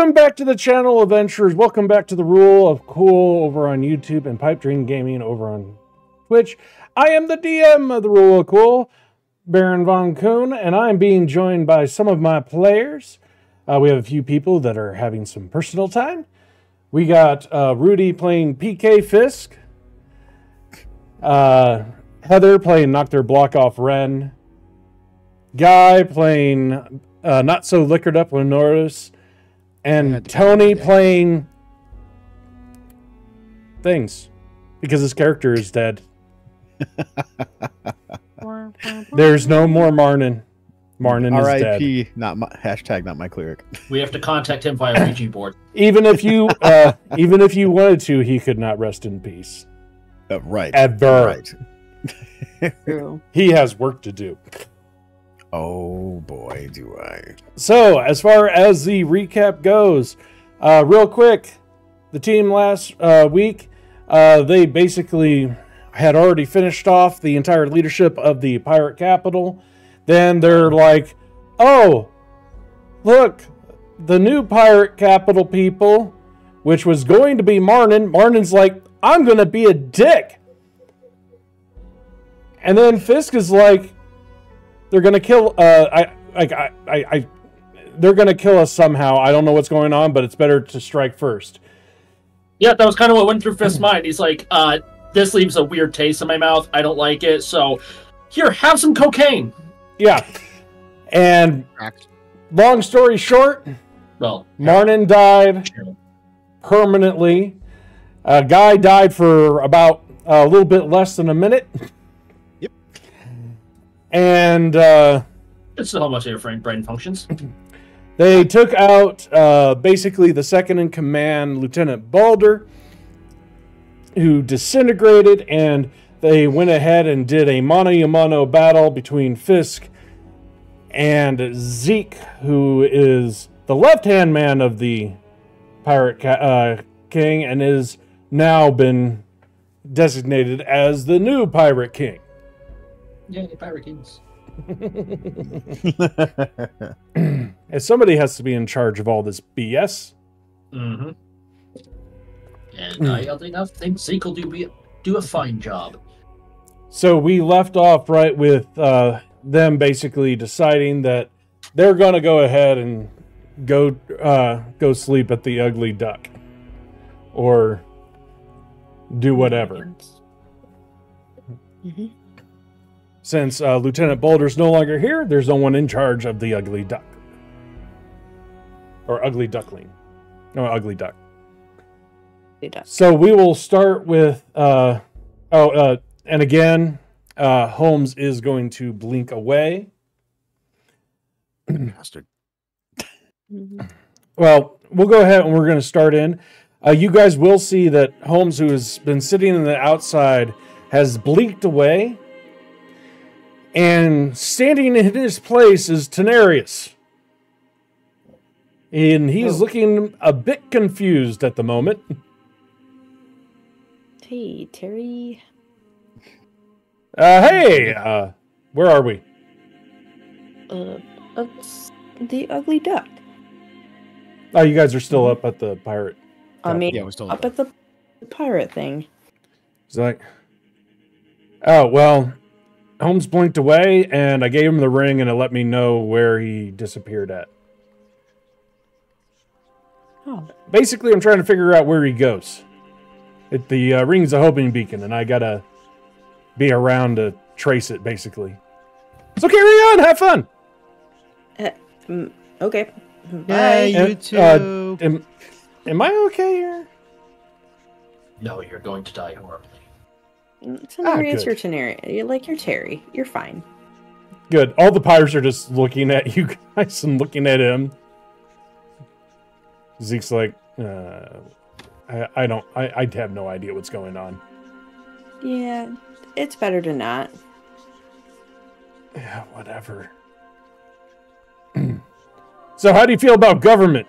Welcome back to the channel, adventurers. Welcome back to the Rule of Cool over on YouTube and Pipe Dream Gaming over on Twitch. I am the DM of the Rule of Cool, Baron Von Kuhn, and I'm being joined by some of my players. We have a few people that are having some personal time. We got Rudy playing PK Fisk, Heather playing Knock Their Block Off Ren, Guy playing Not So Liquored Up Lenoris, and Tony playing things because his character is dead. There's no more Marnin. Marnin is dead. R.I.P. Not my hashtag. Not my cleric. We have to contact him via Ouija board. Even if you wanted to, he could not rest in peace. Right. Ever. Right. He has work to do. Oh boy, do I. So, as far as the recap goes, real quick, the team last week, they basically had already finished off the entire leadership of the pirate capital. Then they're like, oh, look, the new pirate capital people, which was going to be Marnin. Marnin's like, I'm going to be a dick. And then Fisk is like, they're going to kill, they're going to kill us somehow. I don't know what's going on, but it's better to strike first. Yeah, that was kind of what went through Fisk's mind. He's like, this leaves a weird taste in my mouth. I don't like it. So, here, have some cocaine. Yeah. And long story short, well, Marnin died permanently. Guy died for about a little bit less than a minute. Yep. And it's not how much your brain functions. They took out basically the second in command, Lieutenant Balder, who disintegrated, and they went ahead and did a mano-a-mano battle between Fisk and Zeke, who is the left-hand man of the Pirate King and is now been designated as the new Pirate King. Yeah, Pirate Kings. And somebody has to be in charge of all this BS. Mm-hmm. And I enough think Zeke will do a fine job. So we left off right with them basically deciding that they're going to go ahead and go sleep at the Ugly Duck. Or do whatever. Mm-hmm. Since Lieutenant Boulder's no longer here, there's no one in charge of the Ugly Duck. Or Ugly Duckling. No, Ugly Duck. So we will start with... and again, Holmes is going to blink away. Bastard. Well, we'll go ahead and we're going to start in. You guys will see that Holmes, who has been sitting on the outside, has blinked away. And standing in his place is Tenarius. And he's looking a bit confused at the moment. Hey, Terry. Hey! Where are we? It's the Ugly Duck. Oh, you guys are still up at the pirate. I mean, Yeah, we're still up at the pirate thing. It's like, oh, well, Holmes blinked away, and I gave him the ring, and it let me know where he disappeared at. Oh. Basically, I'm trying to figure out where he goes. The ring's a homing beacon, and I gotta be around to trace it, basically. So carry on, have fun! Okay. Yeah, you too. Am I okay here? No, you're going to die horribly. Tenarius, you're Tenarius. You're Terry. You're fine. Good. All the pirates are just looking at you guys and looking at him. Zeke's like, I have no idea what's going on. Yeah, it's better to not. Yeah, whatever. So how do you feel about government?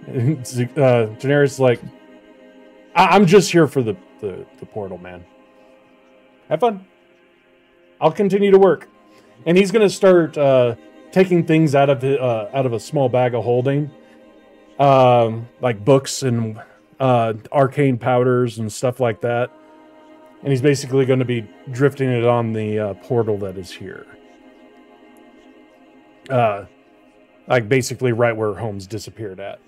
Tenarius is like, I'm just here for the portal, man. Have fun. I'll continue to work. And he's going to start taking things out of a small bag of holding. like books and arcane powders and stuff like that. And he's basically going to be drifting it on the portal that is here. Like basically right where Holmes disappeared at.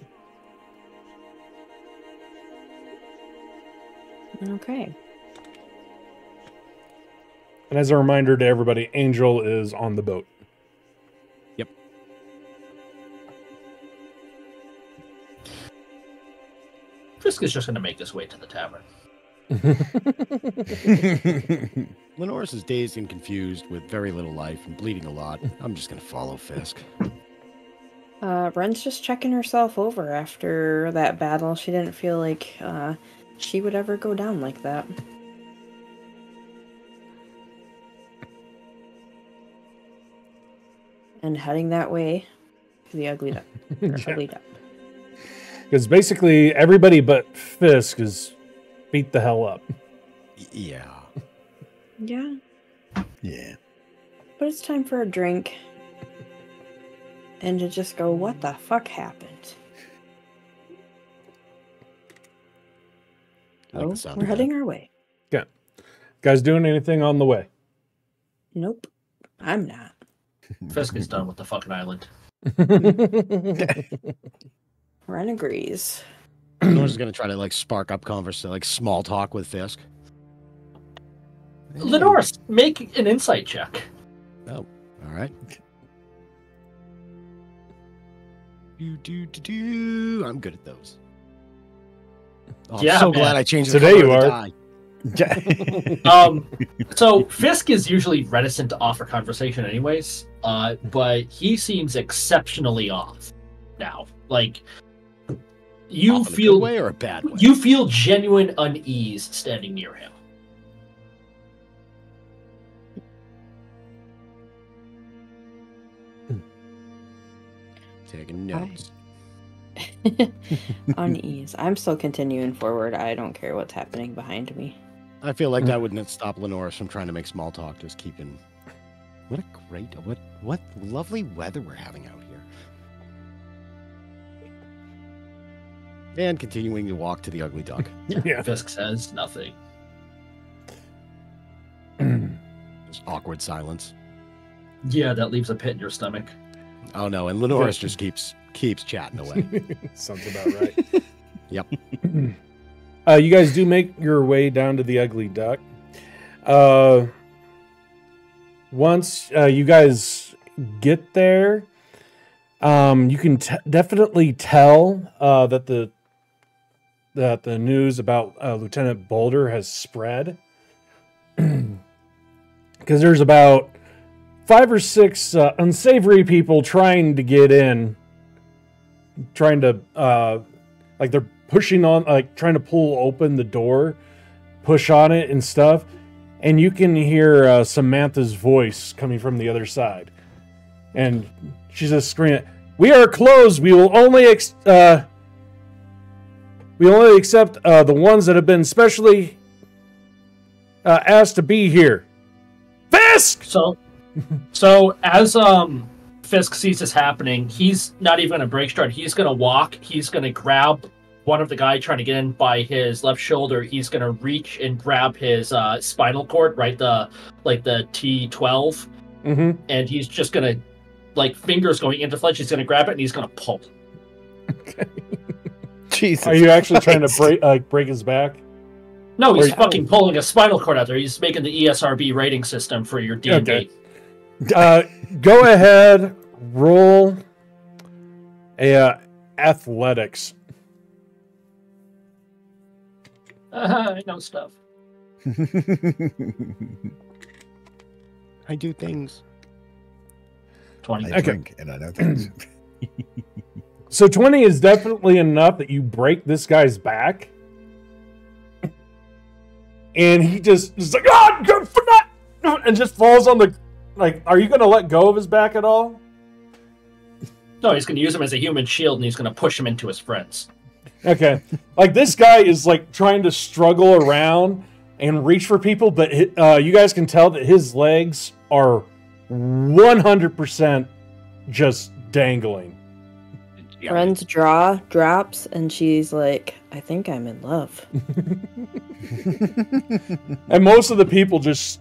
Okay. And as a reminder to everybody, Angel is on the boat. Yep. Fisk is just going to make his way to the tavern. Lenoris is dazed and confused with very little life and bleeding a lot. I'm just going to follow Fisk. Ren's just checking herself over after that battle. She didn't feel like she would ever go down like that. And heading that way to the ugly duck. Ugly duck. Because basically everybody but Fisk is beat the hell up. Yeah. Yeah. Yeah. But it's time for a drink. And to just go, what the fuck happened? Like Oh, we're heading our way. Yeah. Guys doing anything on the way? Nope. I'm not. Fisk is done with the fucking island. Ren agrees. Lenoris is going to try to like spark up conversation, like small talk with Fisk. Lenoris, make an insight check. Oh, all right. I'm good at those. Oh, Yeah, I'm so man. glad I changed Today the you color are. of the die. So Fisk is usually reticent to offer conversation anyways, but he seems exceptionally off now. Like, you Off in a feel good way or a bad way? you feel genuine unease standing near him. Taking notes. Unease. I'm still continuing forward. I don't care what's happening behind me. I feel like that wouldn't stop Lenoris from trying to make small talk. Just keeping. What a great, what lovely weather we're having out here. And continuing to walk to the ugly duck. Yeah. Fisk says nothing. Just awkward silence. Yeah, that leaves a pit in your stomach. Oh no! And Lenoris just keeps chatting away. Sounds about right. Yep. You guys do make your way down to the ugly duck. Once you guys get there, you can definitely tell that the news about Lieutenant Boulder has spread. Because there's about 5 or 6 unsavory people trying to get in, trying to like they're pushing on, like trying to pull open the door, push on it and stuff, and you can hear Samantha's voice coming from the other side, and she's just screaming, "We are closed. We will only accept the ones that have been specially asked to be here." Fisk! So as Fisk sees this happening, he's not even going to break stride. He's going to walk. He's going to grab one of the guy trying to get in by his left shoulder. He's going to reach and grab his spinal cord, right? The T12. Mm-hmm. And he's just going to, like, fingers going into flesh. He's going to grab it and he's going to pull. Okay. Jesus. Are you actually trying to break his back? No, he's Or- fucking pulling a spinal cord out there. He's making the ESRB rating system for your D&D. Okay. Go ahead, roll a athletics. I know stuff. I do things. 20. I drink and I know things. So 20 is definitely enough that you break this guy's back. And he just like, "Ah, go for that!" and just falls on the, like, are you going to let go of his back at all? No, he's going to use him as a human shield and he's going to push him into his friends. Okay. Like, this guy is, like, trying to struggle around and reach for people, but you guys can tell that his legs are 100% just dangling. Yeah. Ren's jaw drops, and she's like, I think I'm in love. And most of the people just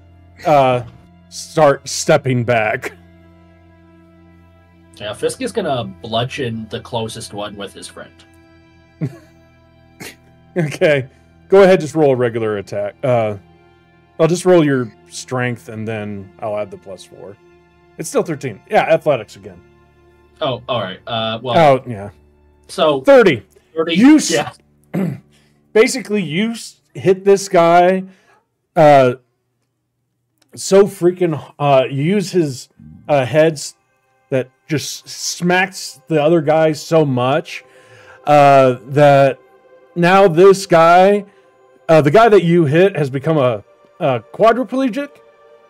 start stepping back. Yeah, Fisk is gonna bludgeon the closest one with his friend. Okay. Go ahead, just roll a regular attack. I'll just roll your strength, and then I'll add the +4. It's still 13. Yeah, athletics again. Oh, all right. Well, Oh, yeah. so 30. 30. You Yeah. basically you hit this guy so freaking you use his heads that just smacks the other guy so much that now this guy, the guy that you hit has become a quadriplegic,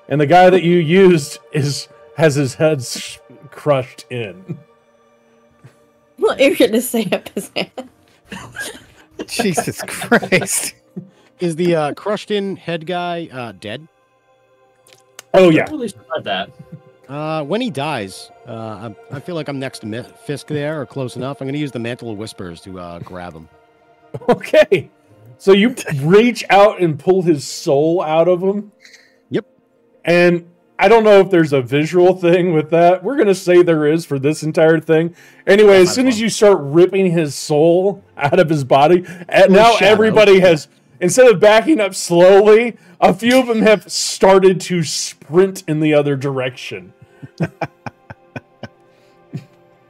and the guy that you used has his head crushed in. What you're gonna say up his hand? Jesus Christ. Is the crushed in head guy dead? Oh yeah. I really survived that. When he dies, I feel like I'm next to Fisk there, or close enough. I'm going to use the Mantle of Whispers to grab him. Okay. So you reach out and pull his soul out of him? Yep. And I don't know if there's a visual thing with that. We're going to say there is for this entire thing. Anyway, as soon as you start ripping his soul out of his body, and now everybody has, instead of backing up slowly, a few of them have started to sprint in the other direction.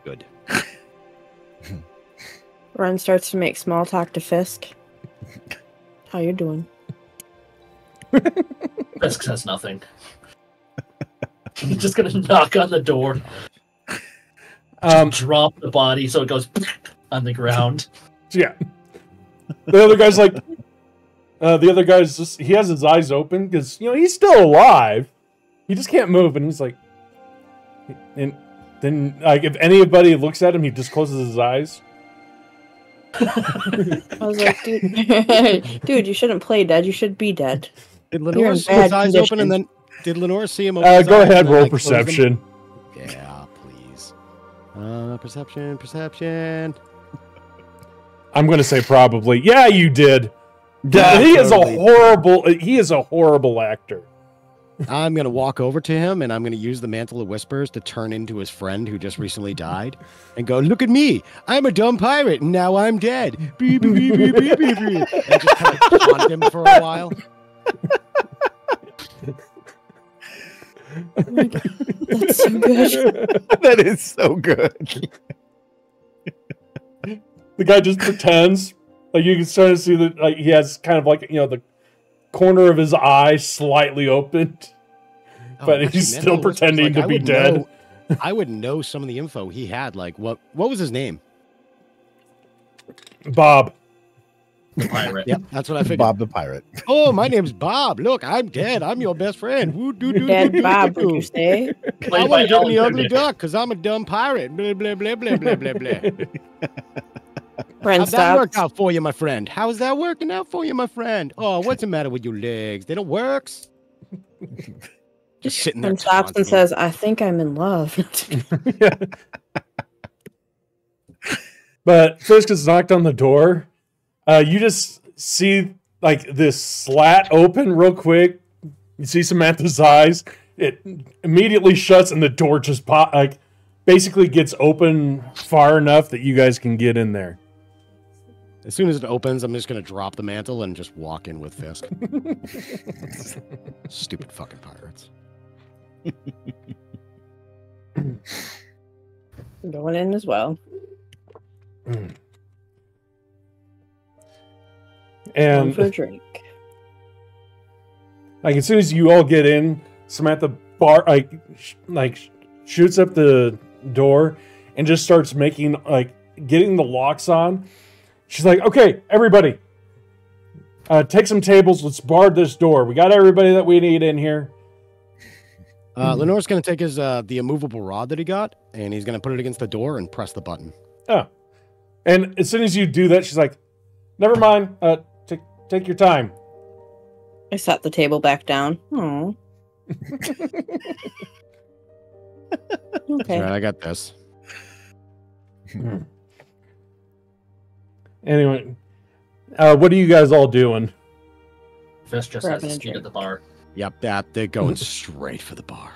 Good. Ren starts to make small talk to Fisk. How you doing? Fisk says nothing. He's just gonna knock on the door. Drop the body so it goes on the ground. Yeah. The other guy's like, he has his eyes open because, he's still alive. He just can't move. And he's like, and then, like, if anybody looks at him, he just closes his eyes. I was like, dude, you shouldn't play dead. You should be dead. Did You're Lenore in see his bad eyes open, and condition. then did Lenore see him open his Go eyes ahead, and then, roll like, close them? perception. Yeah, please. Perception. I'm going to say probably. Yeah, you did. Definitely. He is a horrible actor. I'm going to walk over to him, and I'm going to use the Mantle of Whispers to turn into his friend who just recently died, and go, look at me. I'm a dumb pirate, and now I'm dead. Beep, beep, beep, beep, beep, beep, beep. And just kind of taunt him for a while. That's so good. That is so good. The guy just pretends. Like, you can start to see that, like, he has kind of like, the corner of his eye slightly opened. But actually, he's still Mantle of Whispers, pretending to I be would dead. I would know some of the info he had. Like, what was his name? Bob. The pirate. Yep, that's what I figured. Bob the pirate. Oh, my name's Bob. Look, I'm dead. I'm your best friend. Dead Bob, would you say? I Played want by to get in the Alan ugly Tudyk. duck because I'm a dumb pirate. Blah, blah, blah, blah, blah, blah, blah. Ren How'd that work stops. out for you, my friend? How's that working out for you, my friend? Oh, what's the matter with your legs? They don't work? Just sitting there. Ren stops and taunting. says, I think I'm in love. Yeah. But Fisk has knocked on the door. You just see, like, this slat open real quick. You see Samantha's eyes. It immediately shuts, and the door just basically gets open far enough that you guys can get in there. As soon as it opens, I'm just going to drop the mantle and just walk in with Fisk. Stupid fucking pirates. Going in as well. And Going for a drink. like, as soon as you all get in, Samantha shoots up the door and just starts making, getting the locks on. She's like, okay, everybody, take some tables. Let's bar this door. We got everybody that we need in here. Lenore's going to take his the immovable rod that he got, and he's going to put it against the door and press the button. Oh. And as soon as you do that, she's like, never mind. Take your time. I sat the table back down. Oh. All Okay. right, I got this. Anyway, what are you guys all doing? Fisk just has a seat at the bar. Yep, they're going straight for the bar.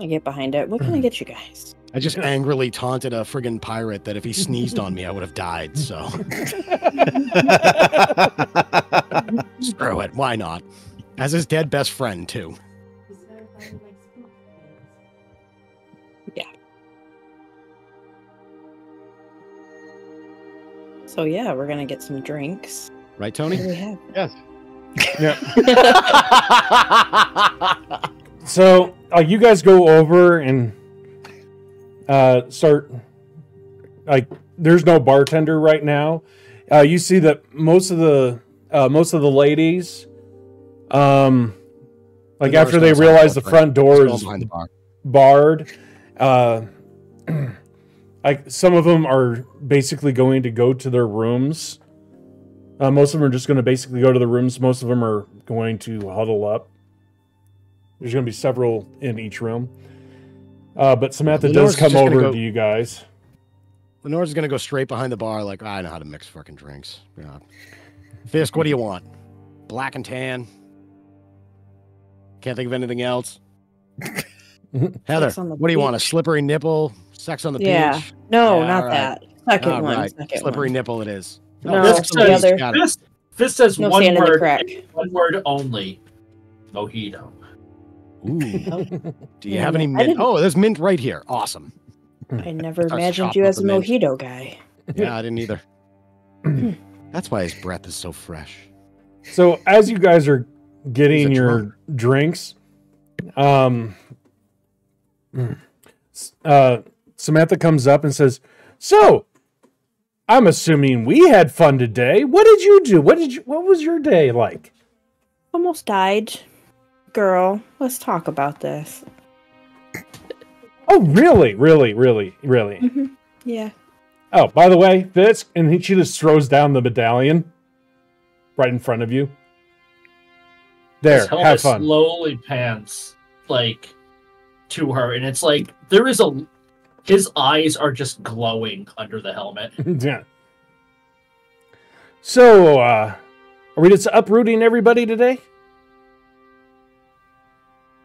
I get behind it. What can I get you guys? I just angrily taunted a friggin' pirate that if he sneezed on me, I would have died, so. Screw it, why not? As his dead best friend, too. Yeah. So yeah, we're gonna get some drinks. Right, Tony? What do we have? Yes. Yeah. So you guys go over and start. Like, there's no bartender right now. You see that most of the ladies, like after they realize the front door is barred, like some of them are basically going to go to their rooms. Most of them are just going to basically go to the rooms. Most of them are going to huddle up. There's going to be several in each room. But Samantha does come over to you guys. Lenore's going to go straight behind the bar like, I know how to mix fucking drinks. Yeah. Fisk, what do you want? Black and tan? Can't think of anything else? Heather, what do you want? A slippery nipple? Sex on the beach? No, not that. Second one. Right. Slippery nipple it is. No, Fisk says no one sand in the word. crack. One word only. Mojito. Ooh. Do you have any mint? Oh, there's mint right here. Awesome. I never imagined you as a mojito guy. Yeah, I didn't either. That's why his breath is so fresh. So as you guys are getting your drinks, Samantha comes up and says, "So, I'm assuming we had fun today. What did you do? What was your day like?" Almost died. Girl, let's talk about this. Oh, really? Mm-hmm. Yeah. Oh, by the way, Fisk, and she just throws down the medallion right in front of you. There, have fun. Slowly pants like to her, and it's like his eyes are just glowing under the helmet. Yeah. So, are we just uprooting everybody today?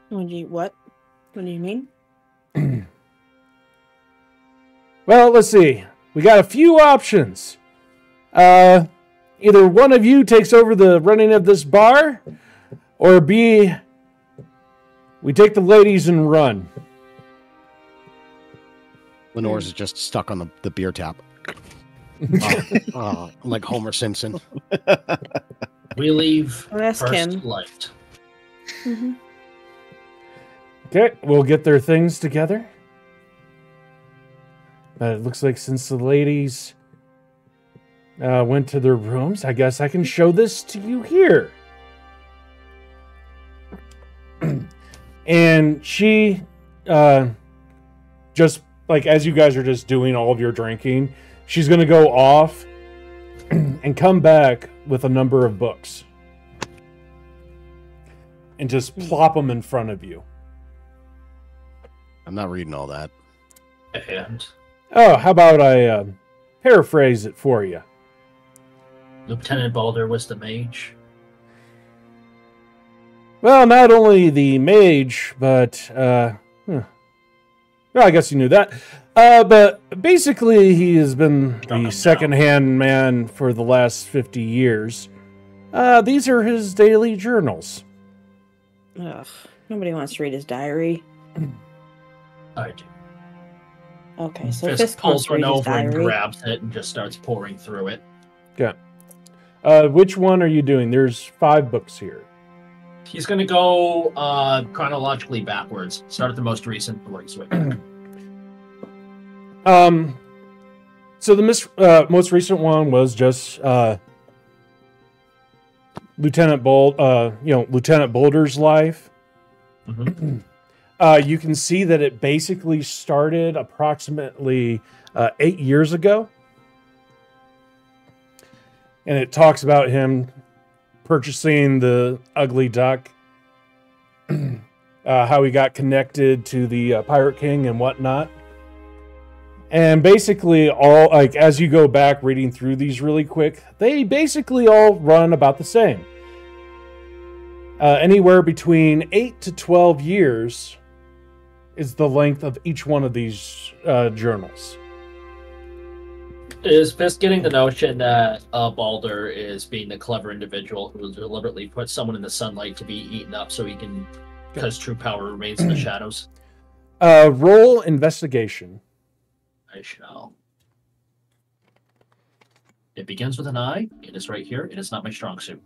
What? What do you mean? Well, let's see. We got a few options. Either one of you takes over the running of this bar, or B, we take the ladies and run. Lenore's is just stuck on the beer tap. Like Homer Simpson. We leave first light. Mm-hmm. Okay, we'll get their things together. It looks like since the ladies went to their rooms, I guess I can show this to you here. And she, just like as you guys are just doing all of your drinking, she's going to go off and come back with a number of books. And just plop them in front of you. I'm not reading all that. And Oh, how about I paraphrase it for you? Lieutenant Balder was the mage. Well, not only the mage, but well, I guess you knew that. But basically, he has been the second-hand man for the last 50 years. These are his daily journals. Ugh, nobody wants to read his diary. I do. Okay, so Fisk pulls one over diary. and grabs it and just starts pouring through it. Okay. Which one are you doing? There's 5 books here. He's going to go chronologically backwards. Start at the most recent and work his way back. So the most recent one was just Lieutenant Boulder's life. Mm-hmm. You can see that it basically started approximately 8 years ago. And it talks about him purchasing the ugly duck, how he got connected to the Pirate King and whatnot. And basically, all like as you go back reading through these really quick, they basically all run about the same. Anywhere between 8 to 12 years is the length of each one of these journals. Is Fisk getting the notion that Balder is being the clever individual who deliberately put someone in the sunlight to be eaten up so he can, because true power remains in the shadows? Roll investigation. I shall. It begins with an I. It is right here. It is not my strong suit.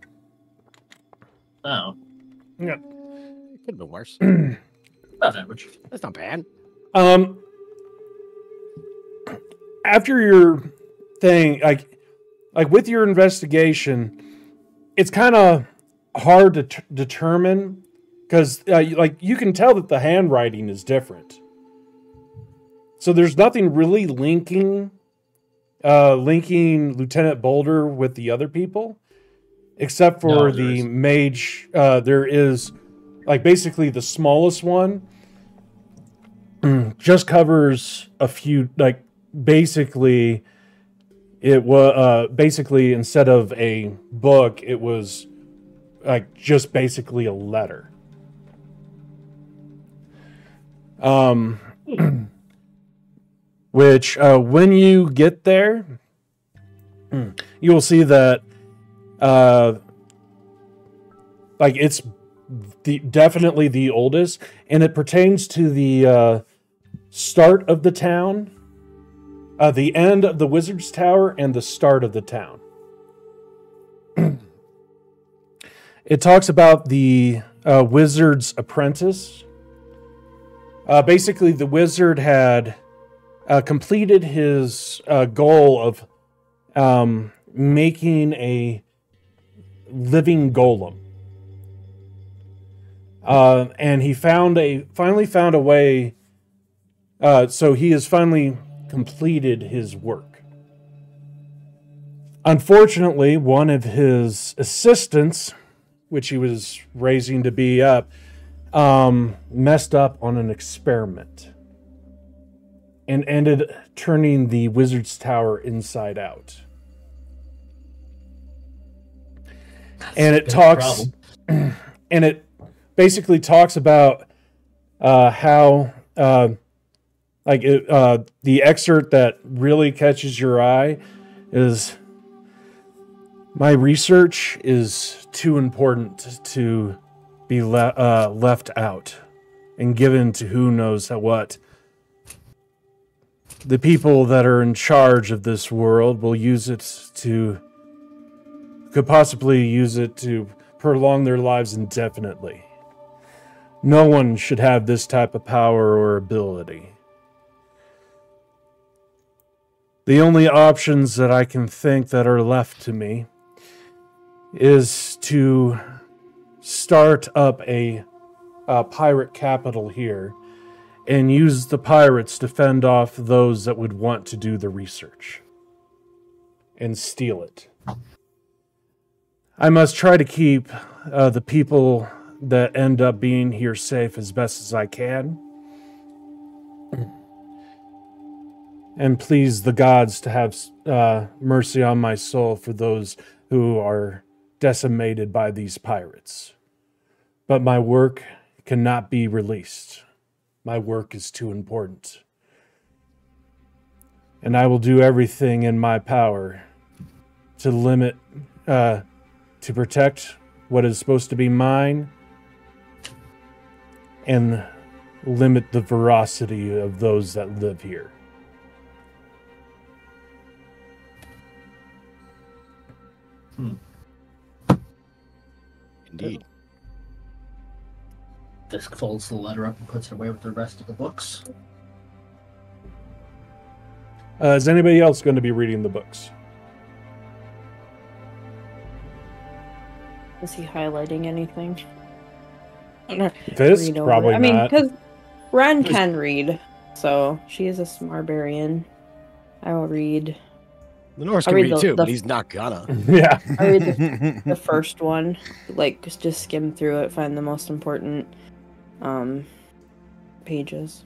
Oh. Yeah. Could have been worse. About average. That's not bad. After your thing, like with your investigation, it's kind of hard to determine because like you can tell that the handwriting is different. So there's nothing really linking Lieutenant Boulder with the other people, except for the mage. There is like basically the smallest one just covers a few, like basically it was basically instead of a book, it was like just basically a letter. Which when you get there, you will see that like it's definitely the oldest, and it pertains to the start of the town, the end of the Wizard's Tower, and the start of the town. It talks about the Wizard's Apprentice. Basically, the wizard had completed his goal of making a living golem. And he finally found a way. So he has finally completed his work. Unfortunately, one of his assistants, which he was raising to be up, messed up on an experiment and ended turning the Wizard's Tower inside out. And it talks, and it basically talks about how, the excerpt that really catches your eye is, my research is too important to be left out and given to who knows what. The people that are in charge of this world will could possibly use it to prolong their lives indefinitely. No one should have this type of power or ability. The only options that I can think that are left to me is to start up a pirate capital here and use the pirates to fend off those that would want to do the research and steal it. I must try to keep the people that end up being here safe as best as I can. And please the gods to have mercy on my soul for those who are decimated by these pirates. But my work cannot be released. My work is too important. And I will do everything in my power to limit, to protect what is supposed to be mine and limit the veracity of those that live here. Indeed. Fisk folds the letter up and puts it away with the rest of the books. Is anybody else going to be reading the books? Is he highlighting anything? Fisk? Probably I mean, not. because Ren can read, so she is a Smarbarian. I will read. The Norse I'll can read read the- too, the- but he's not gonna. Yeah. I read the first one, like just skim through it, find the most important pages.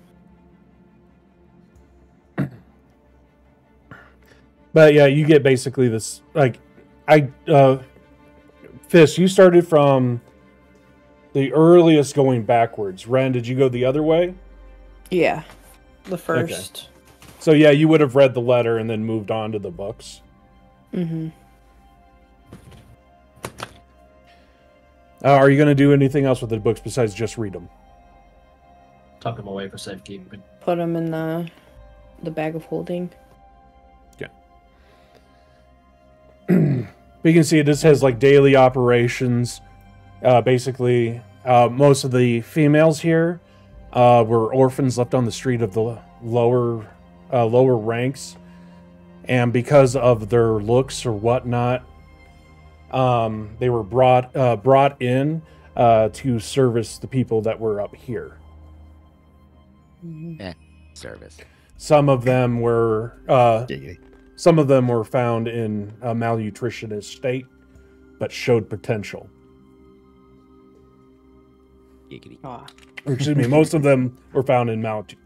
But yeah, you get basically this, like, Fist, you started from the earliest going backwards. Ren, did you go the other way? Yeah. The first. So yeah, you would have read the letter and then moved on to the books. Mm-hmm. Are you going to do anything else with the books besides just read them? Tuck them away for safekeeping. Put them in the bag of holding. Yeah. But you can see it just has like daily operations. Basically, most of the females here were orphans left on the street of the lower ranks, and because of their looks or whatnot, they were brought in to service the people that were up here. Service. Some of them were found in a malnutritionist state, but showed potential. Aw. Or, excuse me, most of them were found in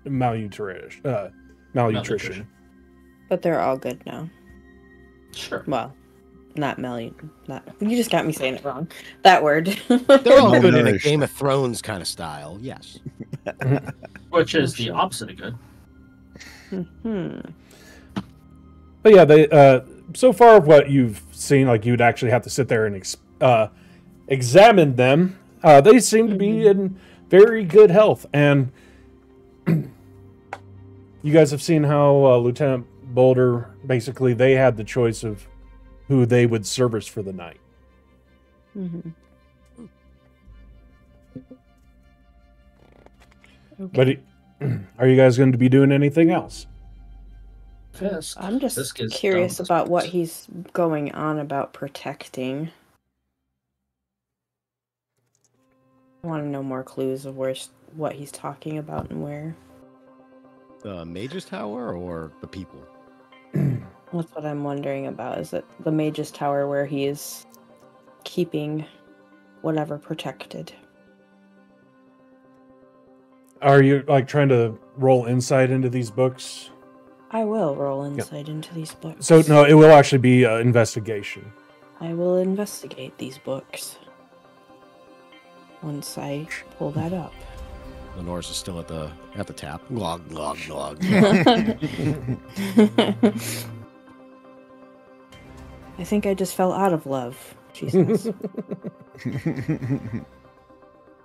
malnutrition. But they're all good now. Sure. Well, not you just got me saying it wrong. That word. They're all good in a Malnourished. Game of Thrones kind of style, yes. Which is the opposite of good. But yeah, they so far what you've seen, like you'd actually have to sit there and examine them. They seem to be in very good health, and you guys have seen how Lieutenant Boulder, basically, they had the choice of who they would service for the night. Mm-hmm. But are you guys going to be doing anything else? Fisk. I'm just Fisk is curious dumb. about what he's going on about protecting. I want to know more clues of what he's talking about and where. The Mage's Tower or the people? That's what I'm wondering about. Is it the Mage's Tower where he is keeping whatever protected? Are you like trying to roll insight into these books? I will roll insight into these books. So no, it will actually be investigation. I will investigate these books once I pull that up. Lenore's is still at the tap. Glog, glog, glog. I think I just fell out of love, she says.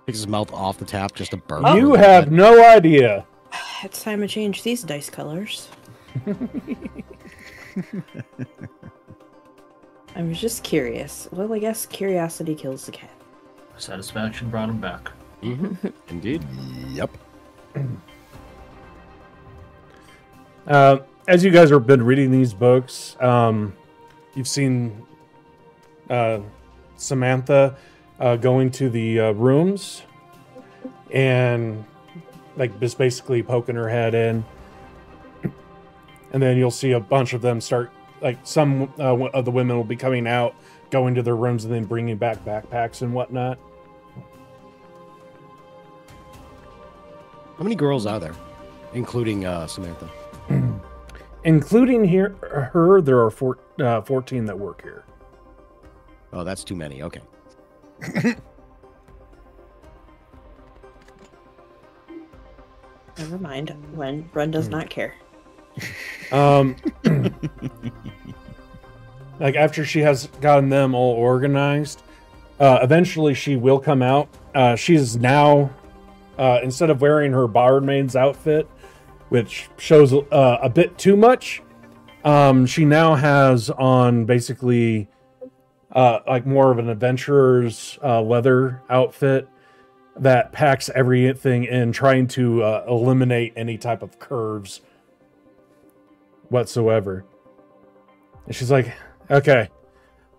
Takes his mouth off the tap just to burn. You have no idea. It's time to change these dice colors. I was just curious. Well, I guess curiosity kills the cat. Satisfaction brought him back. Indeed. Yep. As you guys have been reading these books, you've seen Samantha going to the rooms and like just basically poking her head in, and then you'll see a bunch of them start, like some of the women will be coming out, going to their rooms, and then bringing back backpacks and whatnot. How many girls are there, including Samantha? Including her, there are 14 that work here. Oh, that's too many. Okay. Never mind. When Run does not care. Like after she has gotten them all organized, eventually she will come out. She's now, instead of wearing her barmaid's outfit, which shows a bit too much, she now has on basically like more of an adventurer's leather outfit that packs everything in, trying to eliminate any type of curves whatsoever. And she's like, okay,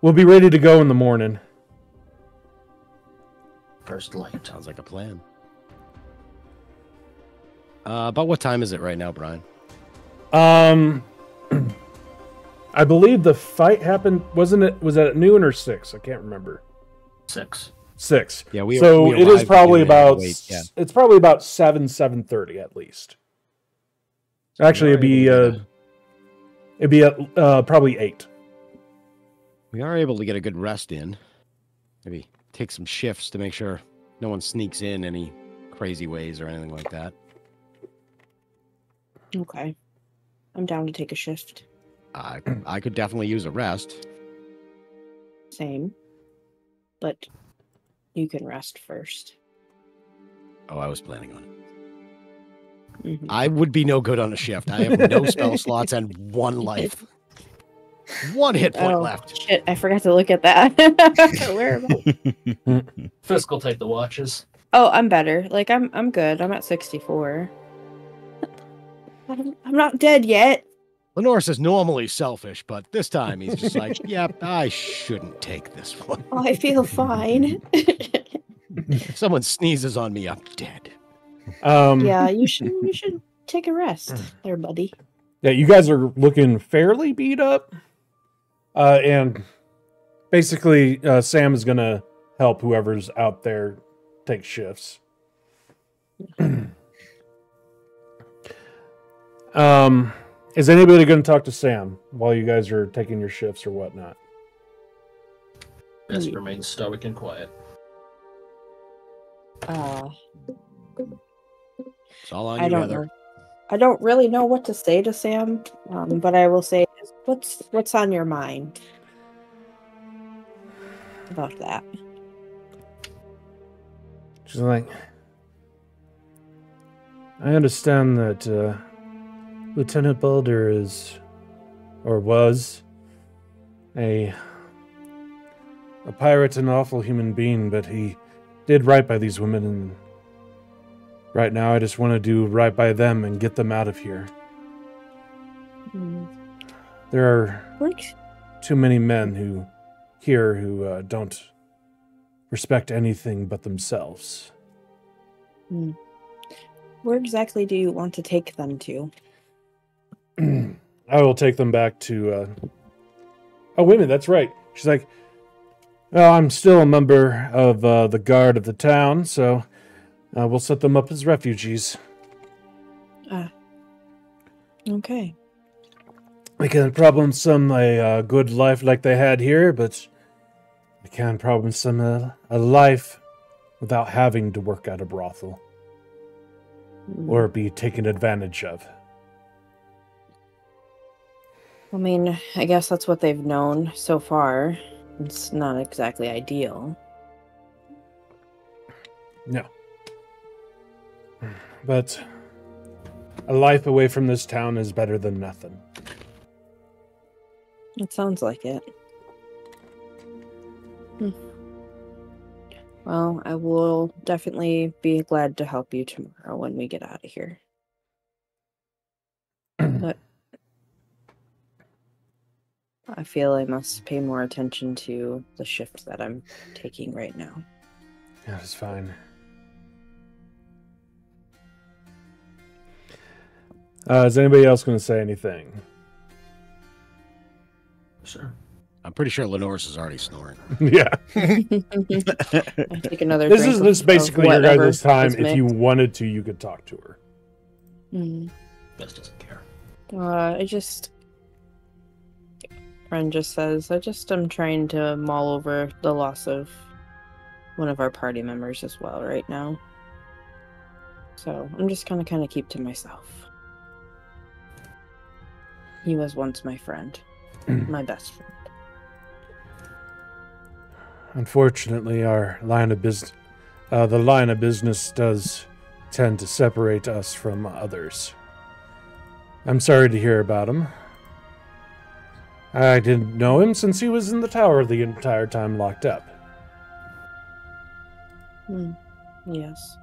we'll be ready to go in the morning. First light. Sounds like a plan. About what time is it right now, Brian? I believe the fight happened, was it at noon or 6? I can't remember. 6. 6. Yeah, it is arrived probably at noon and about wait, yeah. it's probably about 7:30 at least. Actually, it'd be It'd be at probably 8. We are able to get a good rest in. Maybe take some shifts to make sure no one sneaks in any crazy ways or anything like that. Okay. I'm down to take a shift. I could definitely use a rest. Same. But you can rest first. Oh, I was planning on it. Mhm. I would be no good on a shift. I have no spell slots and 1 life. 1 hit point left. Shit, I forgot to look at that. Where am I? Fisk will take the watches. Oh, I'm better. Like I'm good. I'm at 64. I'm not dead yet. Lenore says normally selfish, but this time he's just like, yep, I shouldn't take this one. Oh, I feel fine. If someone sneezes on me, I'm dead. Yeah, you should take a rest there, buddy. Yeah, you guys are looking fairly beat up. And basically, Sam is going to help whoever's out there take shifts. Is anybody going to talk to Sam while you guys are taking your shifts or whatnot? Best remain stoic and quiet. It's all on I you, don't Heather. know. I don't really know what to say to Sam, but I will say, what's on your mind about that? She's like, I understand that Lieutenant Balder is, or was, a pirate and awful human being, but he did right by these women, and right now I just want to do right by them and get them out of here. There are too many men here who don't respect anything but themselves. Where exactly do you want to take them to? I will take them back to... Oh, wait a minute, that's right. She's like, well, I'm still a member of the guard of the town, so we'll set them up as refugees. Okay. I can't promise them a good life like they had here, but I can promise them a life without having to work at a brothel or be taken advantage of. I mean, I guess that's what they've known so far. It's not exactly ideal. No. But a life away from this town is better than nothing. It sounds like it. Well, I will definitely be glad to help you tomorrow when we get out of here. But I feel I must pay more attention to the shift that I'm taking right now. That is fine. Is anybody else going to say anything? Sure. I'm pretty sure Lenore's is already snoring. Yeah. I take another This drink is this of basically your whatever guys' time. is If you mixed. wanted to, you could talk to her. Best doesn't care. Friend just says, I'm trying to mull over the loss of one of our party members as well right now. So I'm just gonna kind of keep to myself. He was once my friend. My best friend. Unfortunately, our line of business, the line of business does tend to separate us from others. I'm sorry to hear about him. I didn't know him since he was in the tower the entire time locked up. Yes.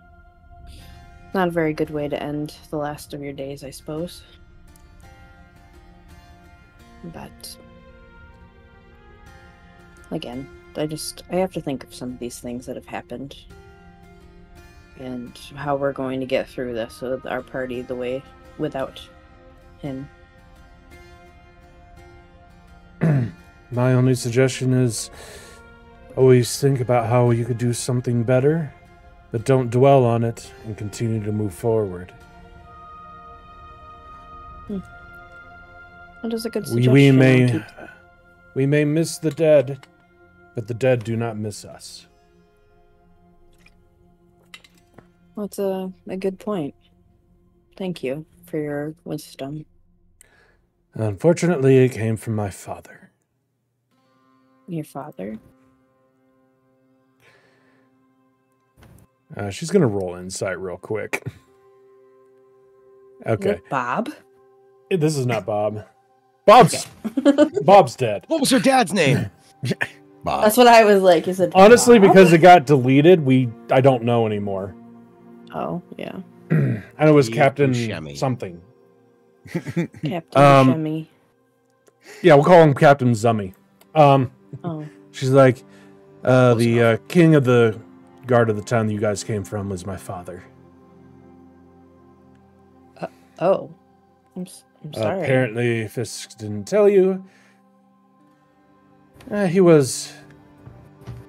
Not a very good way to end the last of your days, I suppose. But again, I have to think of some of these things that have happened and how we're going to get through this with our party the way without him. My only suggestion is always think about how you could do something better, but don't dwell on it and continue to move forward. That is a good We, suggestion. we I'll may keep that. we may miss the dead, but the dead do not miss us. Well, it's a good point. Thank you for your wisdom. Unfortunately, it came from my father. Your father? She's gonna roll insight real quick. Is Okay, it Bob? this is not Bob. Bob's dead. What was her dad's name? Bob. That's what I was like. Is it Honestly, Bob? because it got deleted, I don't know anymore. Oh, yeah. And it was Steve Captain Buscemi. something. Captain Um, Shemmy. Yeah, we'll call him Captain Zummy. Oh. She's like, the king of the guard of the town that you guys came from was my father. Oh. I'm sorry. Apparently, Fisk didn't tell you. He was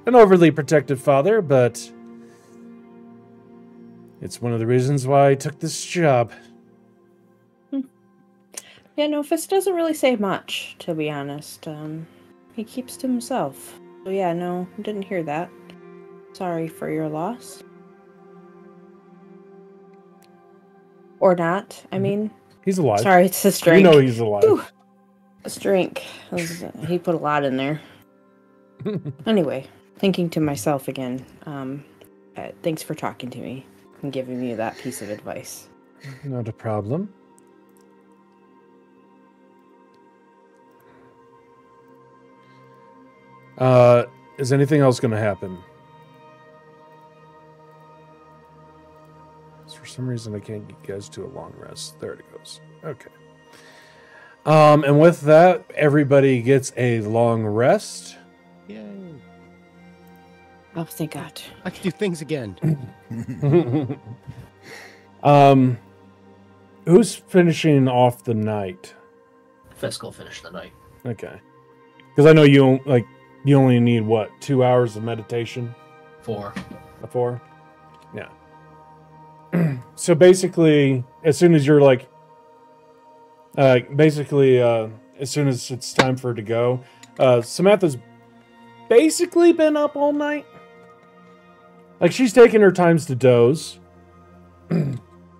an overly protective father, but it's one of the reasons why I took this job. Yeah, no, Fisk doesn't really say much, to be honest. He keeps to himself. So yeah, no, didn't hear that. Sorry for your loss. Or not, I mean. He's alive. Sorry, it's this You drink. know he's alive. Whew. This drink. He put a lot in there. Anyway, thinking to myself again, thanks for talking to me and giving me that piece of advice. Not a problem. Is anything else going to happen? For some reason, I can't get you guys to a long rest. There it goes. Okay. And with that, everybody gets a long rest. Yay. Oh, thank God. I can do things again. Who's finishing off the night? Fisk will finish the night. Okay. Because I know you only need, what, 2 hours of meditation? 4. Before? Yeah. So basically, as soon as you're as soon as it's time for her to go, Samantha's basically been up all night. Like, she's taking her times to doze.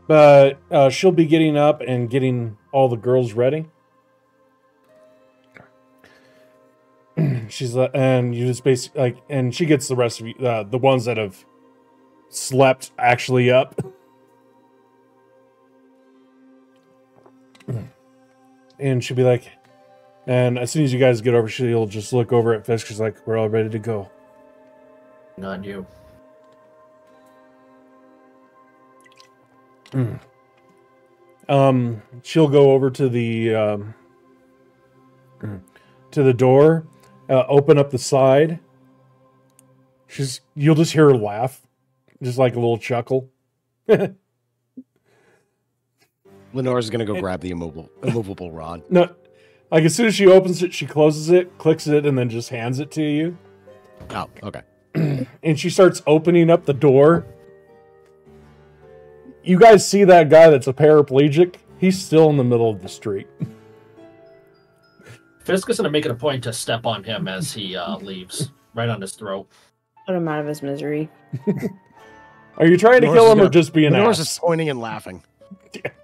But she'll be getting up and getting all the girls ready. She's and you just basically and she gets the rest of you, the ones that have slept actually up. And she'll be like, and as soon as you guys get over, she'll just look over at Fisk. She's like, "We're all ready to go." Not you. She'll go over to the door, open up the side. You'll just hear her laugh, just like a little chuckle. Lenore's gonna go grab the immovable rod. No, like as soon as she opens it, she closes it, clicks it, and then just hands it to you. Oh, okay. And she starts opening up the door. You guys see that guy that's a paraplegic? He's still in the middle of the street. Fisk is going to make it a point to step on him as he leaves, right on his throat. Put him out of his misery. Are you trying to kill him or just be an Lenore's ass? just pointing and laughing.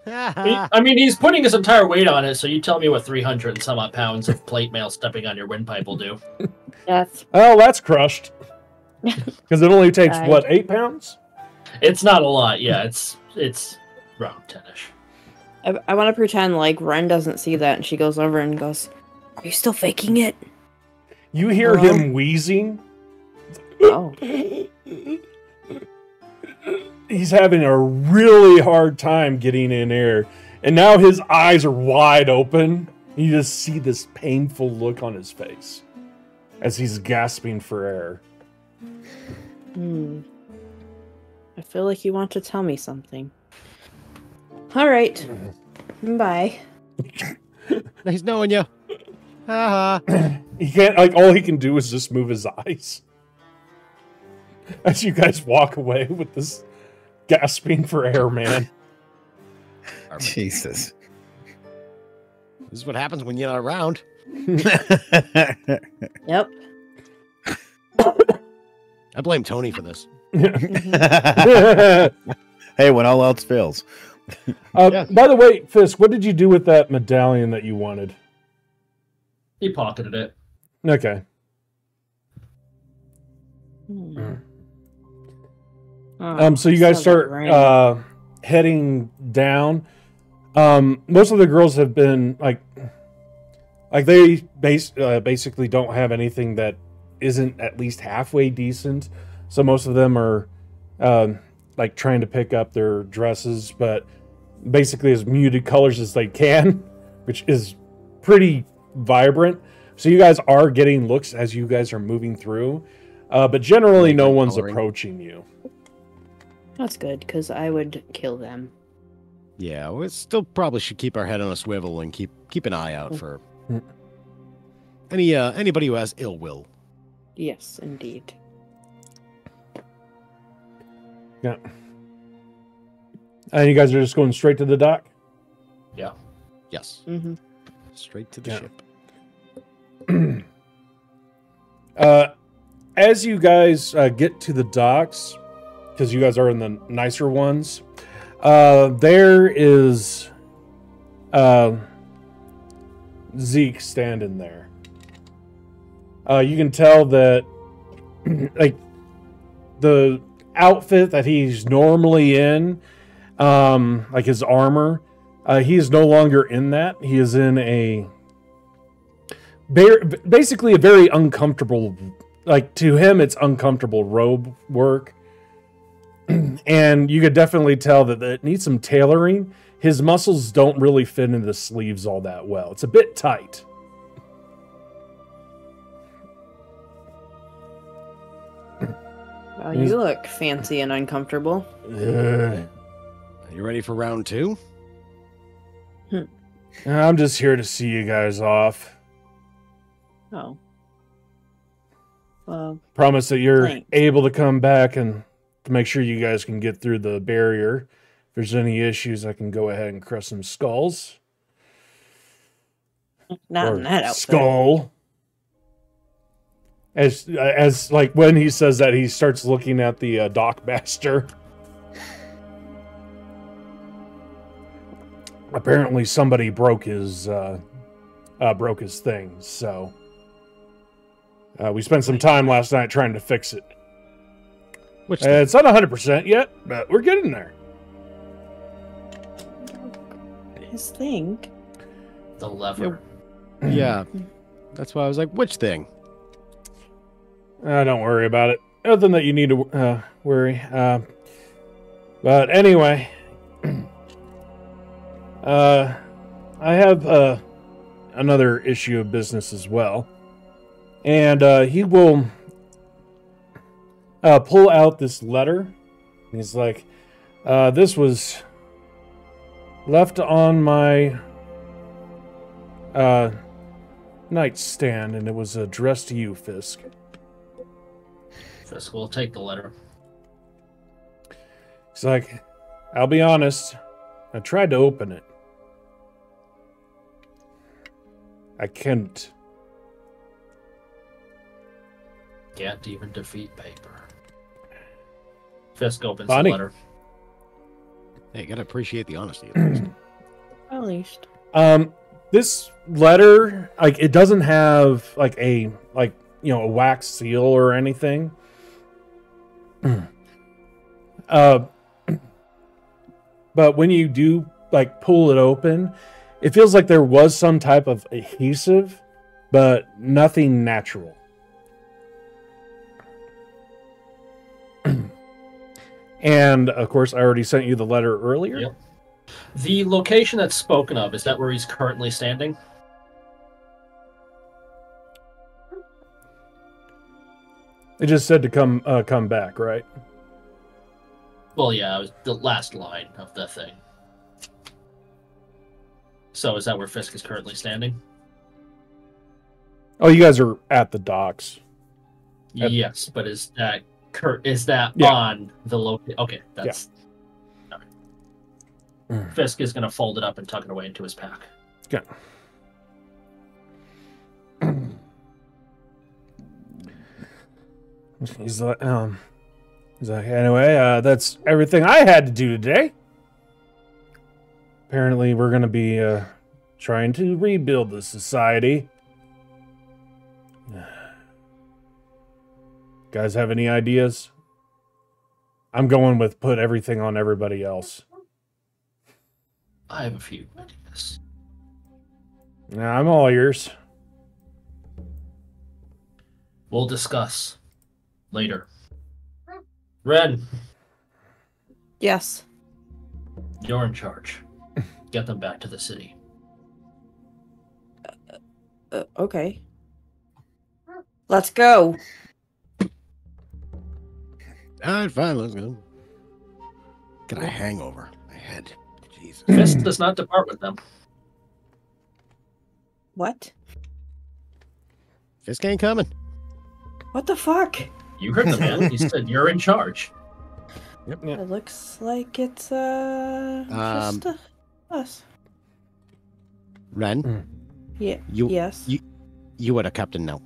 I mean, he's putting his entire weight on it, so you tell me what 300 and some odd pounds of plate mail stepping on your windpipe will do. That's Oh, that's crushed. Because it only takes, what, 8 pounds? It's not a lot, yeah. It's around 10-ish. I want to pretend like Ren doesn't see that, and she goes over and goes, "Are you still faking it?" You hear Hello? him wheezing. Oh, He's having a really hard time getting in air. And now his eyes are wide open. You just see this painful look on his face as he's gasping for air. I feel like you want to tell me something. All right, bye. He's knowing you. He can't, all he can do is just move his eyes. As you guys walk away with this gasping for air man. Jesus. This is what happens when you're not around. Yep. I blame Tony for this. Hey, when all else fails. Yes. By the way, Fisk, what did you do with that medallion that you wanted? He pocketed it. Okay. So you guys start heading down. Most of the girls have been like they basically don't have anything that isn't at least halfway decent. So most of them are like trying to pick up their dresses, but basically as muted colors as they can, which is pretty vibrant. So you guys are getting looks as you guys are moving through, but generally no one's approaching you. That's good, because I would kill them. Yeah, we still probably should keep our head on a swivel and keep an eye out for anybody who has ill will. Yes, indeed. Yeah. And you guys are just going straight to the dock? Yeah. Yes. Mm-hmm. Straight to the Yeah. ship. As you guys get to the docks, because you guys are in the nicer ones, there is Zeke standing there. You can tell that like the outfit that he's normally in, like his armor, he is no longer in that. He is in basically a very uncomfortable, like to him it's uncomfortable robe work. And you could definitely tell that it needs some tailoring. His muscles don't really fit into the sleeves all that well. It's a bit tight. Well, you look fancy and uncomfortable. Are you ready for round 2? I'm just here to see you guys off. Oh. Well, Promise that you're thanks. able to come back and to make sure you guys can get through the barrier. If there's any issues, I can go ahead and crush some skulls. not Or in that outfit. skull. As like when he says that, he starts looking at the dockmaster. Apparently, somebody broke his thing. So we spent some time last night trying to fix it. Which It's not 100% yet, but we're getting there. His thing. The lever. yeah. That's why I was like, which thing? Don't worry about it. Nothing that you need to worry. But anyway, I have another issue of business as well. And he will pull out this letter. He's like, this was left on my nightstand, and it was addressed to you, Fisk. Fisk will take the letter. He's like, I'll be honest, I tried to open it. I couldn't. Can't even defeat paper. Fisk opens Funny. the letter. Hey, you gotta appreciate the honesty. At least. At least. This letter, like, it doesn't have like a a wax seal or anything. But when you do like pull it open, it feels like there was some type of adhesive, but nothing natural. And of course, I already sent you the letter earlier. Yep. The location that's spoken of, is that where he's currently standing? It just said to come back, right? Well, yeah, it was the last line of the thing. So is that where Fisk is currently standing? Oh, you guys are at the docks. Yes, but is that Yeah. on the location? Okay, that's... All right. Fisk is going to fold it up and tuck it away into his pack. Okay. He's like, anyway, that's everything I had to do today. Apparently, we're going to be trying to rebuild the society. Guys have any ideas? I'm going with put everything on everybody else. I have a few ideas. Nah, I'm all ears. We'll discuss later. Ren, Yes. you're in charge. Get them back to the city. Okay. Let's go. All right, fine, let's go. Got a hangover. My head. Jesus. Fisk does not depart with them. What? Fisk ain't coming. What the fuck? You heard the man. He said you're in charge. Yep. It looks like it's just us. Ren, Yeah. you Yes. you are the captain now.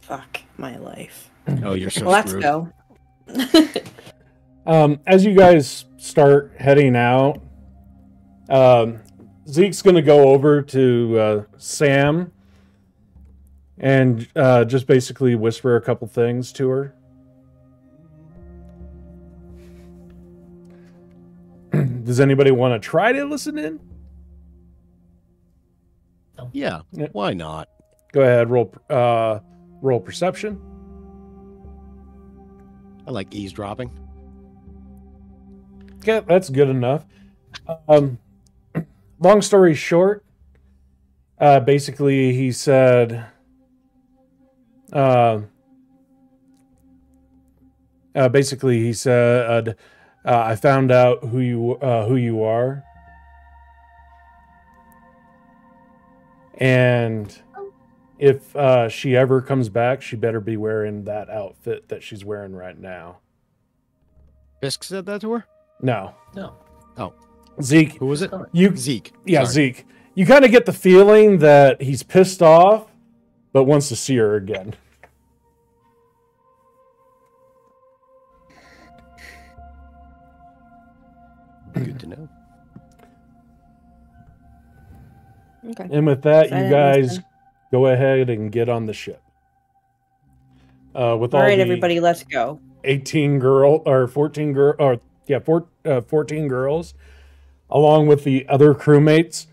Fuck my life. Oh, you're so Let's screwed. go. As you guys start heading out, Zeke's going to go over to Sam and just basically whisper a couple things to her. Does anybody want to try to listen in? Yeah, Yeah. why not? Go ahead, roll perception. I like eavesdropping. Okay, that's good enough. Long story short, basically he said, I found out who you are, and if she ever comes back, she better be wearing that outfit that she's wearing right now. Fisk said that to her? No, No. Zeke, Who was it? you Zeke. Yeah, Sorry. Zeke. You kind of get the feeling that he's pissed off, but wants to see her again. Good to know. Okay. And with that, So I you didn't guys listen. go ahead and get on the ship. With All all right, the everybody, let's go. 14 girls, along with the other crewmates.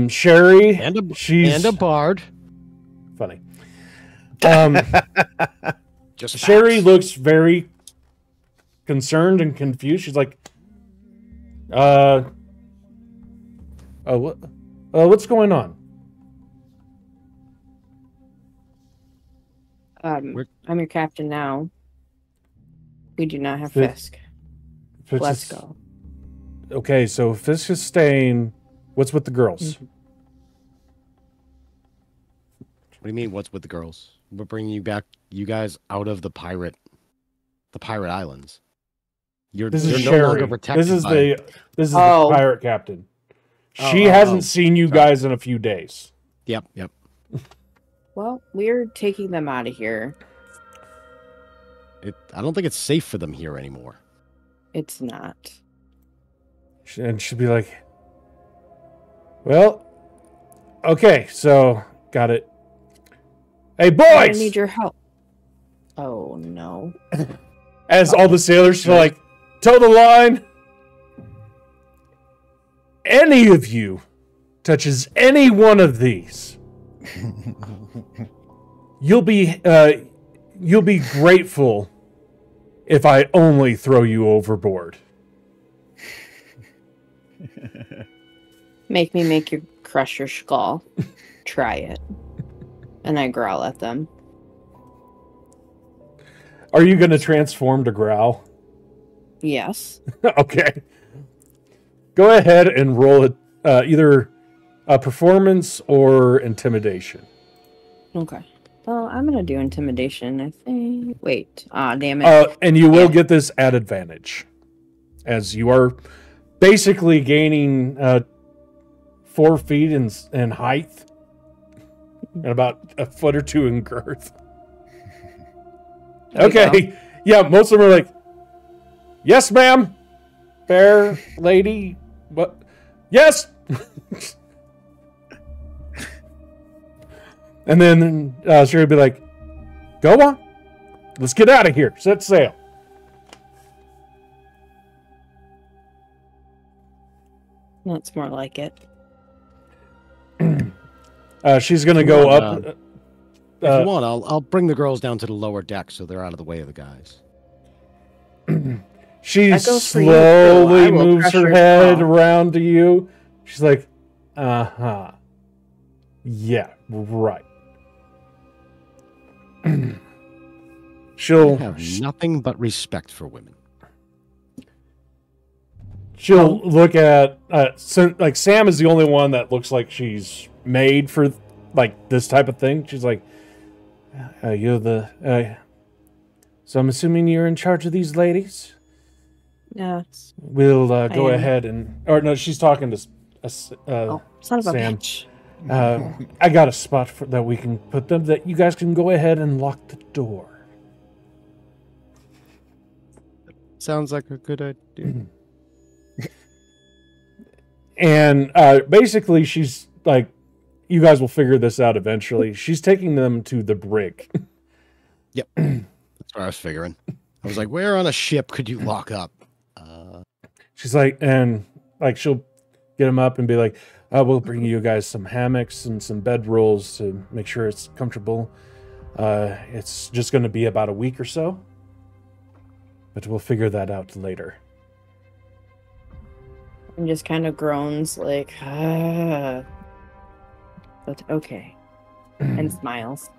Sherry, And a bard. funny. Just Sherry facts. looks very concerned and confused. She's like, what's going on? I'm your captain now. We do not have Fi- Fisk. Fisk Let's is- go. Okay, so Fisk is staying. What's with the girls? What do you mean? What's with the girls? We're bringing you guys out of the pirate islands. You're This is no longer Sherry. protected. This is by- the Oh. pirate captain. Oh, She oh, hasn't oh. seen you Sorry. guys in a few days. Yep. Well, we're taking them out of here. I don't think it's safe for them here anymore. It's not. And she'll be like, well, okay, so got it. Hey, I boys! need your help. Oh, no. As all the sailors are like, toe the line. Any of you touches any one of these, you'll be grateful if I only throw you overboard. Make me make you crush your skull. Try it. And I growl at them. Are you going to transform to growl? Yes. Okay. Go ahead and roll it, either a performance or intimidation. Okay. Well, I'm gonna do intimidation, I think. Wait. Damn it. And you will get this at advantage, as you are basically gaining 4 feet in height. and about a foot or two in girth. There you Okay. Yeah, most of them are like, yes, ma'am. Fair lady. What? Yes. And then Sherry would be like, go on. Let's get out of here. Set sail. That's more like it. She's going to go up. If you want, I'll bring the girls down to the lower deck so they're out of the way of the guys. She That goes for you, slowly too. I will moves crush her your head skull. around to you. She's like, yeah, right. I She'll have nothing but respect for women. she'll look at like Sam is the only one that looks like she's made for like this type of thing. She's like, you're the so I'm assuming you're in charge of these ladies. Yeah. We'll go am. ahead and or no, she's talking to Oh, son of a Sam. bitch. I got a spot that we can put them that you guys can go ahead and lock the door. Sounds like a good idea. And basically, she's like, you guys will figure this out eventually. She's taking them to the brig. Yep. That's what I was figuring. I was like, where on a ship could you lock up? She's like, and like, she'll get them up and be like, we'll bring you guys some hammocks and some bedrolls to make sure it's comfortable. It's just going to be about a week or so, but we'll figure that out later. And just kind of groans like, but okay. And smiles.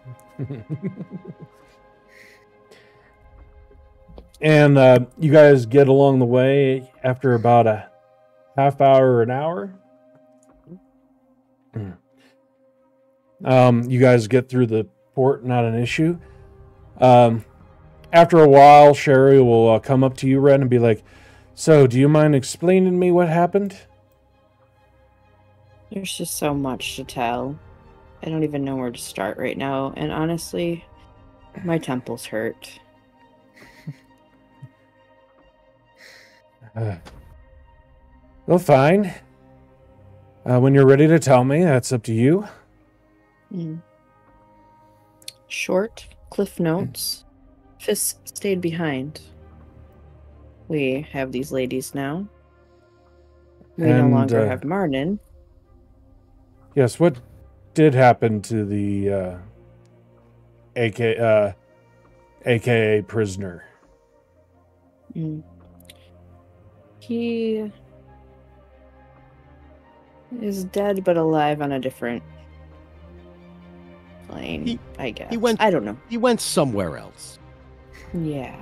And you guys get along the way after about a half hour or an hour. You guys get through the port, not an issue. After a while, Sherry will come up to you, Red, and be like, so, do you mind explaining to me what happened? There's just so much to tell. I don't even know where to start right now. And honestly, my temples hurt. Well, fine. When you're ready to tell me, that's up to you. Short cliff notes. Fisk stayed behind. We have these ladies now. We no And, longer have Marnin. Yes, what did happen to the AKA prisoner? He is dead but alive on a different plane, I guess. I don't know. He went somewhere else. Yeah.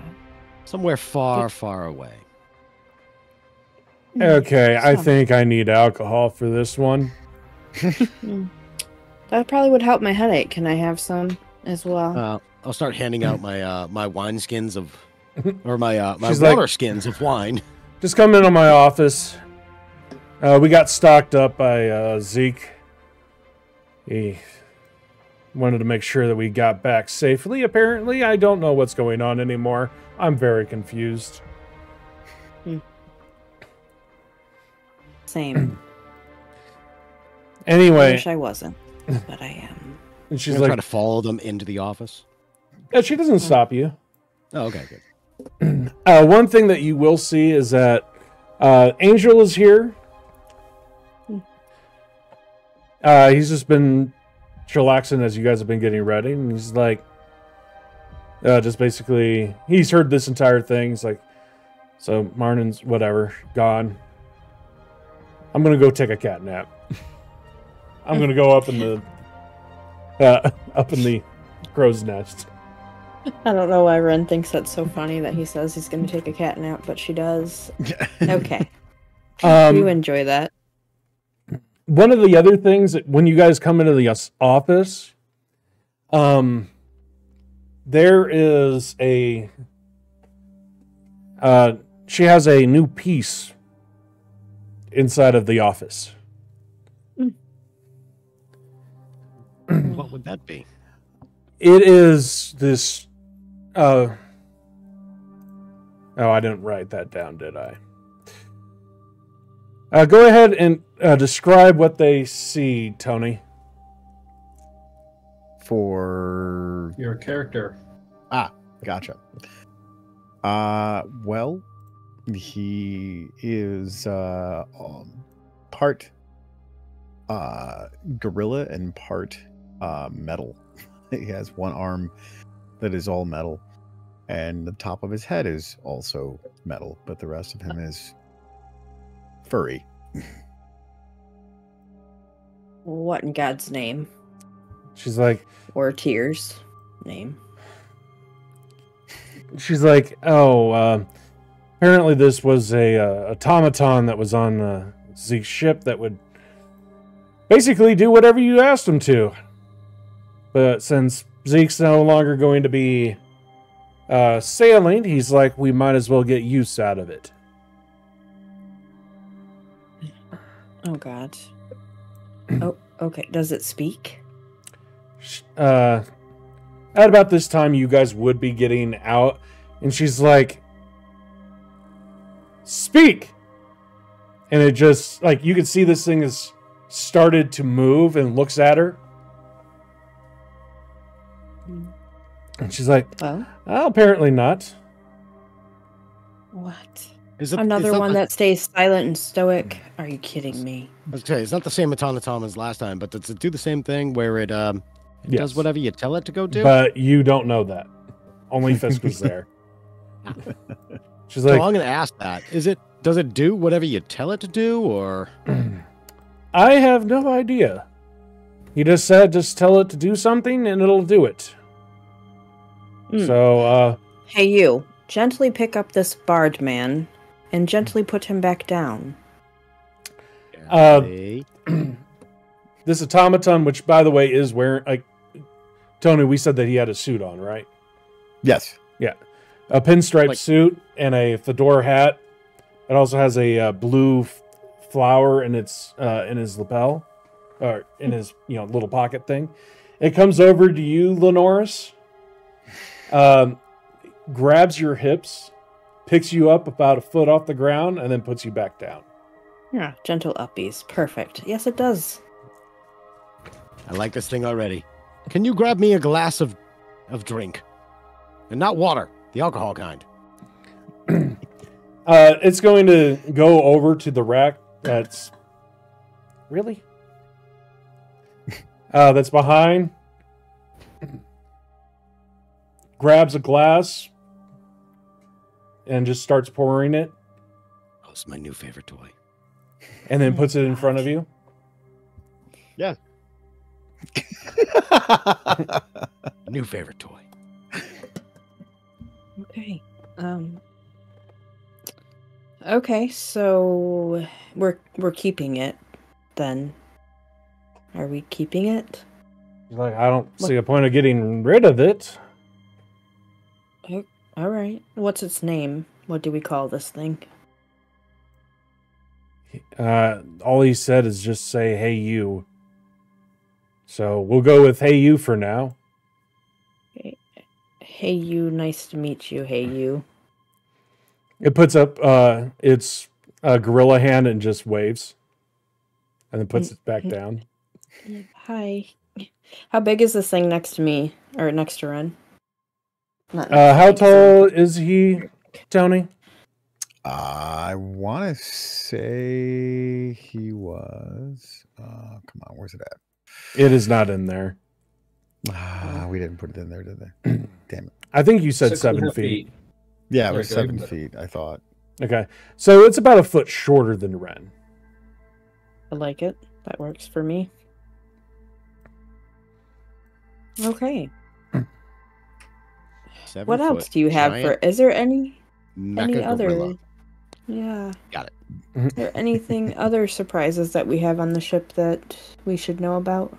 Somewhere far, far away. Okay, I think I need alcohol for this one. That probably would help my headache. Can I have some as well? I'll start handing out my my wine skins of, or my She's water like, skins of wine. Just come into my office. We got stocked up by Zeke. He wanted to make sure that we got back safely. Apparently, I don't know what's going on anymore. I'm very confused. Same. I Anyway, wish I wasn't, but I am. and she's She's like, trying to follow them into the office. yeah, she doesn't stop you. Oh, okay, good. One thing that you will see is that Angel is here. He's just been chillaxing as you guys have been getting ready, and he's like, just basically, he's heard this entire thing. He's like, so Marnin's whatever, gone. I'm gonna go take a cat nap. I'm gonna go up in the crow's nest. I don't know why Ren thinks that's so funny that he says he's going to take a cat nap, but she does. Okay. You enjoy that. One of the other things that when you guys come into the office, there is a she has a new piece inside of the office. What would that be? It is this. Oh, I didn't write that down, did I? Go ahead and describe what they see, Tony. For Your character. gotcha. Well, he is part gorilla and part metal. He has one arm that is all metal, and the top of his head is also metal, but the rest of him is furry. What in God's name? She's like, Or Tears' name? apparently this was a automaton that was on Zeke's ship that would basically do whatever you asked him to. But since Zeke's no longer going to be sailing, he's like, we might as well get use out of it. Oh, God. Oh, okay. Does it speak? At about this time, you guys would be getting out, and she's like, speak! And it just, like, you can see this thing has started to move and looks at her. And she's like, Well, apparently not. what? Is it Another it's one not that stays silent and stoic? Are you kidding me? Okay, it's not the same automaton as last time, but does it do the same thing where it Yes. does whatever you tell it to go do? But you don't know that. Only Fisk was there. She's So like, I'm going to ask that. Does it do whatever you tell it to do, or? I have no idea. He just said, just tell it to do something and it'll do it. So, Hey, you. Gently pick up this bard man and gently put him back down. Okay. this automaton, which by the way is wearing, like, Tony, we said that he had a suit on, right? Yes. Yeah. A pinstripe Like- suit and a fedora hat. It also has a blue flower in its in his lapel, or in his little pocket thing. It comes over to you, Lenoris. Grabs your hips, picks you up about a foot off the ground, and then puts you back down. Yeah, gentle uppies. Perfect. Yes, it does. I like this thing already. Can you grab me a glass of drink? And not water, the alcohol kind. It's going to go over to the rack that's really that's behind. Grabs a glass and just starts pouring it, Oh, it's my new favorite toy. and then puts it in front of you. Yeah. New favorite toy. Okay. Okay, so we're keeping it then. Are we keeping it? He's like, I don't see a point of getting rid of it. All right. What's its name? What do we call this thing? All he said is just say, "Hey, you." So we'll go with "Hey, you" for now. Hey, you. Nice to meet you. Hey, you. It puts up its gorilla hand and just waves, and then puts it back down. Hi. How big is this thing next to me or next to Ren? Not How tall is he, Tony? I want to say he was. Come on, where's it at? It is not in there. We didn't put it in there, did they? Damn it. I think you said 7 6.5 feet. Yeah, it was Okay. 7 feet, I thought. Okay, so it's about a foot shorter than Ren. I like it. That works for me. Okay. 7 What else foot, do you have giant for? Is there any mecha other? gorilla. Yeah. Got it. Is there anything other surprises that we have on the ship that we should know about?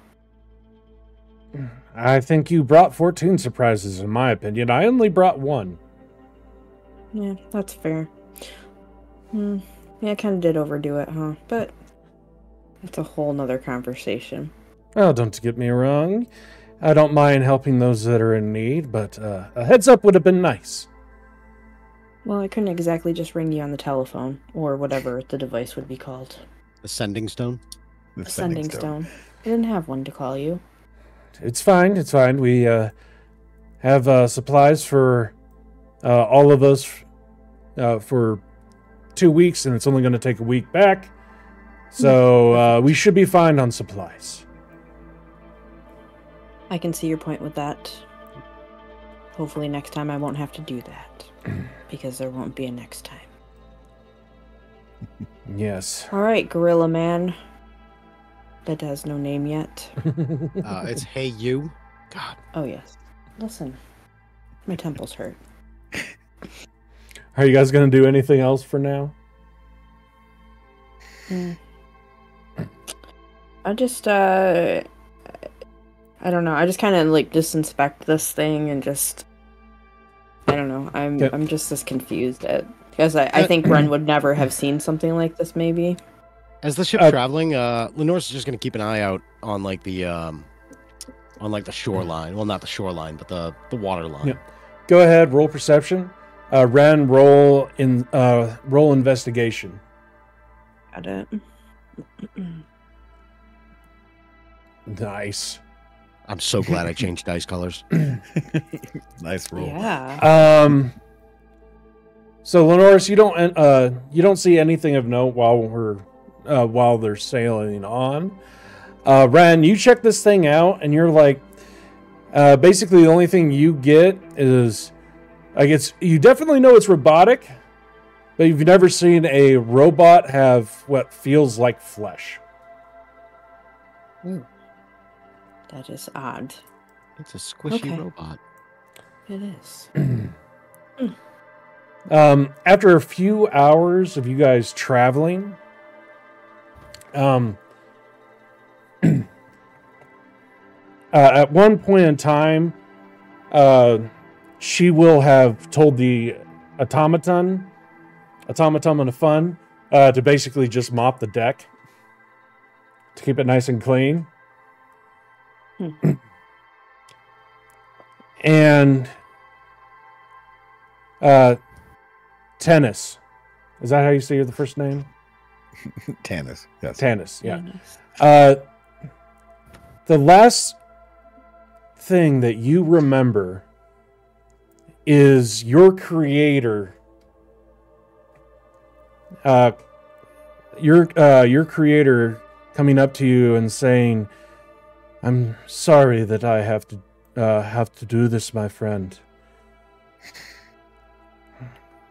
I think you brought 14 surprises, in my opinion. I only brought one. Yeah, that's fair. Yeah, I kind of did overdo it, huh? But that's a whole nother conversation. Well, don't get me wrong. I don't mind helping those that are in need, but a heads up would have been nice. Well, I couldn't exactly just ring you on the telephone, or whatever the device would be called. The sending stone? The Sending stone. I didn't have one to call you. It's fine, it's fine. We have supplies for all of us for 2 weeks, and it's only going to take a week back. So we should be fine on supplies. I can see your point with that. Hopefully next time I won't have to do that. Because there won't be a next time. Yes. Alright, Gorilla Man. That has no name yet. It's Hey You. God. Oh, yes. Listen. My temples hurt. Are you guys going to do anything else for now? I just, I don't know. I just kind of, like, disinspect this thing and just... I don't know. I'm just as confused because I think Ren would never have seen something like this. Maybe as the ship's traveling, Lenore's just gonna keep an eye out on like the shoreline. Well, not the shoreline, but the water line. Yeah. Go ahead, roll perception. Ren, roll investigation. Got it. Nice. I'm so glad I changed dice colors. Nice roll. Yeah. So Lenoris, you don't see anything of note while they're sailing on. Ren, you check this thing out, and you're like, basically the only thing you get is, like, you definitely know it's robotic, but you've never seen a robot have what feels like flesh. Ooh. That is odd. It's a squishy robot. It is. After a few hours of you guys traveling, at one point in time, she will have told the automaton of fun to basically just mop the deck to keep it nice and clean. And Tennis. Is that how you say the first name? Tannis. Yes. Tannis, yeah. The last thing that you remember is your creator your creator coming up to you and saying, "I'm sorry that I have to do this, my friend.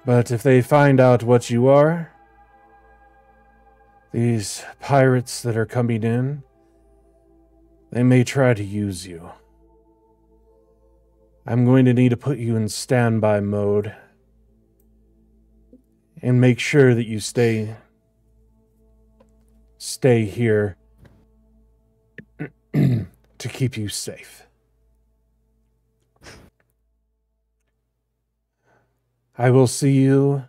But if they find out what you are, these pirates that are coming in, they may try to use you. I'm going to need to put you in standby mode and make sure that you stay here to keep you safe. I will see you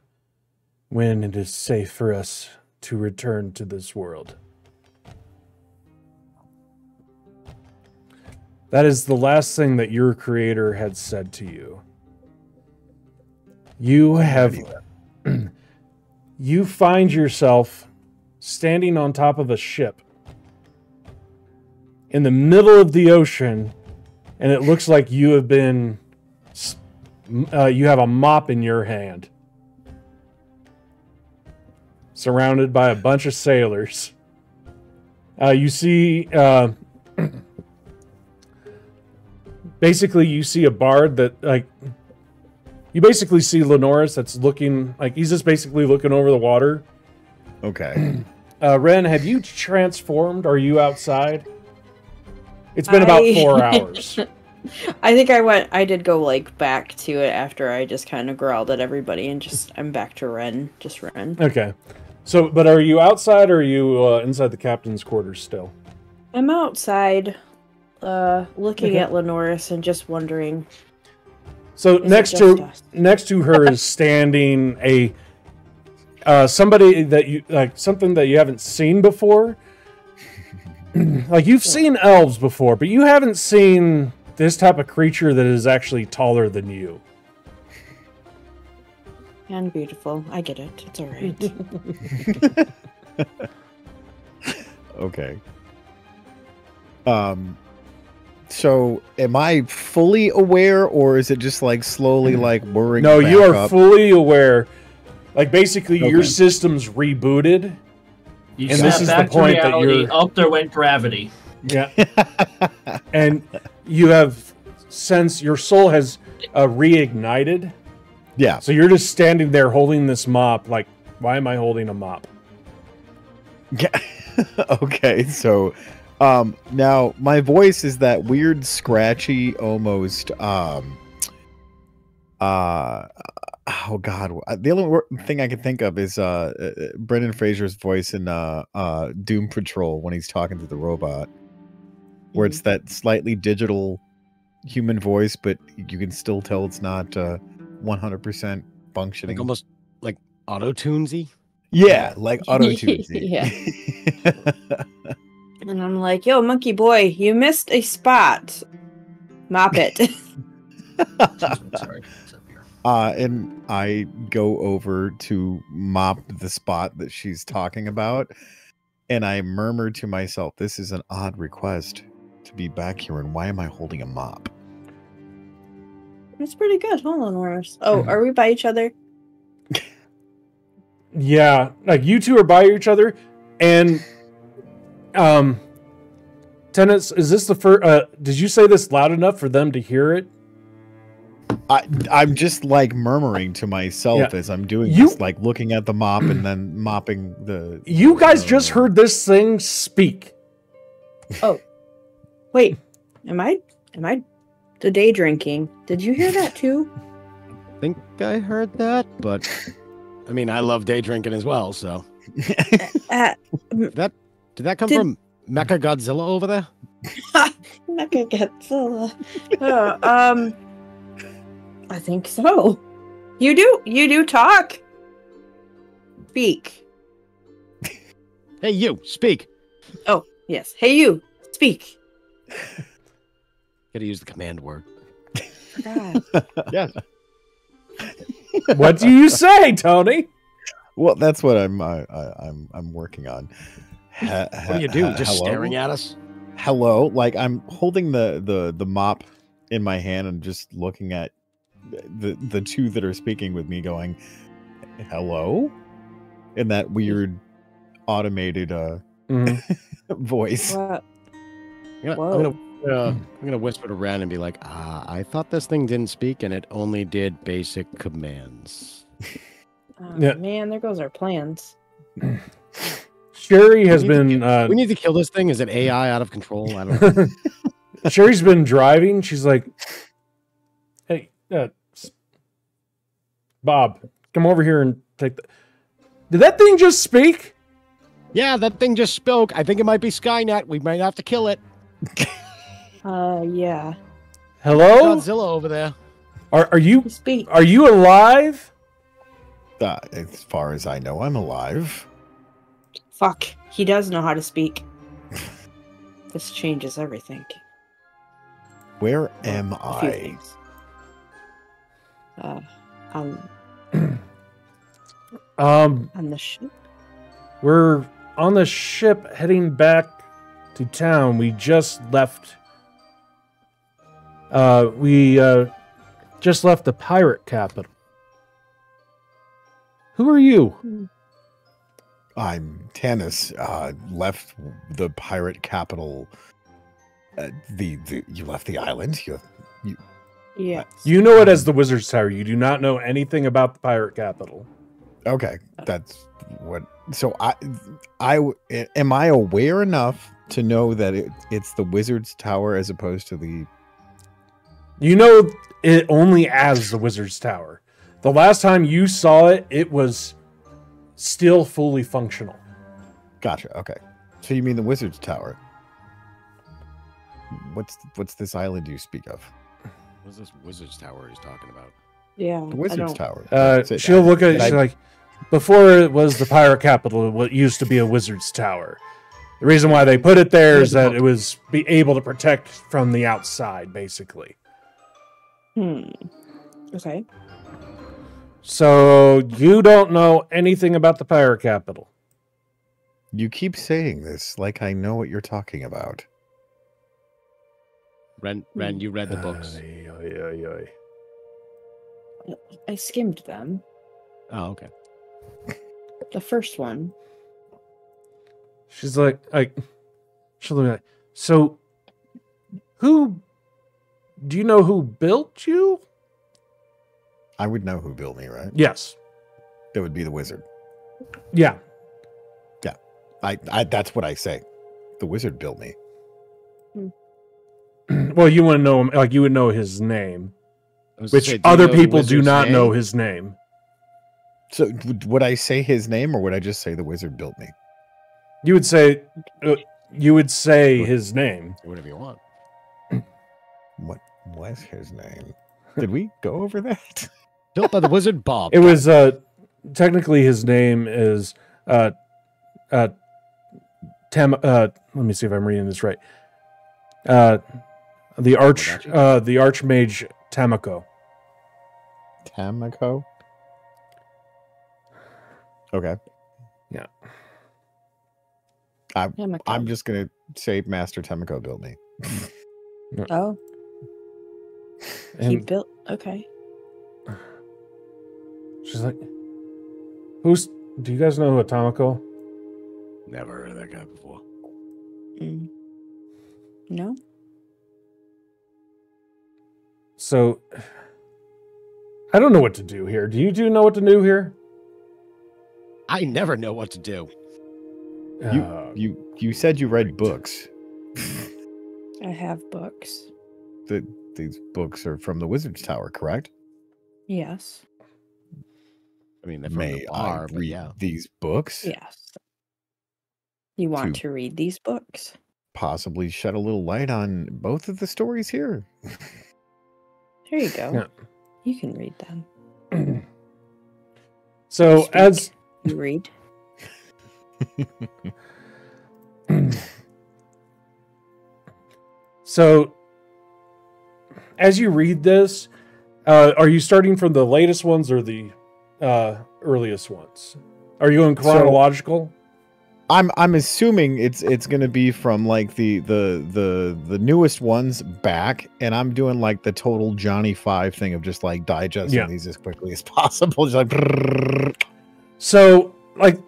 when it is safe for us to return to this world." That is the last thing that your creator had said to you. You find yourself standing on top of a ship in the middle of the ocean, and it looks like you have been... you have a mop in your hand, surrounded by a bunch of sailors. You see... basically, you see a bard that, like... You basically see Lenoris that's looking... Like, he's just basically looking over the water. Okay. Ren, have you transformed? Are you outside? It's been about 4 hours. I think I did go, like, back to it after I just kind of growled at everybody and I'm back to Ren. Just Ren. Okay. So, but are you outside or are you inside the captain's quarters still? I'm outside, looking at Lenoris and just wondering. So next to her is standing a somebody that you like, something that you haven't seen before. like you've seen elves before, but you haven't seen this type of creature that is actually taller than you. And beautiful. I get it. It's all right. Okay. So am I fully aware, or is it just like slowly like whirring? No, back you are up? fully aware. Like basically, your Okay. system's rebooted. You And snap this is the back point to that reality. you're- Up there went gravity. Yeah. And you have, since your soul has reignited, Yeah. so you're just standing there holding this mop. Like, why am I holding a mop? Yeah. Okay. So, now my voice is that weird, scratchy, almost. Oh God! The only thing I can think of is Brendan Fraser's voice in Doom Patrol when he's talking to the robot, where it's that slightly digital human voice, but you can still tell it's not 100% functioning. Like almost like auto-tunesy. Yeah, like auto tune. Yeah. And I'm like, yo, monkey boy, you missed a spot. Mop it. Sorry. And I go over to mop the spot that she's talking about, and I murmur to myself, "This is an odd request to be back here, and why am I holding a mop?" It's pretty good. Hold on, Horace. Oh, are we by each other? Yeah, like you two are by each other, and Tennis, is this the first? Did you say this loud enough for them to hear it? I'm just like murmuring to myself as I'm doing this, like looking at the mop and then mopping the. You guys just heard this thing speak. Oh, wait. Am I the day drinking? Did you hear that too? I think I heard that, but I mean, I love day drinking as well. So did that come from Mecha Godzilla over there? Mecha Godzilla. I think so. You do talk. Speak. Hey, you speak. Oh, yes. Hey, you speak. Gotta use the command word. God. Yeah. What do you say, Tony? Well, that's what I'm working on. What do you do? Just hello? staring at us? Hello, like I'm holding the mop in my hand and just looking at the two that are speaking with me, going, "Hello," in that weird automated voice. What? I'm gonna whisper to Ren and be like, I thought this thing didn't speak and it only did basic commands. Oh, Yeah. man, there goes our plans. Sherry has been. We need to kill this thing. Is it AI out of control? I don't know. Sherry's been driving. She's like, "Hey, Bob, come over here and take the." Did that thing just speak? Yeah, that thing just spoke. I think it might be Skynet. We might have to kill it. Yeah. Hello? Godzilla over there. Are you Speak. are you alive? As far as I know, I'm alive. Fuck. He does know how to speak. This changes everything. Where am A few I? things. On the ship. We're on the ship heading back to town. We just left. We just left the pirate capital. Who are you? I'm Tanis. Left the pirate capital. You left the island. Yes. You know it as the Wizard's Tower. You do not know anything about the pirate capital. Okay, that's what. So am I aware enough to know that it's the Wizard's Tower as opposed to the. You know it only as the Wizard's Tower. The last time you saw it, it was still fully functional. Gotcha. Okay, so you mean the Wizard's Tower? What's this island you speak of? What's this Wizard's Tower he's talking about? Yeah. The Wizard's Tower. She'll look at it. She's like, before it was the pirate capital, what used to be a Wizard's Tower. The reason why they put it there is that book. it was be able to protect from the outside, basically. Okay. So you don't know anything about the pirate capital. You keep saying this like I know what you're talking about. Ren, you read the books. I skimmed them. Oh, okay. The first one. She's like, she'll be like, so who, do you know who built you? I would know who built me, right? Yes. That would be the wizard. Yeah. Yeah. I that's what I say. The wizard built me. Well, you want to know him, like you would know his name, I was gonna which say, do you other know the people do wizard's not name? know his name. So would I say his name or would I just say the wizard built me? You would say his name. Say whatever you want. What was his name? Did we go over that? Built by the wizard Bob. It was technically his name is let me see if I'm reading this right. The Archmage Tamako. Tamako? Okay. Yeah. I'm just gonna say Master Tamako built me. Oh. He And built. Okay. she's like, do you guys know Tamako? Never heard of that guy before. No. So I don't know what to do here. Do you know what to do here? I never know what to do. You said you read books. I have books. These books are from the Wizard's Tower, correct? Yes. I mean, they're from May the bar, I but read yeah. these books? Yes. You want to read these books? Possibly shed a little light on both of the stories here. There you go. Yeah. You can read them. So Speak. as You read. So, as you read this, are you starting from the latest ones or the earliest ones? Are you going chronological? I'm assuming it's going to be from like the newest ones back, and I'm doing like the total Johnny 5 thing of just like digesting these as quickly as possible. Just like brrrr. So, like,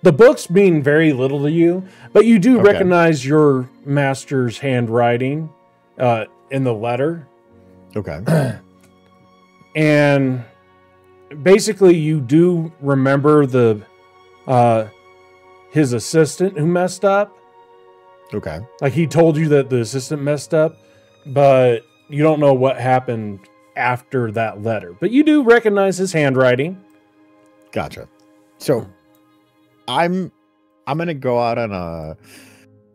the books mean very little to you, but you do recognize your master's handwriting in the letter. Okay. And basically, you do remember his assistant who messed up. Okay. Like, he told you that the assistant messed up, but you don't know what happened after that letter. But you do recognize his handwriting. Gotcha. So I'm gonna go out on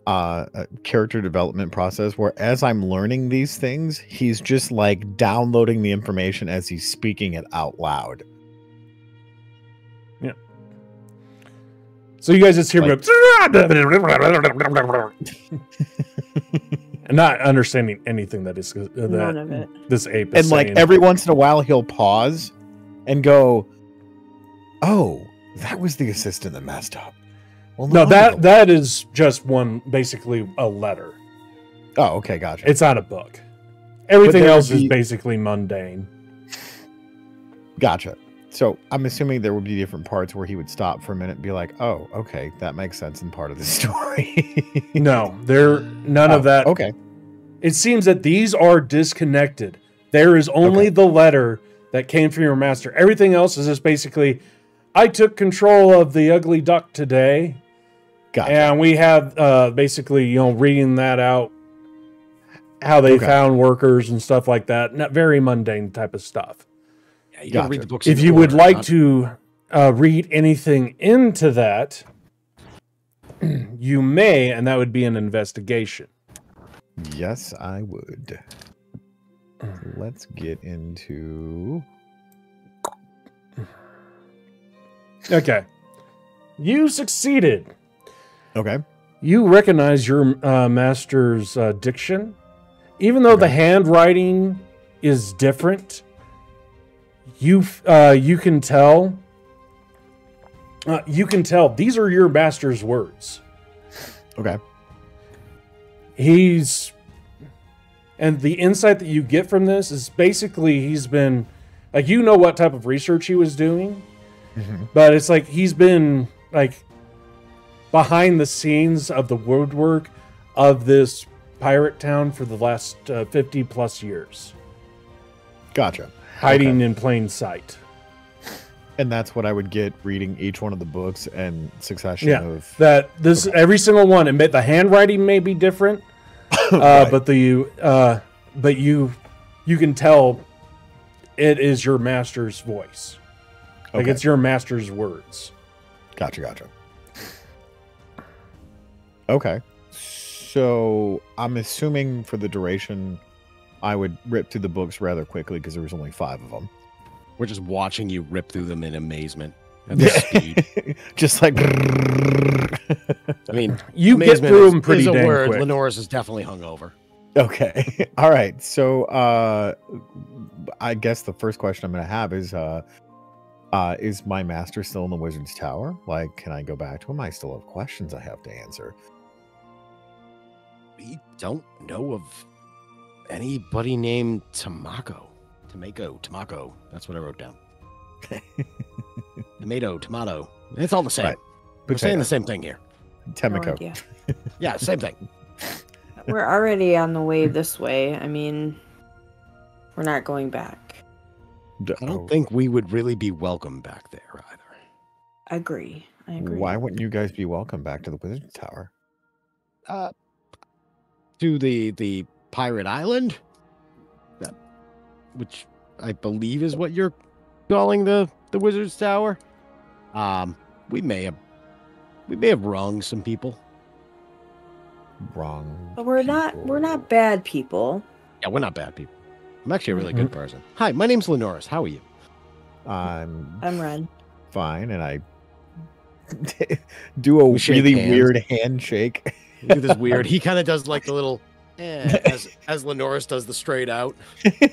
a character development process where as I'm learning these things, he's just like downloading the information as he's speaking it out loud. Yeah. So you guys just hear me and not understanding anything that is None of it. this ape is And like saying. every once in a while he'll pause and go, "Oh, that was the assistant that messed up." Well, No, that is just basically a letter. Oh, okay, gotcha. It's not a book. Everything there else would is be- basically mundane. Gotcha. So I'm assuming there would be different parts where he would stop for a minute and be like, "Oh, okay, that makes sense in part of the story." No, none of that. Okay. It seems that these are disconnected. There is only the letter that came from your master. Everything else is just basically, I took control of the ugly duck today. Gotcha. And we have basically, reading that out, how they found workers and stuff like that. Not very mundane type of stuff. Yeah, you gotta read Gotcha. the books. If in you would order, like not- to read anything into that, you may, and that would be an investigation. Yes, I would. Let's get into. Okay. You succeeded. Okay. You recognize your master's diction. Even though the handwriting is different, you can tell. You can tell these are your master's words. Okay. And the insight that you get from this is basically he's been, like, you know what type of research he was doing, but it's like he's been, like, behind the scenes of the woodwork of this pirate town for the last 50 plus years. Gotcha. Hiding in plain sight. And that's what I would get reading each one of the books and succession of... That this every single one, admit the handwriting may be different, Right. but you can tell it is your master's voice. Like, it's your master's words. Gotcha. Okay. So I'm assuming for the duration, I would rip through the books rather quickly because there was only 5 of them. We're just watching you rip through them in amazement at the speed. Just like... I mean, You get through them pretty is a dang word. quick. Lenoris is definitely hungover. Okay. All right. So I guess the first question I'm going to have is my master still in the wizard's tower? Like, can I go back to him? I still have questions I have to answer. We don't know of anybody named Tamako. That's what I wrote down. Tomato. It's all the same. Right. We're saying the same thing here. Temiko. idea. Yeah, same thing. We're already on the way this way. I mean, we're not going back. I don't think we would really be welcome back there either. I agree. Why wouldn't you guys be welcome back to the wizard's tower? To the pirate island, which I believe is what you're calling the wizard's tower. We may have wronged some people. Wrong. But we're not bad people. Yeah, we're not bad people. I'm actually a really good person. Hi, my name's Lenoris. How are you? I'm Ren. fine, and I do a We shake really hands. weird handshake. Look at this weird. He kind of does like the little, as Lenoris does the straight out.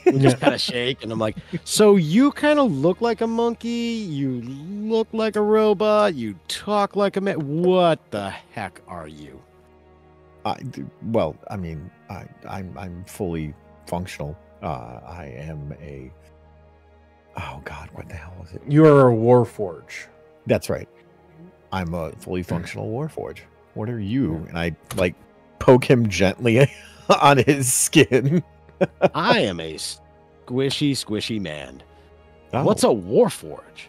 We just kind of shake, and I'm like, so you kind of look like a monkey. You look like a robot. You talk like a man. What the heck are you? Well, I mean, I'm fully functional. I am a... Oh, God, what the hell was it? You are a warforge. That's right. I'm a fully functional warforge. What are you? And I, like, poke him gently on his skin. I am a squishy man. Oh, What's a warforge?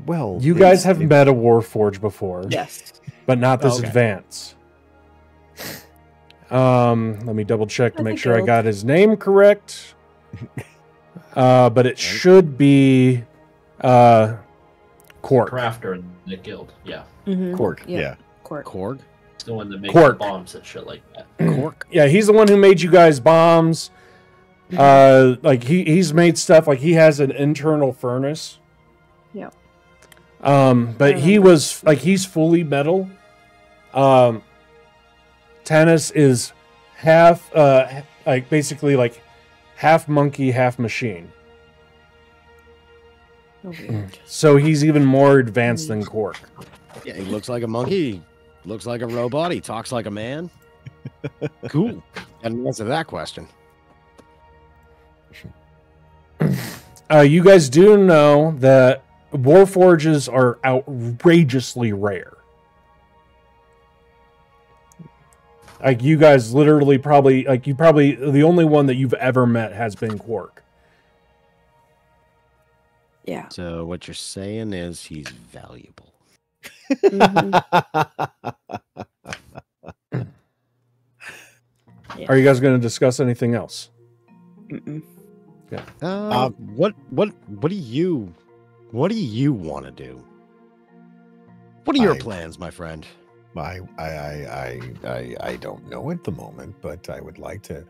well... You guys have met a warforge before. Yes. But not this Okay. advance. Let me double check to I make think sure I it'll- got his name correct. But it should be Cork. Crafter in the guild. Yeah. Mm-hmm. Cork, yeah. Cork. Korg? It's the one that makes Cork. the bombs and shit like that. Cork? Yeah, he's the one who made you guys bombs. Like he's made stuff, like he has an internal furnace. Yeah. But he was like, he's fully metal. Tanis is half like basically like half monkey, half machine. Oh, weird. So he's even more advanced than Cork. Yeah, he looks like a monkey. Looks like a robot. He talks like a man. Cool. And answer that question. You guys do know that warforges are outrageously rare. Like you guys literally probably the only one that you've ever met has been Quark. Yeah. So what you're saying is he's valuable. Yeah. Are you guys going to discuss anything else? Mm-mm. What do you want to do? What are your plans, my friend? I don't know at the moment, but I would like to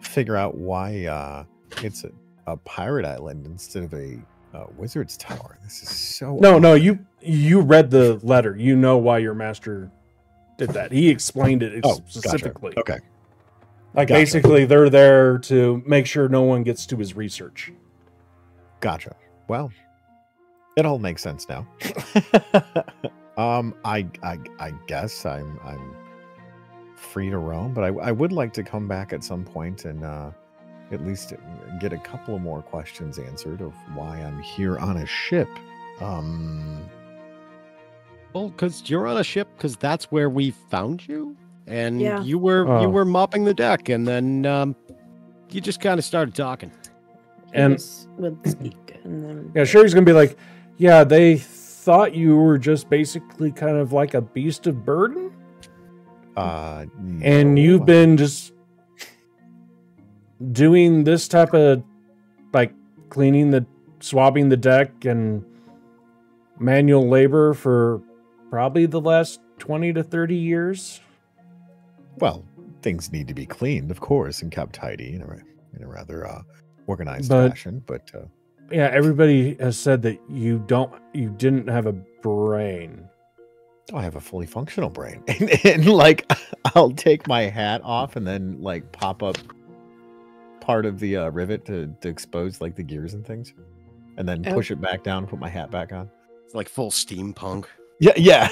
figure out why it's a pirate island instead of a wizard's tower. This is so No, you read the letter. You know why your master did that. He explained it Oh, specifically. Gotcha. Okay. Like Gotcha. basically, they're there to make sure no one gets to his research. Gotcha. Well, it all makes sense now. I guess I'm free to roam, but I would like to come back at some point and at least get a couple of more questions answered of why I'm here on a ship. Well, because you're on a ship, because that's where we found you, and Yeah. you were mopping the deck, and then you just kind of started talking. And- would speak, and then Yeah, Sherry's gonna be like, yeah, they thought you were just basically kind of like a beast of burden, and No. you've been just doing this type of like swabbing the deck and manual labor for probably the last 20 to 30 years. Well, things need to be cleaned, of course, and kept tidy in a rather organized But- fashion. But Yeah, everybody has said that you didn't have a brain. I have a fully functional brain, and like I'll take my hat off and then like pop up part of the rivet to expose like the gears and things, and then Oh. push it back down and put my hat back on. It's like full steampunk. Yeah.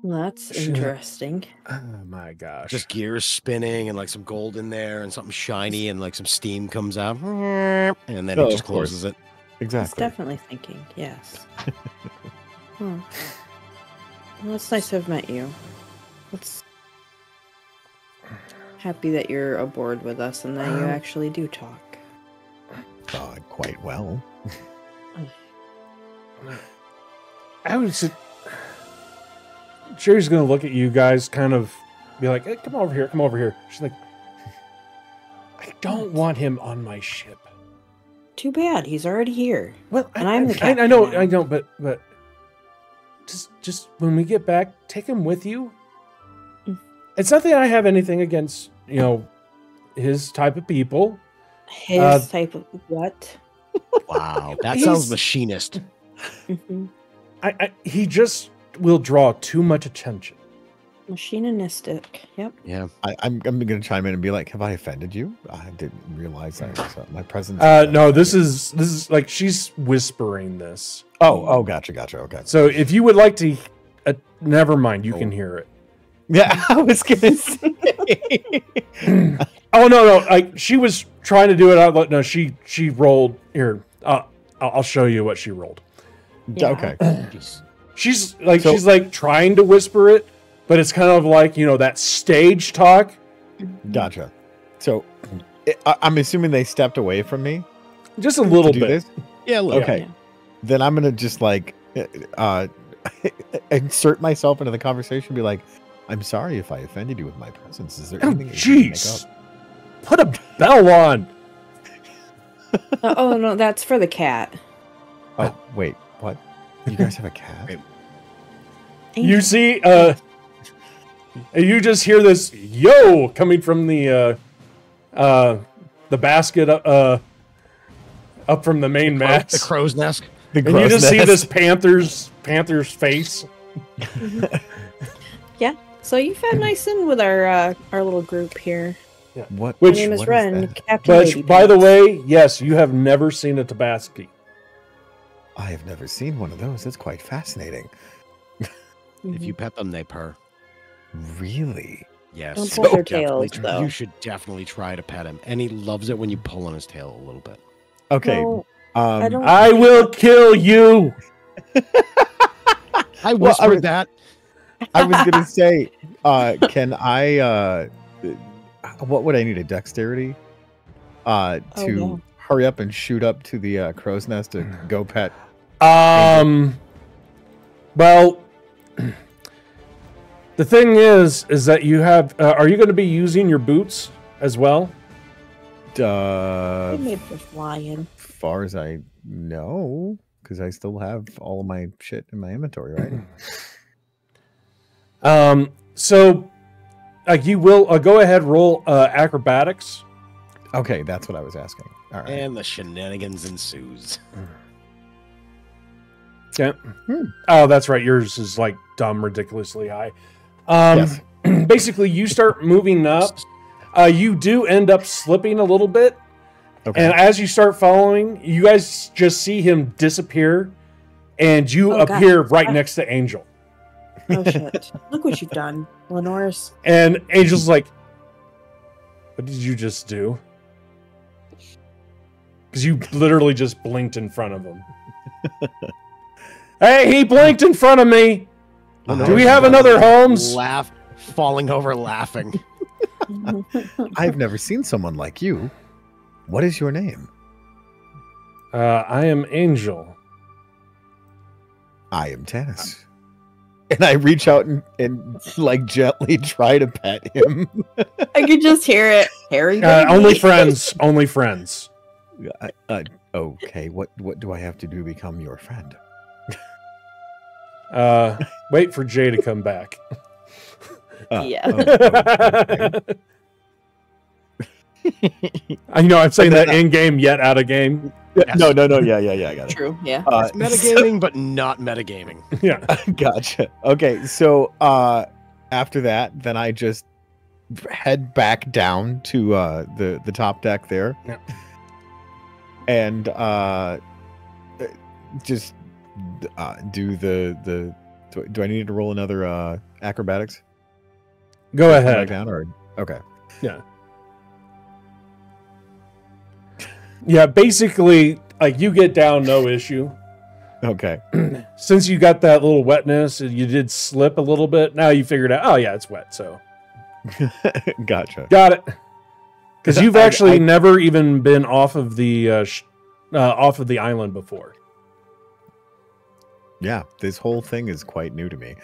that's Shit. interesting. Oh my gosh. Just gears spinning and like some gold in there and something shiny and like some steam comes out and then Oh, it just of course. closes it. It's Exactly. definitely thinking, yes. Well, it's nice to have met you. It's happy that you're aboard with us and that you actually do talk. Quite well. I would say Sherry's gonna look at you guys, kind of be like, hey, come over here, come over here. She's like, I don't want him on my ship. Too bad, he's already here. Well, And I'm the I captain know, now. I know, but just when we get back, take him with you. Mm. It's not that I have anything against, his type of people. His type of what? Wow. That He's- sounds machinist. Mhm. He just will draw too much attention. Machinistic. Yep. Yeah. I'm going to chime in and be like, have I offended you? I didn't realize that my presence. No, this is like she's whispering this. Oh, gotcha. Okay. So if you would like to, never mind, you can hear it. Yeah, I was going to say. Oh no, like she was trying to do it out. No, she rolled here. I'll show you what she rolled. Yeah. Okay. Jeez. She's like So- she's like trying to whisper it, but it's kind of like that stage talk. Gotcha. So I'm assuming they stepped away from me Just a little to do bit. this. Yeah, look. Okay. Yeah. Then I'm gonna just like insert myself into the conversation. Be like, I'm sorry if I offended you with my presence. Is there Oh anything that you can make jeez. up? Put a bell on. Oh no, that's for the cat. Oh wait, what? You guys have a cat? Wait. You see, you just hear this yo coming from the basket up from the main mast. The crow's nest. The And you crow's just see nest. this panther's face. Yeah. So you fit nice in with our little group here. What? Which- My name is what Ren, that? Captain Baby But by the Pants. way, yes, you have never seen a Tabasco. I have never seen one of those. That's quite fascinating. If you pet them, they purr. Really? Yes. Don't pull their Definitely tails, though. You should definitely try to pet him. And he loves it when you pull on his tail a little bit. Okay. No, I don't. I will kill you. I Well, whispered I was- that. I was gonna say, can I? What would I need? A dexterity? To no. hurry up and shoot up to the crow's nest to go pet. Well, the thing is that you have. Are you going to be using your boots as well? They're made for flying. Far as I know, because I still have all of my shit in my inventory, right? So, you will go ahead, roll acrobatics. Okay, that's what I was asking. All right. And the shenanigans ensues. Yeah. Oh, that's right. Yours is like dumb, ridiculously high. Yes. Basically, you start moving up. You do end up slipping a little bit. Okay. And as you start following, you guys just see him disappear. And you appear right next to Angel. Oh, shit. Look what you've done, Lenore's. And Angel's like, what did you just do? Because you literally just blinked in front of him. Hey, he blinked in front of me. Do we have another Holmes? Falling over laughing. I've never seen someone like you. What is your name? I am Angel. I am Tannis. And I reach out and like gently try to pet him. I could just hear it. Harry. Only friends. Only friends. Okay. What do I have to do to become your friend? Wait for Jay to come back. Yeah. Okay. I know I'm saying that in game, yet out of game. Yes. No. Yeah. I got it. True. Yeah. It's metagaming, but not metagaming. Yeah. Gotcha. Okay, so after that, then I just head back down to the top deck there. Yeah. And just do the do I need to roll another acrobatics? Go Back ahead. down or okay. Yeah. Yeah, basically, like, you get down, no issue. Okay. Since you got that little wetness, you did slip a little bit. Now you figured out, oh, yeah, it's wet, so. Gotcha. Got it. Because you've actually never even been off of the island before. Yeah, this whole thing is quite new to me.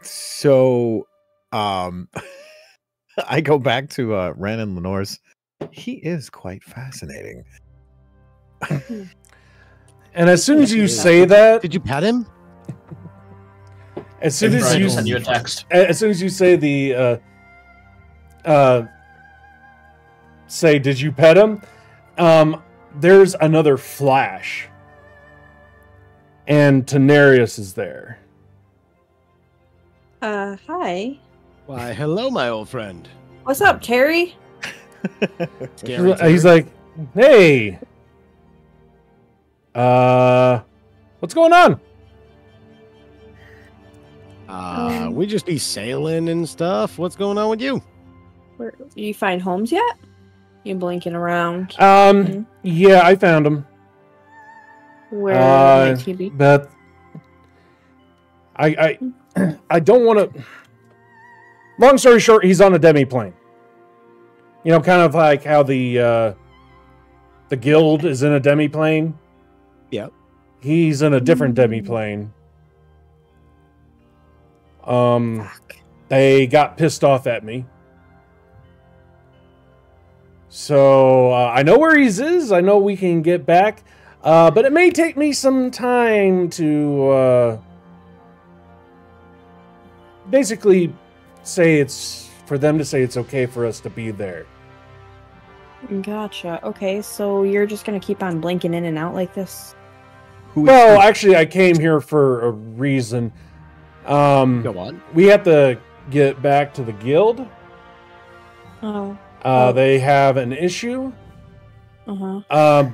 So I go back to Ren and Lenore's. He is quite fascinating. And as soon as you say that, Did you pet him? as soon as you send you a text. as soon as you say the say, did you pet him? There's another flash. And Tenarius is there. Hi. Why, hello, my old friend. What's up, Terry? He's like, hey, what's going on? We just be sailing and stuff. What's going on with you? Where, you find Holmes yet? You blinking around. Yeah, I found him. Where might he be? But I don't want to. Long story short, he's on a demi-plane. You know, kind of like how the guild is in a demi-plane. Yep. He's in a different demi-plane. They got pissed off at me. So I know where he is. I know we can get back. But it may take me some time to basically say it's for them to say it's okay for us to be there. Gotcha. Okay, so you're just gonna keep on blinking in and out like this? Well, actually, I came here for a reason. Go on. We have to get back to the guild. Oh. They have an issue. Uh-huh.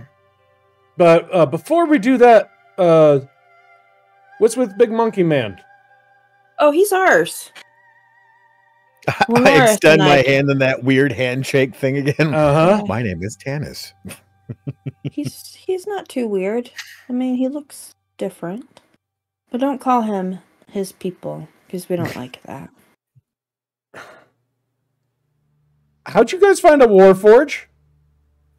But before we do that, what's with Big Monkey Man? Oh, he's ours. I extend my hand in that weird handshake thing again. Uh-huh. My name is Tannis. He's not too weird. I mean, he looks different. But don't call him his people, because we don't like that. How'd you guys find a Warforge?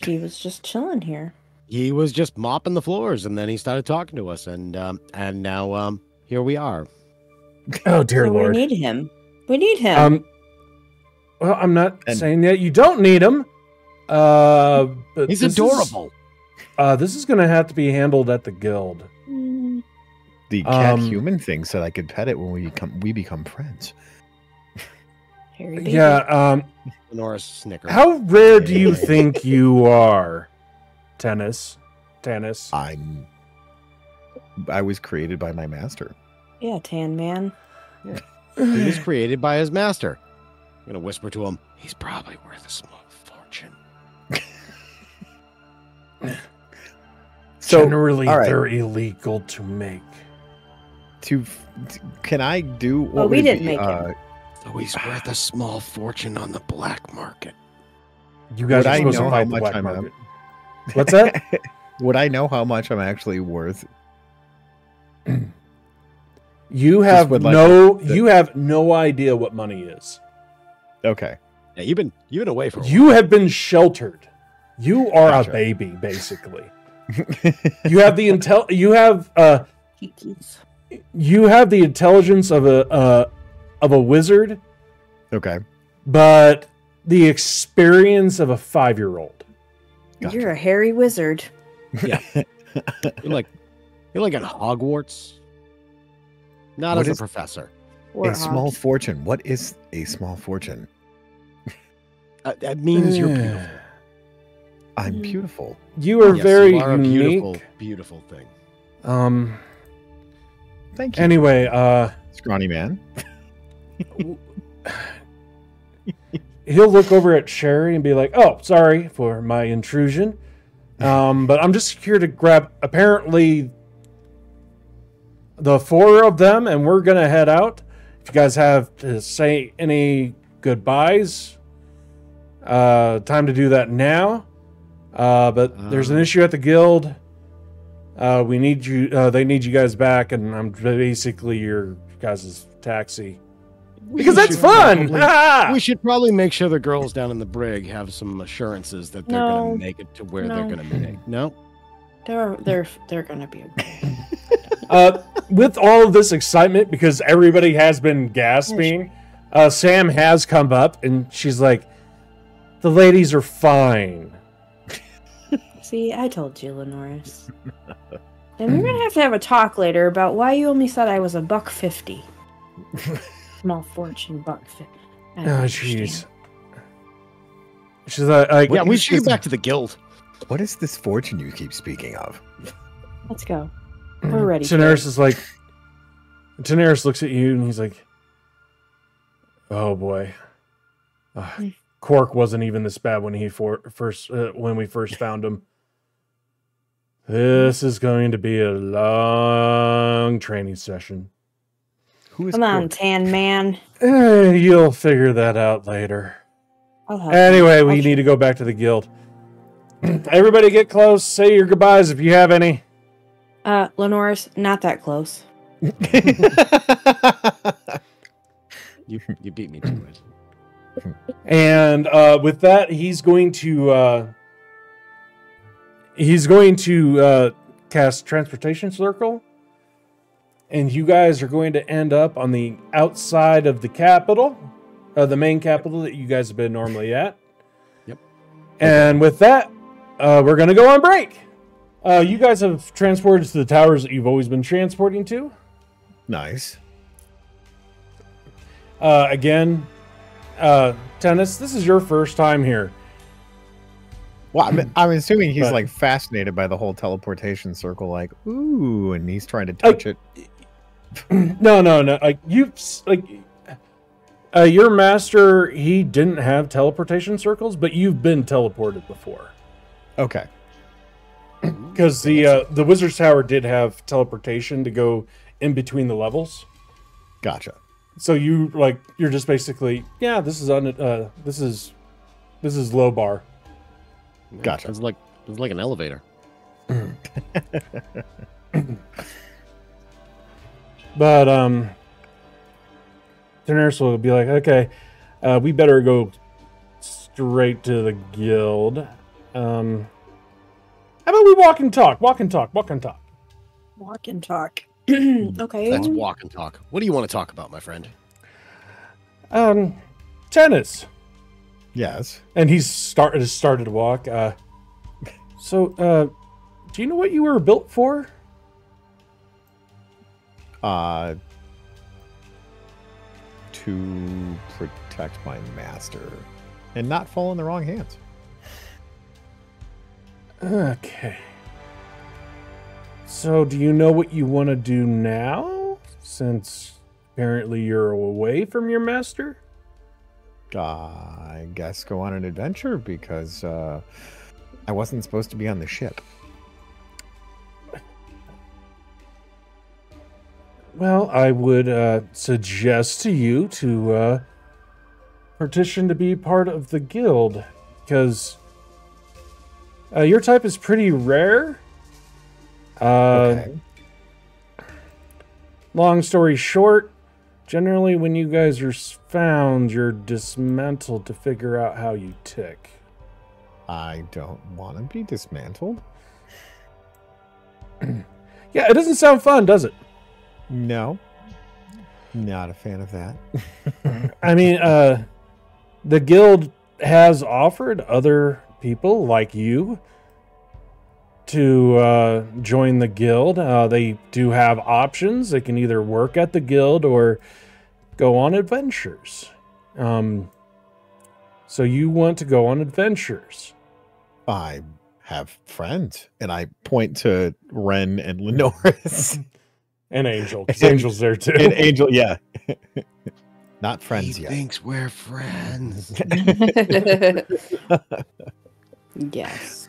He was just chilling here. He was just mopping the floors, and then he started talking to us, and now here we are. Oh dear So Lord! We need him. We need him. Well, I'm not saying that you don't need him. But He's adorable. This is going to have to be handled at the guild. The cat human thing said I could pet it when we become friends. Harry baby. Yeah. Norris snickered. How rare do you think you are, Tannis? I'm I was created by my master. Yeah, Tan Man. He was created by his master. I'm going to whisper to him, he's probably worth a small fortune. So generally, all right. they're illegal to make. Can I do what Well, we would it didn't be? make it. So he's worth a small fortune on the black market. You guys Would are I supposed to know fight how the much black I'm market. What's that? Would I know how much I'm actually worth? You have would like you have no idea what money is. Okay. Yeah, you've been away for a while. You have been sheltered. You are Gotcha. a baby, basically. You have the you have the intelligence of a wizard, Okay. but the experience of a 5-year-old. Gotcha. You're a hairy wizard. You're like at Hogwarts. Not What as a is- professor. A small fortune. What is a small fortune? That means you're beautiful. I'm beautiful. You are Yes, very you are unique. a beautiful thing. Thank you. Anyway, Scrawny man. he'll look over at Sherry and be like, "Oh, sorry for my intrusion, but I'm just here to grab apparently the 4 of them, and we're gonna head out. If you guys have to say any goodbyes, time to do that now. But there's an issue at the guild. We need you. They need you guys back, and I'm basically your guys' taxi." Because that's fun! We should probably make sure the girls down in the brig have some assurances that they're going No. to make it to where No. they're going to be. No? They're gonna be okay. With all of this excitement, because everybody has been gasping, Sam has come up and she's like, "The ladies are fine." See, I told you, Lenoris. And we're gonna have a talk later about why you only said I was $1.50. Small fortune, $1.50. Oh, jeez. She's like, Yeah, we should get back to the guild. What is this fortune you keep speaking of? Let's go. We're ready. Daenerys is like, Daenerys looks at you and he's like, "Oh boy, Cork wasn't even this bad when when we first found him. This is going to be a long training session. Who is Come on, Cork? Tan Man. You'll figure that out later. I'll help Anyway, you. we need to go back to the guild. Everybody get close. Say your goodbyes if you have any." Lenoris, not that close. You beat me to it. And with that, he's going to cast Transportation Circle, and you guys are going to end up on the outside of the capital, the main capital that you guys have been normally at. Yep. And with that, we're going to go on break. You guys have transported to the towers that you've always been transporting to. Nice. Again, Tennis, this is your first time here. Well, I'm assuming he's But- like fascinated by the whole teleportation circle, like, ooh, and he's trying to touch it. No. Like your master, he didn't have teleportation circles, but you've been teleported before. Okay. Because the Wizard's Tower did have teleportation to go in between the levels. Gotcha. So you're just basically, yeah, this is low bar. Gotcha. It's like an elevator. But Daenerys will be like, "Okay, we better go straight to the guild. How about we walk and talk? Walk and talk. Walk and talk. Okay. Let's walk and talk. What do you want to talk about, my friend? Tennis." Yes. And he's started to walk. So, do you know what you were built for? To protect my master and not fall in the wrong hands. Okay. So, do you know what you want to do now? Since apparently you're away from your master? I guess go on an adventure because I wasn't supposed to be on the ship. Well, I would suggest to you to petition to be part of the guild, because your type is pretty rare. Okay. Long story short, generally when you guys are found, you're dismantled to figure out how you tick. I don't want to be dismantled. Yeah, it doesn't sound fun, does it? No. Not a fan of that. I mean, the guild has offered other people like you to join the guild. They do have options. They can either work at the guild or go on adventures. So you want to go on adventures. I have friends, and I point to Ren and Lenoris. And Angel, 'cause Angel's there too. And Angel, yeah. Not friends He yet. thinks we're friends. Yes.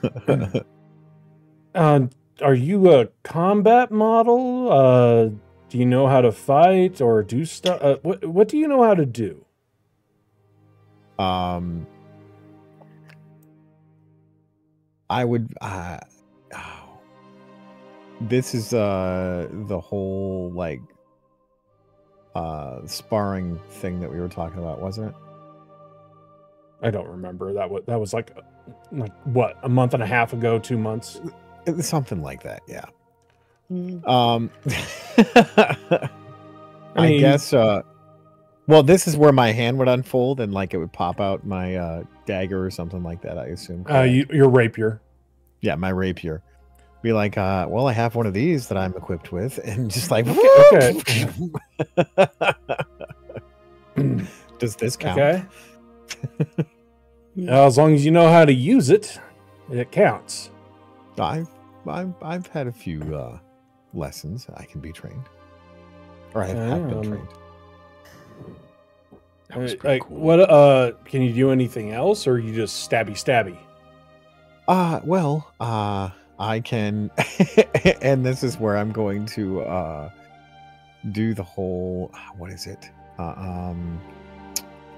Are you a combat model? Do you know how to fight or do stuff? What do you know how to do? I would. This is the whole like sparring thing that we were talking about, wasn't it? I don't remember. That was like what, a month and a half ago, 2 months? It was something like that, yeah. Mm. I guess well, this is where my hand would unfold and like it would pop out my dagger or something like that, I assume. Your rapier. Yeah, my rapier. Be like, well, I have one of these that I'm equipped with, and just like, Okay. Does this count? Okay. As long as you know how to use it, it counts. I've had a few lessons. I can be trained, or I have been trained. That was pretty cool. What? Can you do anything else, or you just stabby? Well, I can, and this is where I'm going to do the whole. What is it?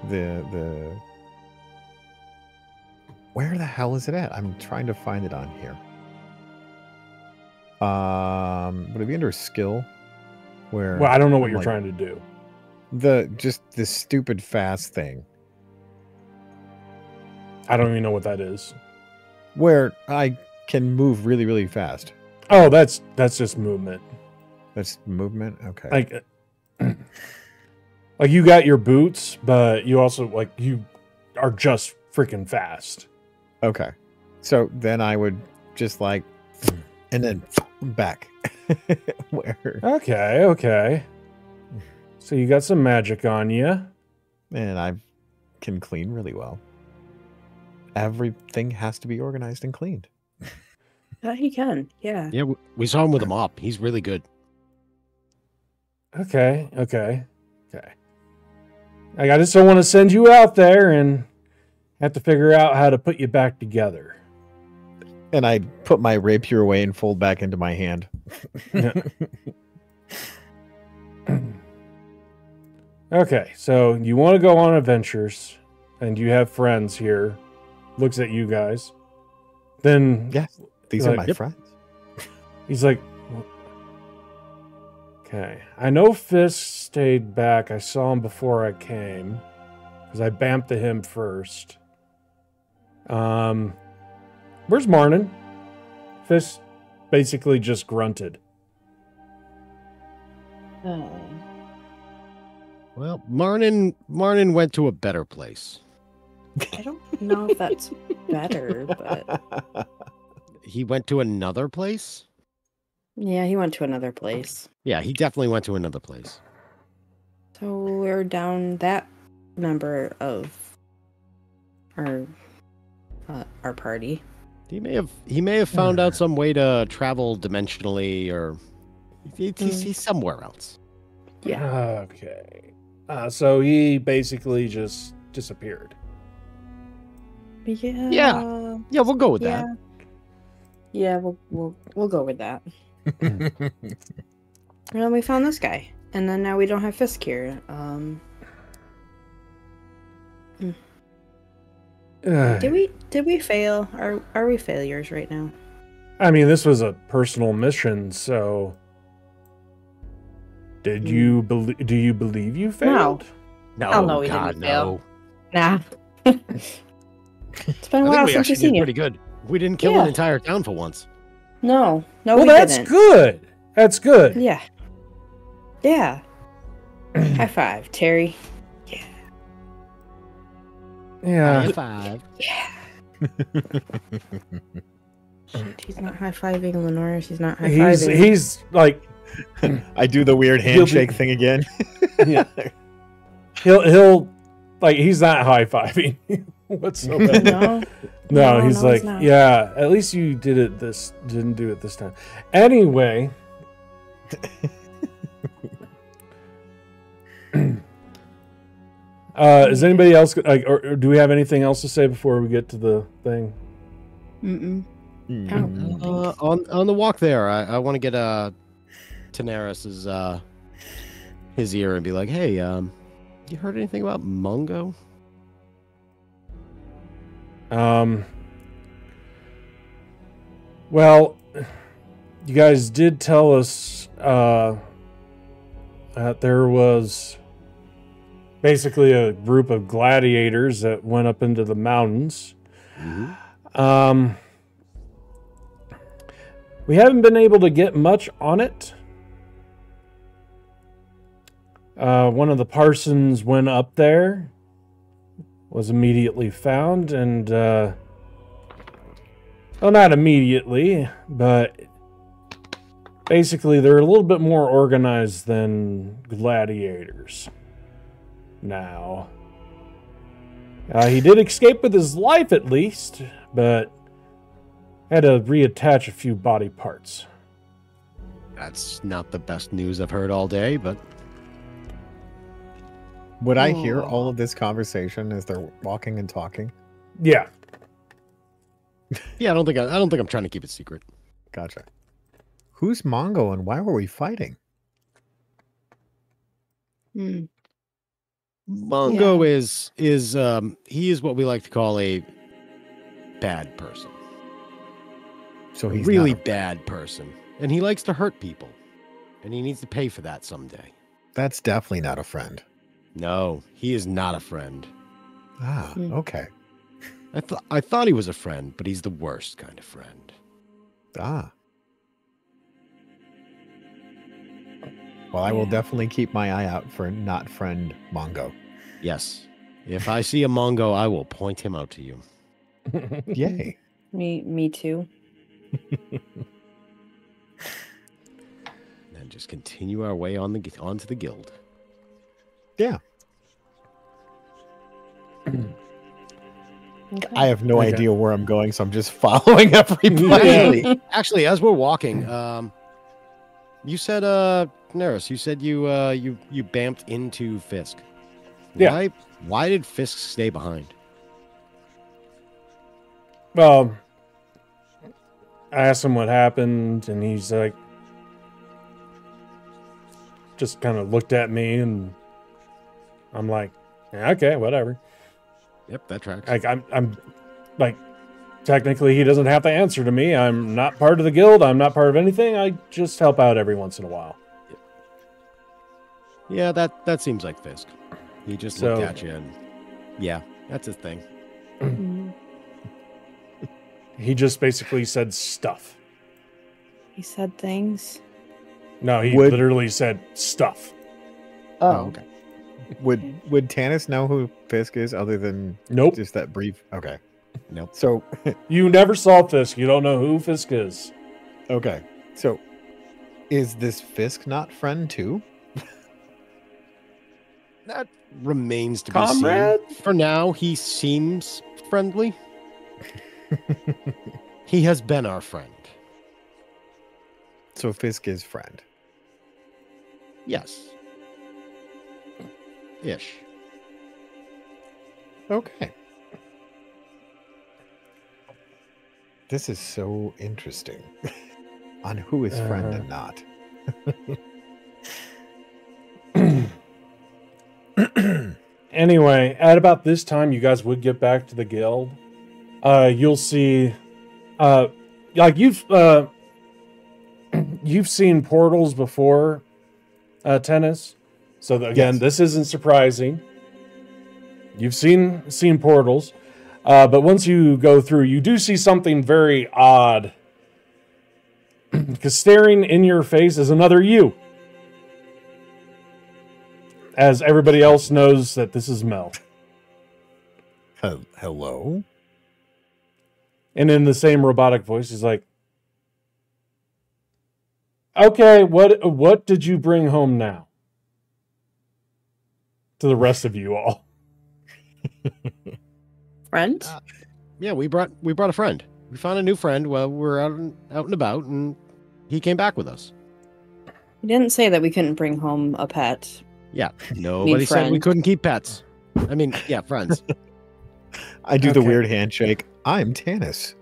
The. Where the hell is it at? I'm trying to find it on here. Would it be under skill? Where? Well, I don't know what you're trying to do. Just this stupid fast thing. I don't even know what that is. Where I can move really, really fast. Oh, that's just movement. That's movement? Okay. Like you got your boots, but you also you are just freaking fast. Okay. So then I would just and then back. Where? Okay. So you got some magic on you. And I can clean really well. Everything has to be organized and cleaned. He can, yeah. Yeah, we saw him with a mop. He's really good. Okay. I just don't want to send you out there and have to figure out how to put you back together. And I put my rapier away and fold back into my hand. Okay, so you want to go on adventures, and you have friends here. Looks at you guys. Then yes, these are my friends. He's like, okay. I know Fisk stayed back. I saw him before I came, because I bamped to him first. Where's Marnin? Fisk basically just grunted. Oh. Well, Marnin went to a better place. I don't know if that's better, but He went to another place? yeah, he went to another place. Yeah, he definitely went to another place. So we're down that member of our party. He may have found out some way to travel dimensionally, or he's somewhere else. Yeah. Okay. So he basically just disappeared. Yeah. Yeah, we'll go with Yeah. that. Yeah, we'll go with that. Well, we found this guy, and then now we don't have Fisk here. Did we fail? Are we failures right now? I mean, this was a personal mission, so do you believe you failed? No, Oh, no, we God, didn't fail. no. Nah. It's been a I while think we since we've actually seen did you. pretty good. We didn't kill Yeah. an entire town for once. No, Well, we that's didn't. good. That's good. Yeah. Yeah. High five, Terry. Yeah. High five. She's not high fiving Lenora. She's not high fiving. He's like I do the weird He'll be- handshake thing again. yeah. He'll like he's not high fiving whatsoever. No. No, he's like, he's not. yeah, at least you didn't do it this time. Anyway. Is anybody else like, or do we have anything else to say before we get to the thing? Mm-mm. Mm. On the walk there, I want to get Tanaris's his ear and be like, hey, you heard anything about Mungo? Well, you guys did tell us that there was basically a group of gladiators that went up into the mountains. Mm-hmm. We haven't been able to get much on it. One of the Parsons went up there, was immediately found, and well, not immediately, but basically they're a little bit more organized than gladiators now. He did escape with his life at least, but had to reattach a few body parts. That's not the best news I've heard all day, but Would I hear all of this conversation as they're walking and talking? Yeah. yeah, I don't think I'm trying to keep it secret. Gotcha. Who's Mongo and why were we fighting? Mungo is he is what we like to call a bad person. So A he's really not bad person. And he likes to hurt people. And he needs to pay for that someday. that's definitely not a friend. No, he is not a friend. Ah, okay. I thought he was a friend, but he's the worst kind of friend. Ah. Well, I will definitely keep my eye out for not friend Mongo. Yes. If I see a Mongo, I will point him out to you. Yay. Me too. And just continue our way onto the guild. Yeah. Okay. I have no Okay. idea where I'm going, so I'm just following everybody. Actually, as we're walking, you said, Neris, you said you bamped into Fisk. Yeah. Why did Fisk stay behind? Well, I asked him what happened, and he's like, just kind of looked at me, and I'm like, yeah, okay, whatever. Yep, that tracks. Like, I'm like, technically, he doesn't have to answer to me. I'm not part of the guild. I'm not part of anything. I just help out every once in a while. Yeah, that seems like Fisk. He just So- looked at you and yeah, that's his thing. Mhm. He just basically said stuff. He said things. No, he Would- literally said stuff. Oh, okay. Would Tanis know who Fisk is other than Nope. just that brief? Okay. Nope. So, You never saw Fisk. You don't know who Fisk is. okay. So, is this Fisk not friend too? That remains to Comrade? be seen. For now, he seems friendly. He has been our friend. So Fisk is friend. Yes. Ish. Okay. This is so interesting on who is friend and not. Anyway, at about this time, you guys would get back to the guild. You'll see, like you've seen portals before, Tennis. So again, Yes. this isn't surprising. You've seen portals, but once you go through, you do see something very odd. Because staring in your face is another you. As everybody else knows that this is Mel. Hello? And in the same robotic voice, he's like, okay, what did you bring home now? To the rest of you all. Friend? Yeah, we brought a friend. We found a new friend while we were out and about, and he came back with us. You didn't say that we couldn't bring home a pet. Yeah, nobody said we friend. couldn't keep pets. I mean, yeah, friends. I do the Okay. weird handshake. I'm Tanis.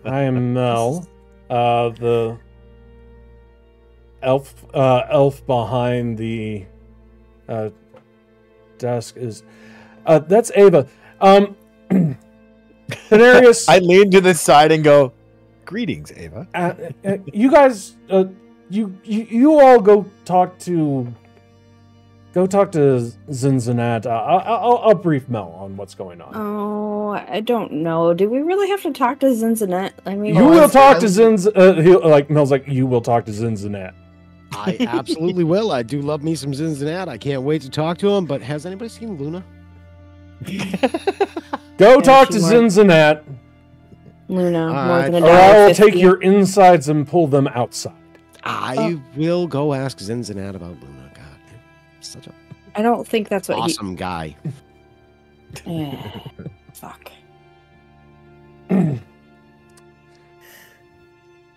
I am Mel. The elf behind the desk is that's Ava. Denarius, I lean to the side and go, "Greetings, Ava." you guys, you all go talk to Zinzanat. I'll brief Mel on what's going on. Oh, I don't know. Do we really have to talk to Zinzanet? I mean, You will talk to Mel's like, you will talk to Zinzanat. I absolutely will. I do love me some Zinzanat. I can't wait to talk to him. But has anybody seen Luna? Go talk to she might. Zinzanat, Luna, All more right. than a or I will take 50. your insides and pull them outside. I will go ask Zinzanat about Luna. God, such a I don't think that's what awesome guy. he. Yeah. Fuck.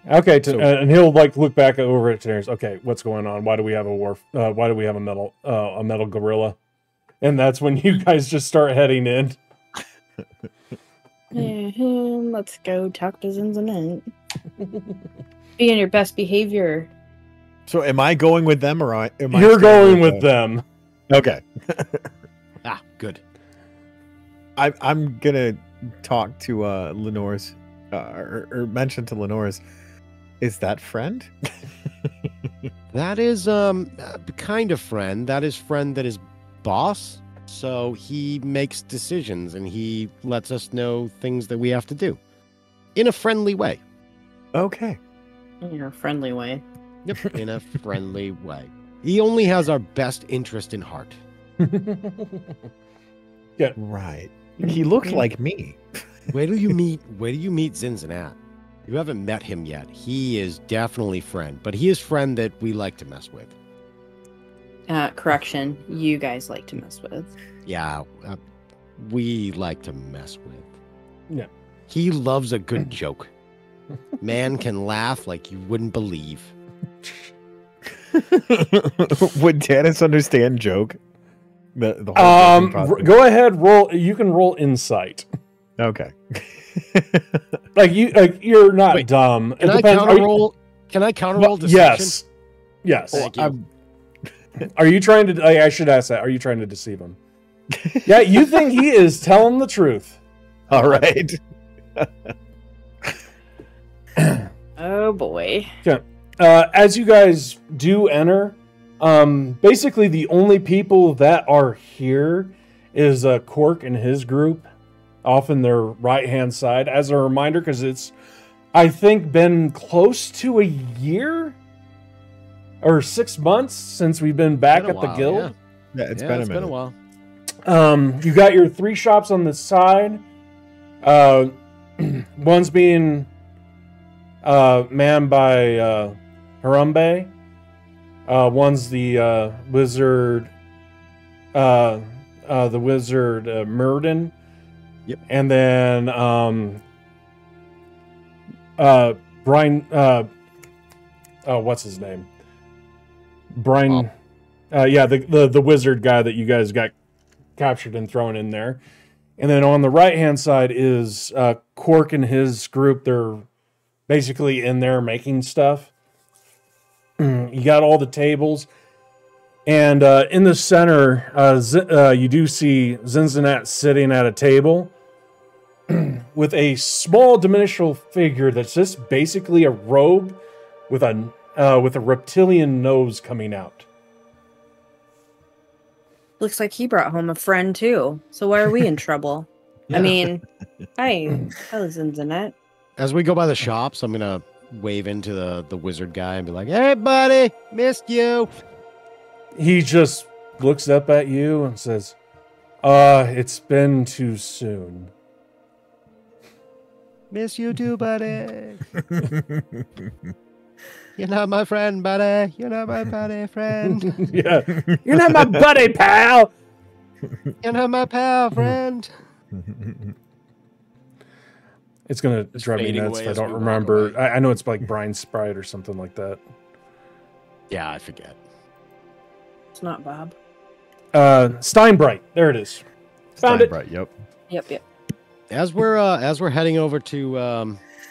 Okay, So- and he'll like look back over at Terrence. Okay, what's going on? Why do we have a why do we have a metal gorilla? And that's when you guys just start heading in. Let's go talk to Zinzanet. Be on your best behavior. So, am I going with them, or am I? You're staying going with them. Okay. Ah, good. I'm gonna talk to Lenore's, or mention to Lenore's. Is that friend? That is kind of friend. That is friend that is boss. So he makes decisions and he lets us know things that we have to do in a friendly way. Okay. In a friendly way. Yep, in a friendly way. He only has our best interest in heart. Right. He looks like me. Where do you meet Zinzanat? You haven't met him yet. He is definitely friend, but he is friend that we like to mess with. Correction. You guys like to mess with. Yeah, we like to mess with. Yeah. He loves a good joke. Man can laugh like you wouldn't believe. Would Tanis understand joke? The whole joking process? Go ahead, roll. You can roll insight. Okay. You're not Wait, dumb. Can I counter roll? Can I counter roll deception? Yes. Thank you. Are you trying to? I should ask that. Are you trying to deceive him? Yeah, you think he is telling the truth? All right. Oh boy. As you guys do enter, basically the only people that are here is Cork and his group, off in their right-hand side. As a reminder, because it's, I think, been close to a year or 6 months since we've been back Been a at the while, guild. Yeah, it's been a minute. while. You got your 3 shops on the side. One's being manned by Harambe. One's the wizard, Murden. Yep. And then Brian. What's his name? Brian. Yeah, the wizard guy that you guys got captured and thrown in there. And then on the right-hand side is Quark and his group. They're basically in there making stuff. You got all the tables. And in the center, you do see Zinzanat sitting at a table with a small dimensional figure that's just basically a robe with a reptilian nose coming out. Looks like he brought home a friend too. So why are we in trouble? Yeah. I mean, I was in Zanet. As we go by the shops, I'm gonna wave into the wizard guy and be like, "Hey, buddy, missed you." He just looks up at you and says, it's been too soon. Miss you too, buddy. You're not my friend, buddy. You're not my buddy, friend. Yeah. You're not my buddy, pal. You're not my pal, friend. It's going to drive me fading nuts away if I as don't we walk remember. away. I know it's like Brian Sprite or something like that. Yeah, I forget. It's not Bob. Steinbright. There it is. Found it. Right. Yep. Yep. As we're heading over to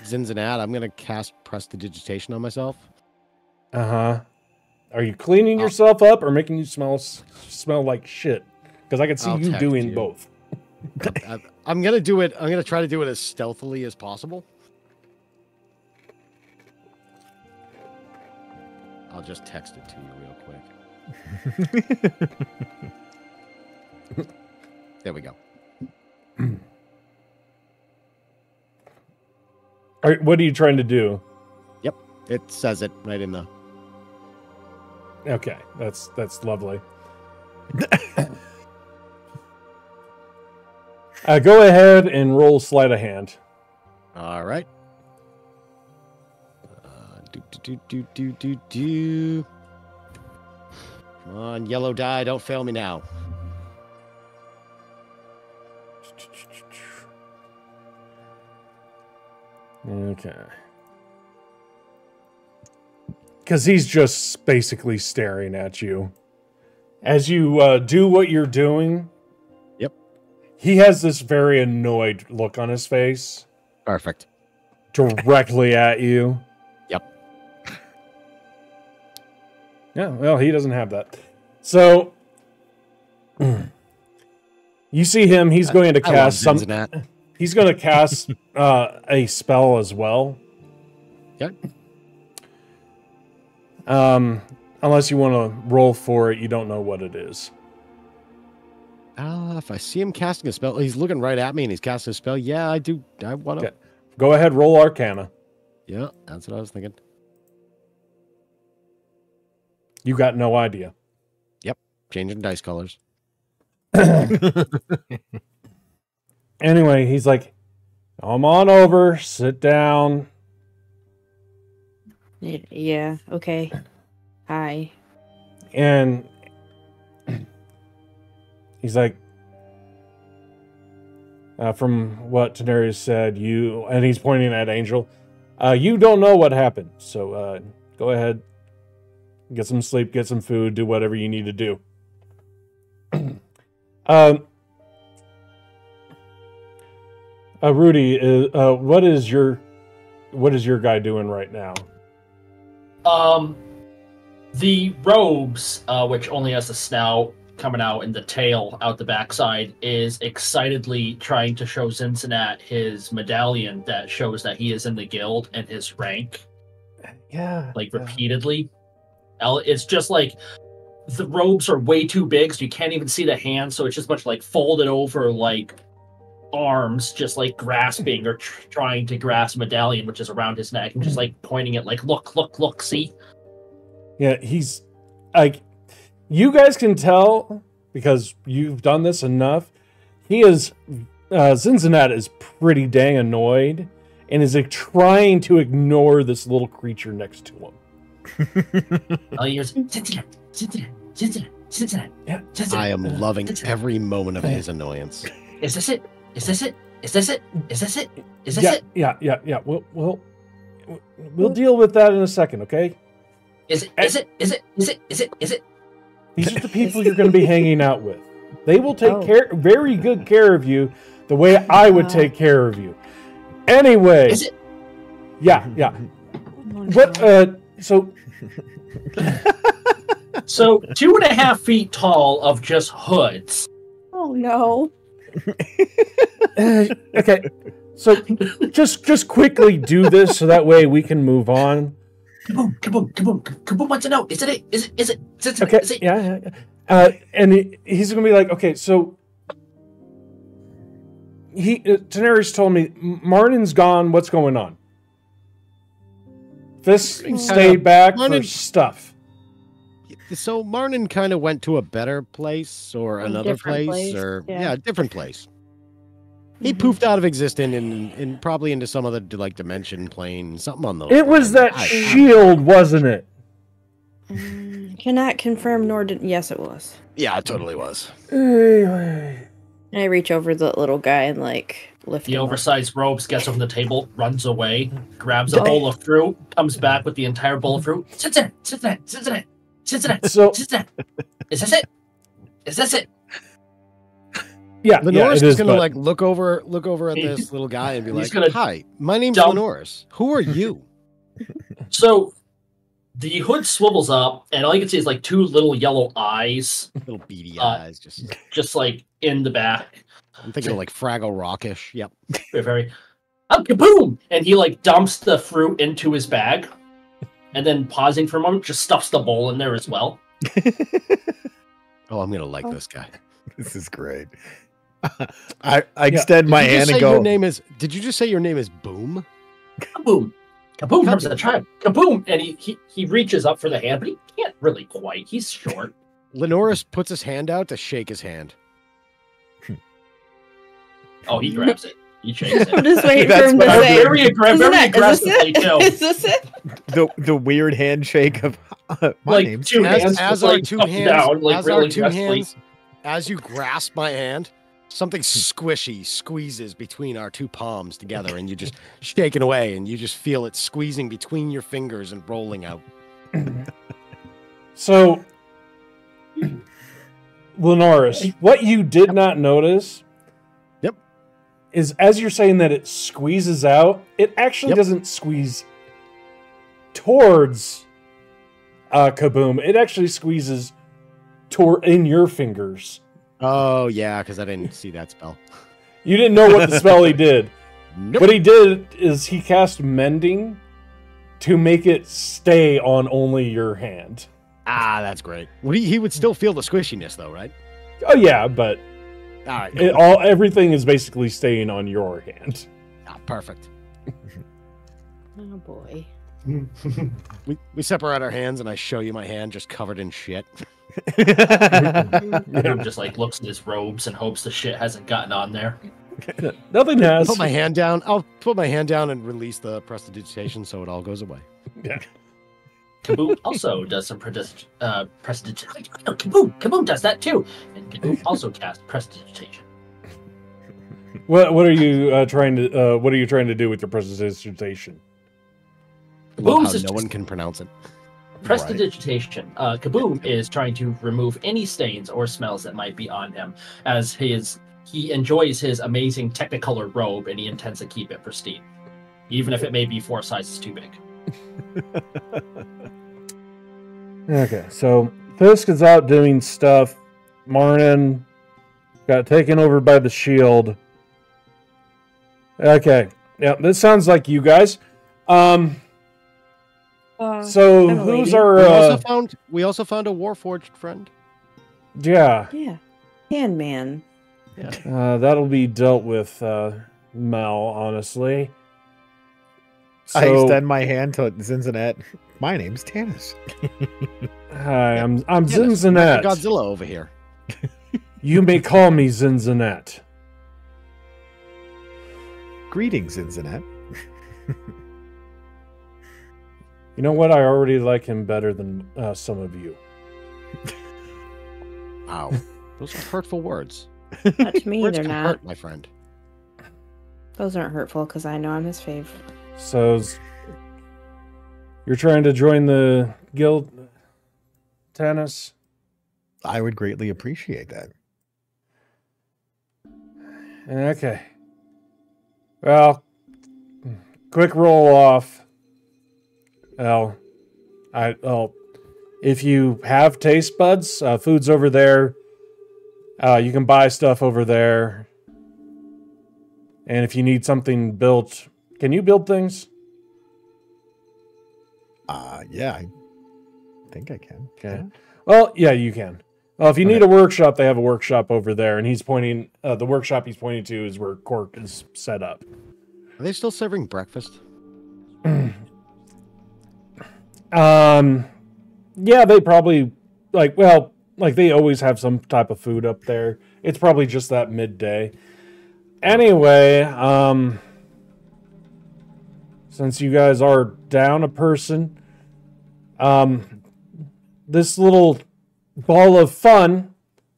Zinzanat, I'm gonna cast prestidigitation on myself. Uh-huh. Are you cleaning yourself up or making you smell like shit? Because I can see I'll you text doing you. both. I'm gonna do it. I'm gonna try to do it as stealthily as possible. I'll just text it to you real quick. There we go. What are you trying to do? Yep, it says it right in the. Okay, that's lovely. Go ahead and roll sleight of hand. All right. Do. Come on, yellow die, don't fail me now. Okay. Because he's just basically staring at you. As you do what you're doing, Yep. he has this very annoyed look on his face. Perfect. Directly at you. Yep. Yeah, well, he doesn't have that. So, you see him, he's going to cast some... Zinzanat. He's going to cast a spell as well. Okay. Unless you want to roll for it, you don't know what it is. If I see him casting a spell, he's looking right at me and he's casting a spell. Yeah, I do. I want to. Okay. Go ahead, roll Arcana. Yeah, that's what I was thinking. You got no idea. Changing dice colors. Anyway, he's like, come on over, sit down. Yeah. Okay. Hi. And he's like, from what Tenarius said, and he's pointing at Angel, you don't know what happened. So go ahead, get some sleep, get some food, do whatever you need to do. Rudy, what is your guy doing right now? The robes, which only has the snout coming out and the tail out the backside, is excitedly trying to show Zinzanat his medallion that shows that he is in the guild and his rank. Yeah. Repeatedly. It's just like the robes are way too big, so you can't even see the hands, so it's just much like folded over like arms, just like grasping or trying to grasp a medallion which is around his neck and just like pointing it like look, see? Yeah, he's like, you guys can tell because you've done this enough. He is Zinzanat is pretty dang annoyed and is like trying to ignore this little creature next to him. Oh, here's Zinzanat. Yeah. I am loving every moment of his annoyance. Is this it? Is this it? Is this it? Is this it? Is this Yeah, it? yeah. Well, We'll deal with that in a second, okay? Is it? These are the people you're going to be hanging out with. They will take very good care of you, the way I would take care of you. Anyway. Is it? Yeah. What? So 2.5 feet tall of just hoods. Oh no. Okay. So just quickly do this so that way we can move on. Kaboom wants to know. Is it? Okay. Is it? Yeah. And he's gonna be like, okay, so Daenerys told me Martin's gone. What's going on? Fisk stayed back for stuff. So Martin kind of went to a better place or another place, or a different place. He poofed out of existence and probably into some other dimension plane, something on those. It was that shield, wasn't it? Cannot confirm nor yes, it was. Yeah, it totally was. And I reach over the little guy and lift The him oversized robes gets on the table, runs away, grabs a bowl of fruit, comes back with the entire bowl of fruit. Sits in it. Is this it? Is this it? Yeah, Lenoris is gonna look over at this little guy and be like, "Hi, my name's Lenoris. Who are you?" So the hood swivels up, and all you can see is two little yellow eyes, little beady eyes, just in the back. I'm thinking of Fraggle Rockish. Yep. Very. Kaboom! And he dumps the fruit into his bag, and then pausing for a moment, just stuffs the bowl in there as well. Oh, I'm gonna like this guy. This is great. I extend my hand and go. Did you just say your name is Boom? Kaboom! Kaboom comes to the tribe. Kaboom! And he reaches up for the hand, but he can't really quite. He's short. Lenoris puts his hand out to shake his hand. Oh, he grabs it. He shakes it. I'm just waiting for him to say. Very aggressively, too. Is this it? The weird handshake of my name's two hands. As our two hands, as you grasp my hand, something squishy squeezes between our two palms together, and you just shake it away, and you just feel it squeezing between your fingers and rolling out. So, Lenoris, what you did not notice is as you're saying that it squeezes out, it actually doesn't squeeze towards Kaboom. It actually squeezes in your fingers. Oh, yeah, because I didn't see that spell. You didn't know what the spell he did. Nope. What he did is he cast Mending to make it stay on only your hand. Ah, that's great. Well, he would still feel the squishiness, though, right? Oh, yeah, but all right, everything is basically staying on your hand. Ah, perfect. Oh, boy. We separate our hands, and I show you my hand just covered in shit. He just looks at his robes and hopes the shit hasn't gotten on there. Nothing has. Put my hand down. I'll put my hand down and release the prestidigitation so it all goes away. Yeah. Kaboom also does some prestidigitation. Kaboom does that too, and Kaboom also casts prestidigitation. What are you trying to? What are you trying to do with your prestidigitation? Love how no one can pronounce it. Prestidigitation. Kaboom is trying to remove any stains or smells that might be on him, as he enjoys his amazing Technicolor robe and he intends to keep it pristine, even if it may be 4 sizes too big. Okay, so Fisk is out doing stuff. Marnin got taken over by the shield. Okay, yeah, this sounds like you guys. So who's our? We also found a Warforged friend. Yeah. Yeah. Handman. Yeah. That'll be dealt with, Mel. Honestly. So, I extend my hand to Zinzanet. My name's Tanis. Hi, I'm Zinzanet. Godzilla over here. You may call me Zinzanet. Greetings, Zinzanet. You know what? I already like him better than some of you. Wow, those are hurtful words. Not to me, Words they're can not. hurt, my friend. Those aren't hurtful because I know I'm his fave. So You're trying to join the guild, Tanis? I would greatly appreciate that. Okay. Well, quick roll off. Well, if you have taste buds, food's over there. You can buy stuff over there. And if you need something built, can you build things? Yeah, I think I can. Okay. Well, yeah, you can. Well, if you need a workshop, they have a workshop over there, and he's pointing. The workshop he's pointing to is where Cork is set up. Are they still serving breakfast? Yeah, they probably they always have some type of food up there. It's probably just that midday. Anyway, since you guys are down a person, this little ball of fun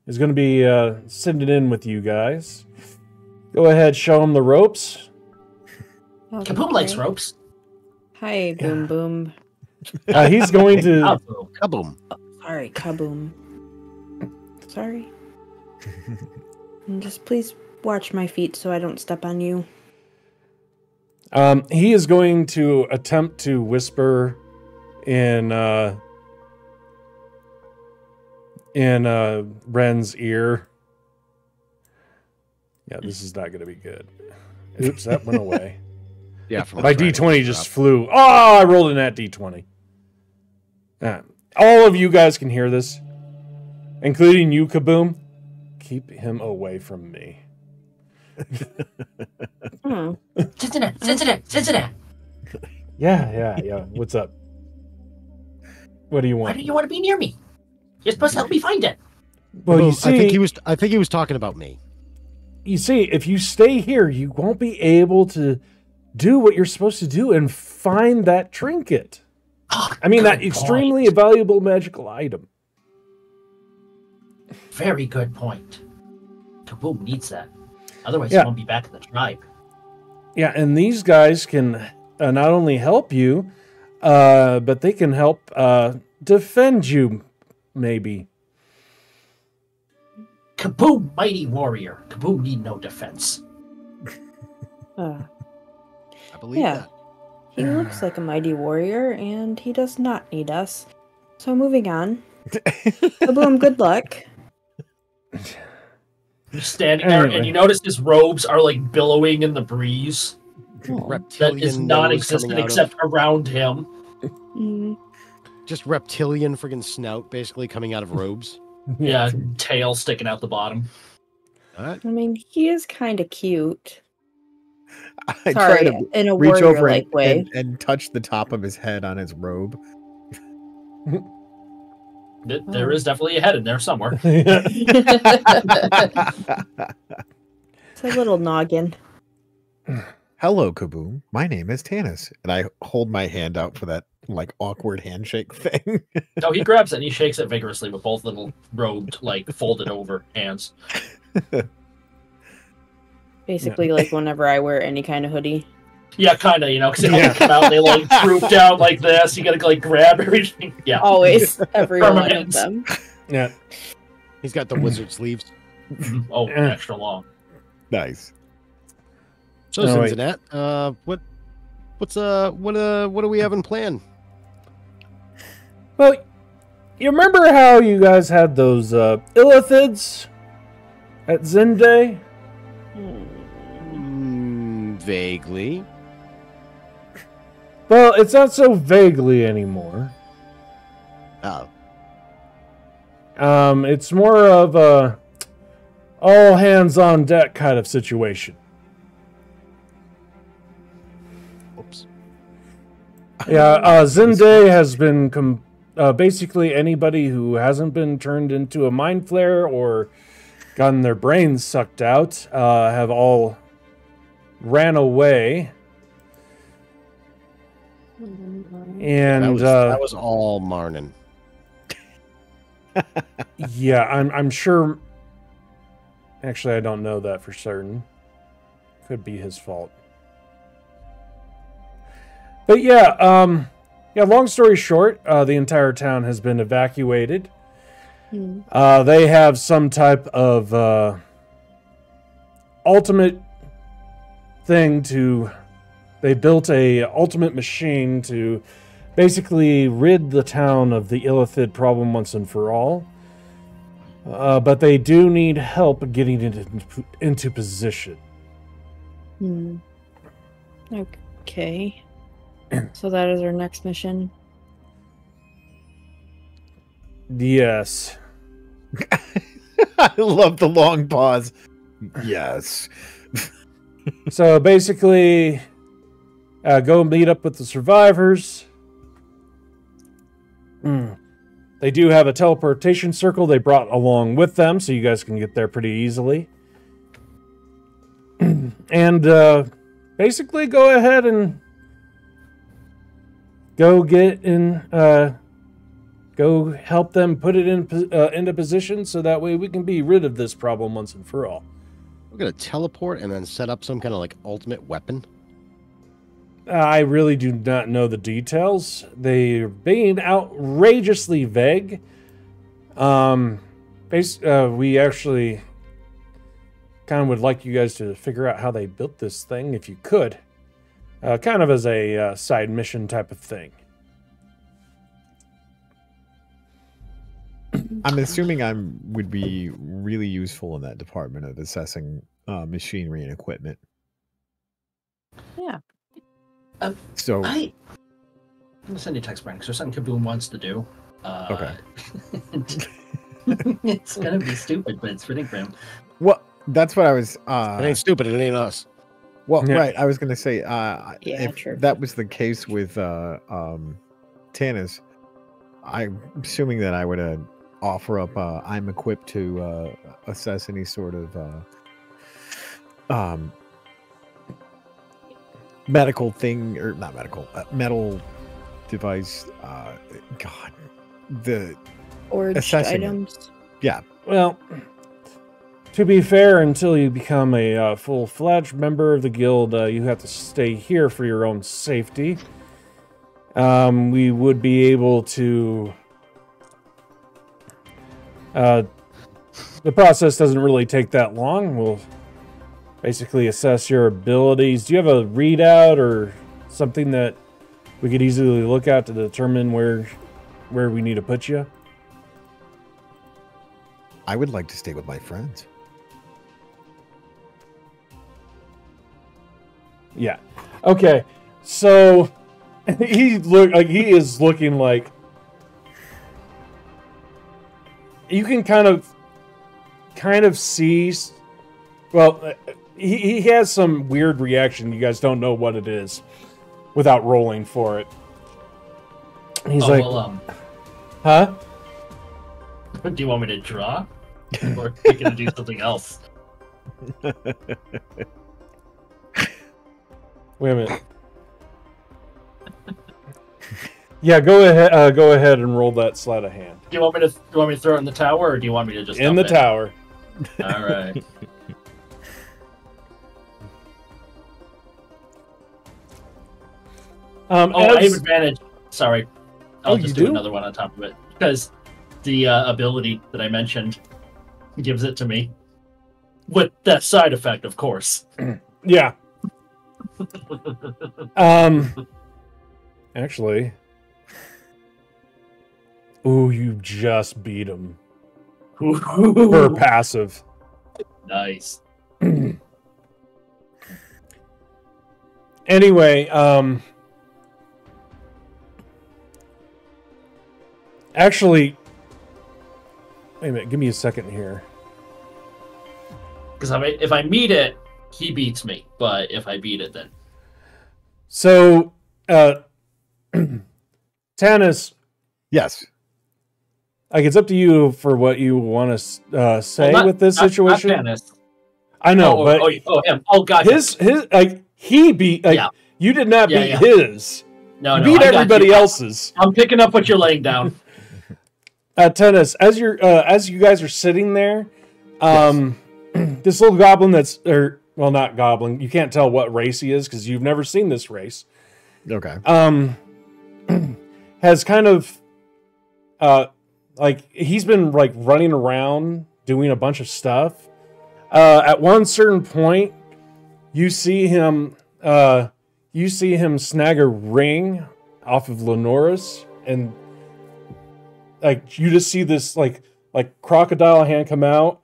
is going to be sitting in with you guys. Go ahead, show him the ropes. Kaboom likes ropes. Hi, Boom Boom. He's going to... Kaboom. Oh, sorry, Kaboom. Sorry. And just please watch my feet so I don't step on you. He is going to attempt to whisper in Ren's ear. Yeah, this is not going to be good. Oops, that went away. Yeah, my D20 just flew. Oh, I rolled in that D20. All of you guys can hear this, including you, Kaboom. Keep him away from me. Cincinnati. Yeah. What's up? What do you want? Why don't you want to be near me? You're supposed to help me find it. Well, you see, I think he was talking about me. You see, if you stay here, you won't be able to do what you're supposed to do and find that trinket. I mean, that extremely valuable magical item. Very good point. Kaboom needs that. Otherwise, he won't be back in the tribe. Yeah, and these guys can not only help you, but they can help defend you, maybe. Kaboom, mighty warrior. Kaboom need no defense. I believe that. He looks like a mighty warrior, and he does not need us. So moving on. Kaboom, good luck. You're standing there, and you notice his robes are like billowing in the breeze. That is non-existent except around him. Just reptilian friggin' snout basically coming out of robes. Yeah, tail sticking out the bottom. I mean, he is kind of cute. I Sorry, try to in a reach over warrior-like way. and touch the top of his head on his robe. There is definitely a head in there somewhere. It's a little noggin. Hello, Kaboom. My name is Tanis, and I hold my hand out for that like awkward handshake thing. No, he grabs it and he shakes it vigorously with both little robed, like folded over hands. Basically, like whenever I wear any kind of hoodie. Yeah, kind of, because they all come out, they like droop down like this. You gotta like grab everything. Yeah, always, every one of them. Yeah, he's got the wizard sleeves. Oh, extra long. Nice. So Cincinnati, what do we have in plan? Well, you remember how you guys had those illithids at Zende? Vaguely. Well, it's not so vaguely anymore. Oh. It's more of a all hands on deck kind of situation. Oops. Yeah, Zende has been basically anybody who hasn't been turned into a mind flare or gotten their brains sucked out have all ran away. And that was all Marnin. Yeah, I'm sure. Actually, I don't know that for certain. Could be his fault. But yeah, Yeah, long story short, the entire town has been evacuated. Hmm. They have some type of ultimate thing to... They built a ultimate machine to basically rid the town of the illithid problem once and for all. But they do need help getting into position. Hmm. Okay. So that is our next mission. Yes. I love the long pause. Yes. So basically, go meet up with the survivors. They do have a teleportation circle they brought along with them, so you guys can get there pretty easily. And basically go ahead and go get in, go help them put it into position so that way we can be rid of this problem once and for all. We're going to teleport and then set up some kind of like ultimate weapon. I really do not know the details. They're being outrageously vague. We actually kind of would like you guys to figure out how they built this thing, if you could. Kind of as a side mission type of thing. I'm assuming I would be really useful in that department of assessing machinery and equipment. Yeah. So I'm gonna send you a text, Brian, because there's something Kaboom wants to do. okay. It's gonna be stupid, but it's fitting for him. Well, that's what I was. It ain't stupid. It ain't us. Well, Yeah. right. I was going to say, if true. that was the case with Tanis, I'm assuming that I would offer up. I'm equipped to assess any sort of medical thing, or not medical, metal device. God, the Forged assessing it. items. Yeah. Well, to be fair, until you become a full-fledged member of the guild, you have to stay here for your own safety. We would be able to... the process doesn't really take that long. We'll basically assess your abilities. Do you have a readout or something that we could easily look at to determine where we need to put you? I would like to stay with my friends. Yeah. Okay. So he is looking like you can kind of see. Well, he has some weird reaction. You guys don't know what it is without rolling for it. He's huh? Do you want me to draw? Or are you gonna do something else? Wait a minute. Yeah, go ahead and roll that sleight of hand. Do you want me to throw it in the tower, or do you want me to just In the dump tower. it? All right. I have advantage. Sorry, I'll just do another one on top of it because the ability that I mentioned gives it to me with that side effect, of course. Yeah. Actually, ooh, you just beat him for passive. Nice. Anyway, actually, wait a minute. Give me a second here. Because if I meet it, he beats me. But if I beat it, then So, Tanis, Yes. like it's up to you for what you want to say with this situation. Not Dennis. I know, but him. Oh, gotcha. his like he beat. Like, Yeah. You did not Yeah, beat yeah. his. No, You no, beat I got everybody you. else's. I'm picking up what you're laying down. Tanis, as you guys are sitting there, this little goblin well, not goblin. You can't tell what race he is because you've never seen this race. Okay. has kind of like he's been like running around doing a bunch of stuff. At one certain point, you see him snag a ring off of Lenoris, and like you just see this like crocodile hand come out,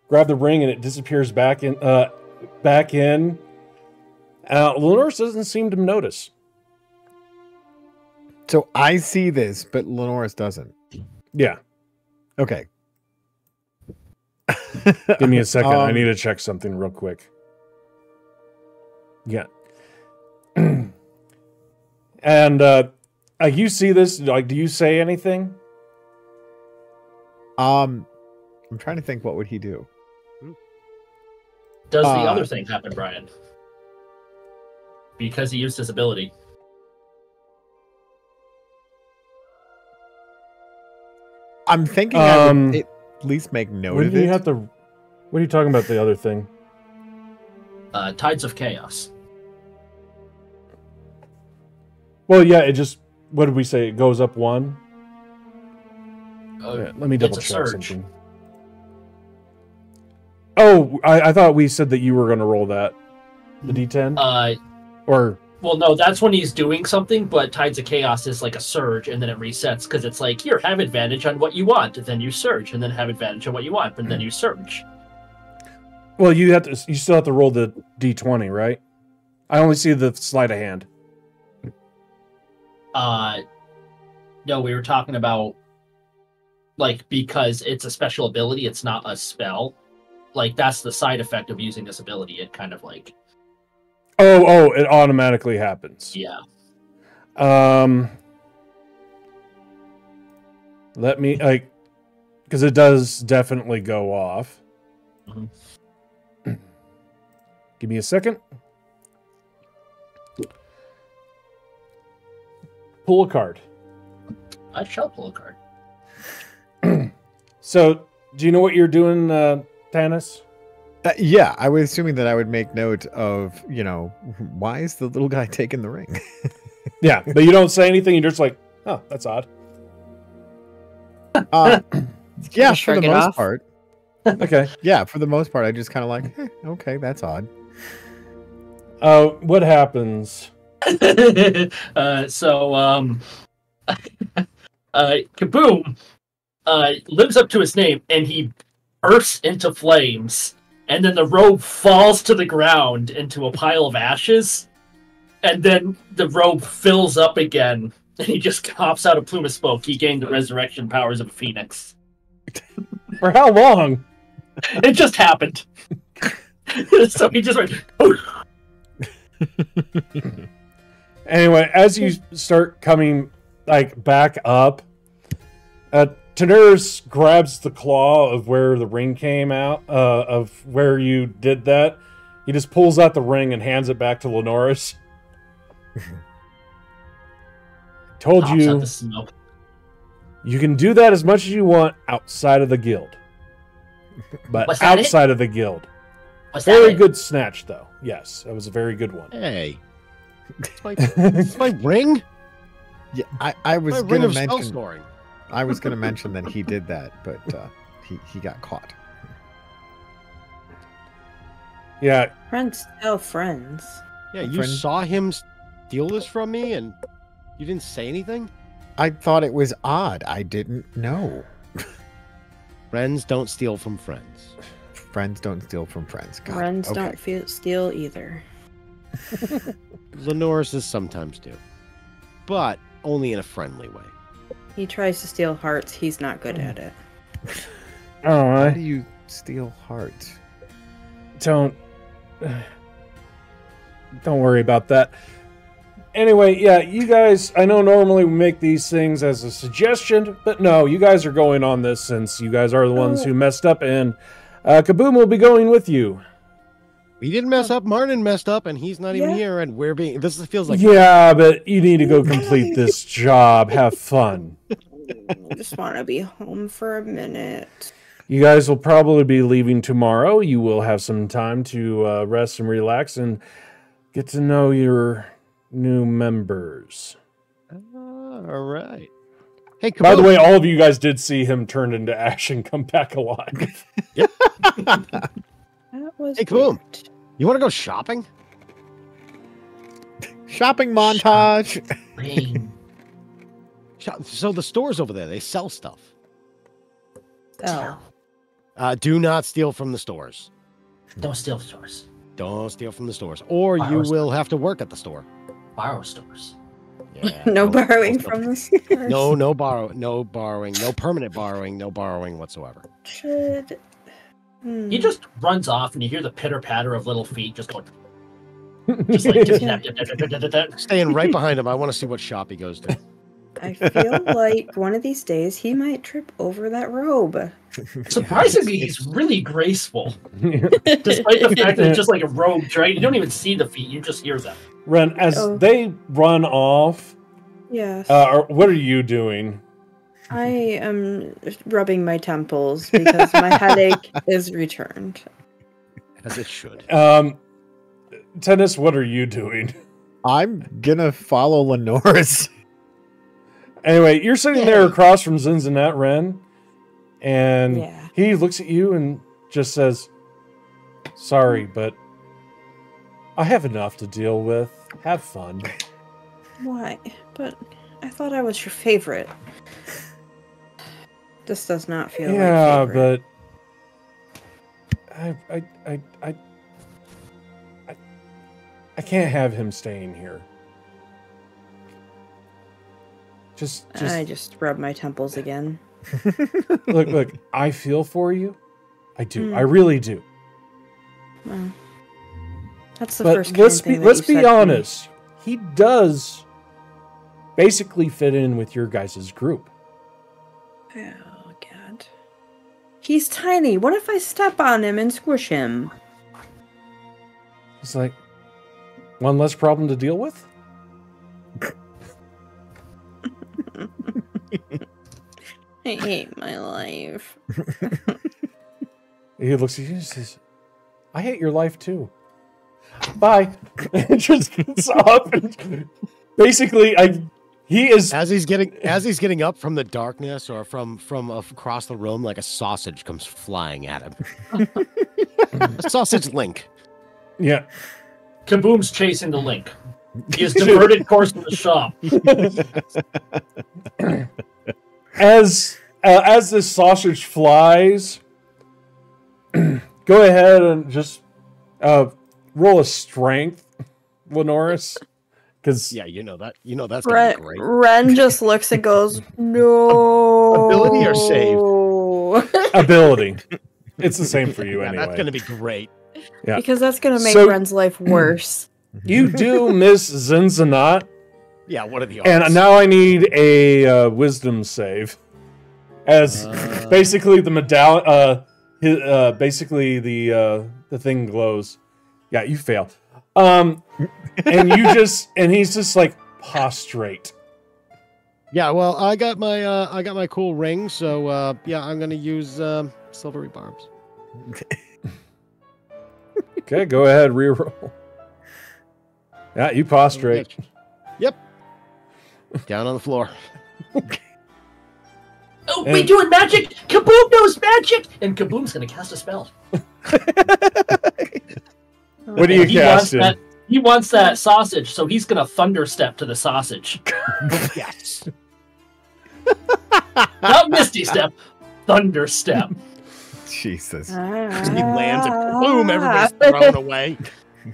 grab the ring, and it disappears back in. Lenoris doesn't seem to notice. So I see this, but Lenoris doesn't. Yeah. Okay. Give me a second. I need to check something real quick. Yeah. And you see this, like, do you say anything? I'm trying to think, what would he do? Does the other thing happen, Brian? Because he used his ability. I'm thinking I would at least make note What of do you it. have to? What are you talking about? The other thing? Tides of Chaos. Well, yeah. It just. What did we say? It goes up one. Yeah, let me double it's a check surge. something. Oh, I thought we said that you were going to roll that. The D10? Or... Well, no, that's when he's doing something, but Tides of Chaos is like a surge, and then it resets, because it's like, here, have advantage on what you want, and then you surge, and then have advantage on what you want, and then you surge. Well, you still have to roll the D20, right? I only see the sleight of hand. No, we were talking about, like, because it's a special ability, it's not a spell. Like, that's the side effect of using this ability. It kind of, like... Oh, it automatically happens. Yeah. Let me, like... Because it does definitely go off. Mm-hmm. Give me a second. Pull a card. I shall pull a card. So, do you know what you're doing, Tanis? Yeah, I was assuming that I would make note of, why is the little guy taking the ring? Yeah, but you don't say anything. You're just like, oh, that's odd. Yeah, for shrug the it most off. part. Okay. Yeah, for the most part, I just kind of like, okay, that's odd. What happens? Kaboom lives up to his name, and he bursts into flames, and then the robe falls to the ground into a pile of ashes, and then the robe fills up again, and he just hops out a plume of smoke. He gained the resurrection powers of a phoenix. For how long? It just happened. So he just went... Anyway, as you start coming back up, Tenuris grabs the claw of where the ring came out, of where you did that. He just pulls out the ring and hands it back to Lenoris. Told Pops out you, the smoke. you can do that as much as you want outside of the guild. But Was that it? outside of the guild. Was that Very it? good snatch, though. Yes, that was a very good one. Hey. It's my ring? Yeah, I was My going ring to of spell mention. scoring. I was going to mention that he did that, but he got caught. Yeah, Friends tell friends. Yeah, you Friend- saw him steal this from me and you didn't say anything? I thought it was odd. I didn't know. Friends don't steal from friends. Friends don't steal from friends. God, Friends okay. don't steal either. Lenoris sometimes do. But only in a friendly way. He tries to steal hearts. He's not good at it. all How right. do you steal hearts? Don't worry about that. Anyway, yeah, you guys, I know normally we make these things as a suggestion, but no, you guys are going on this since you guys are the ones who messed up, and Kaboom will be going with you. We didn't mess up. Martin messed up, and he's not even Yeah. here, and we're being... This feels like... Yeah, but you need to go complete this job. Have fun. I just want to be home for a minute. You guys will probably be leaving tomorrow. You will have some time to rest and relax and get to know your new members. All right. Hey, By the Kaboom. way, all of you guys did see him turn into ash and come back alive. That was Hey, Kaboom. weird. You want to go shopping? Shopping montage. Bing. So the stores over there, they sell stuff. Oh, Do not steal from the stores. Don't steal stores. Don't steal from the stores, or you Borrow will have to work at the store. Borrow stores. Yeah, no don't- borrowing don't- from the stores. No borrowing, no permanent borrowing, no borrowing whatsoever. Should. He just runs off, and you hear the pitter patter of little feet just going. Just like Staying right behind him. I want to see what shop he goes to. I feel like one of these days he might trip over that robe. Surprisingly, he's really graceful, despite the fact that it's just like a robe, right? You don't even see the feet; you just hear them. Ren, as Oh. they run off, Yes. what are you doing? I am rubbing my temples because my headache is returned. As it should. Tennis, what are you doing? I'm gonna follow Lenora's. Anyway, you're sitting there across from Zinzanet, Ren, and Yeah. he looks at you and just says, "Sorry, but I have enough to deal with. Have fun." Why? But I thought I was your favorite. This does not feel Yeah, like favorite. but I can't have him staying here. Just I just rub my temples again. look, I feel for you. I do. Mm. I really do. Well, that's the But first let's kind thing be that let's you be said to me. honest. He does basically fit in with your guys' group. Oh god. He's tiny. What if I step on him and squish him? It's like one less problem to deal with. I hate my life. He looks at you and says, "I hate your life too. Bye." And just gets up. And basically, he is. As he's getting up from the darkness or from across the room, like a sausage comes flying at him. A sausage link. Yeah. Kaboom's chasing the link. He has diverted course to the shop. As this sausage flies, go ahead and just roll a strength, Lenoris, because Yeah, you know that's gonna be great. Ren just looks and goes, "No." Ability or save? ability. It's the same for you Yeah, anyway. that's gonna be great. Yeah. Because that's gonna make So- Ren's life worse. You do miss Zinzanat, Yeah, what are the odds? and now I need a wisdom save. As basically the medallion, basically the thing glows. Yeah, you fail. And he's just like prostrate. Yeah, well, I got my cool ring, so yeah, I'm gonna use silvery barbs. Okay, go ahead, reroll. Yeah, you prostrate. Yep. Down on the floor. Oh, we doing magic? Kaboom knows magic! And Kaboom's gonna cast a spell. What are you casting? He wants that sausage, so he's gonna thunder step to the sausage. Yes. Not Misty Step, Thunder Step. Jesus. He lands and boom, everybody's thrown away.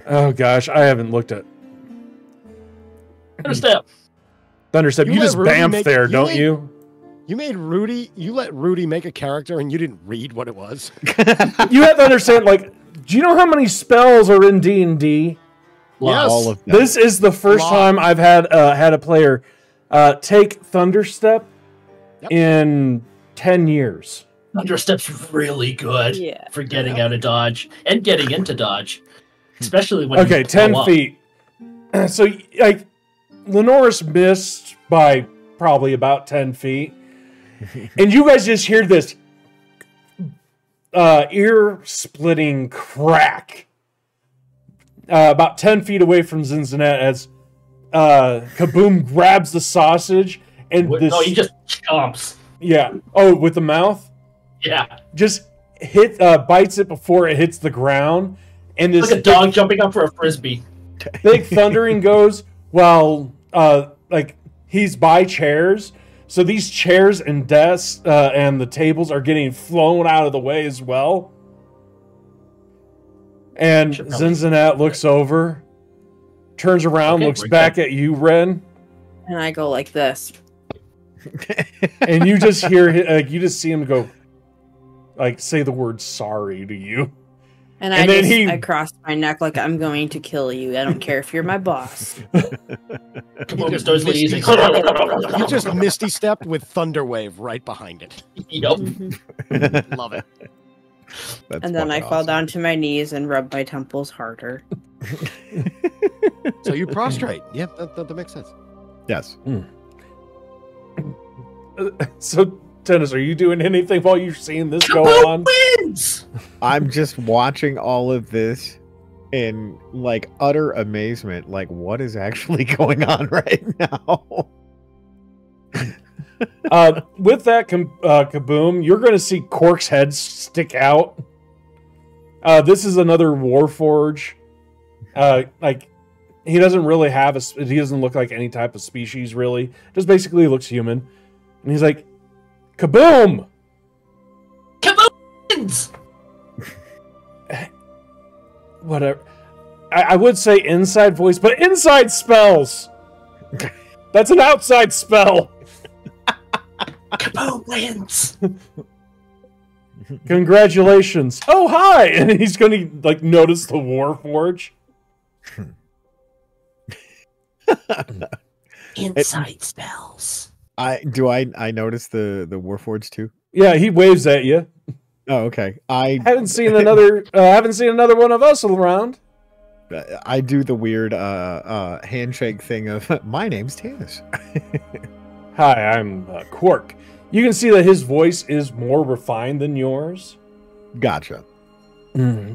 Oh gosh, I haven't looked at Thunder Step. Thunderstep. You You let just Rudy bamf make- there, you don't let- you? You let Rudy make a character and you didn't read what it was. You have to understand. Like, do you know how many spells are in D&D? Yes. All of them. This is the first lot. time I've had a player take Thunderstep Yep. in 10 years. Thunder Step's really good Yeah. for getting out of dodge and getting into dodge. Especially when Okay, you 10 blow up. feet. So, like, Lenoris missed by probably about 10 feet. And you guys just hear this ear-splitting crack about 10 feet away from Zinzanet as Kaboom grabs the sausage And this, No, he just chomps. yeah. Oh, with the mouth? Yeah. Just bites it before it hits the ground. And this Like a dog jumping up for a frisbee. big thundering goes while like he's by chairs. So these chairs and desks and the tables are getting flown out of the way as well. And Zinzanat looks over, turns around, looks back at you, Ren. And I go like this. And you just hear, you just see him go, like, say the word sorry to you. And I cross my neck like I'm going to kill you. I don't care if you're my boss. You just misty stepped with Thunderwave right behind it. Yep. Love it. And then I fall down to my knees and rub my temples harder. So you prostrate. Yep, that makes sense. Yes. So, Dennis, are you doing anything while you're seeing this go on? Wins! I'm just watching all of this in like utter amazement. Like, what is actually going on right now? With that kaboom, you're going to see Cork's head stick out. This is another Warforge. Like, he doesn't really have he doesn't look like any type of species, really. Just basically looks human. And he's like, kaboom! Kaboom! Whatever. I would say inside voice, but inside spells! That's an outside spell! Kaboom wins! Congratulations. Oh, hi! And he's going to, like, notice the Warforge. Inside spells. I notice the Warforged too? Yeah, he waves at you. Oh, okay. I haven't seen another one of us around. I do the weird handshake thing of my name's Tannis. Hi, I'm Quark. You can see that his voice is more refined than yours. Gotcha. Mm-hmm.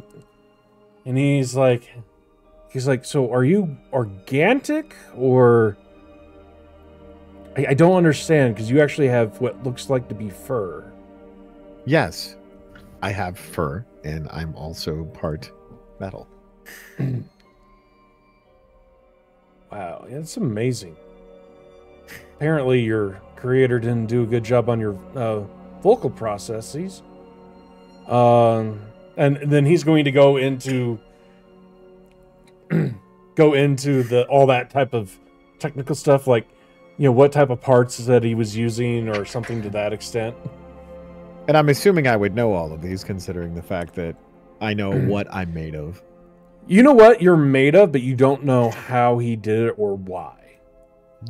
And he's like, so are you organic or? I don't understand because you actually have what looks like to be fur. Yes, I have fur, and I'm also part metal. Wow, that's amazing. Apparently, your creator didn't do a good job on your vocal processes. And then he's going to go into all that type of technical stuff, like, you know, what type of parts that he was using or something to that extent. And I'm assuming I would know all of these, considering the fact that I know what I'm made of. You know what you're made of, but you don't know how he did it or why.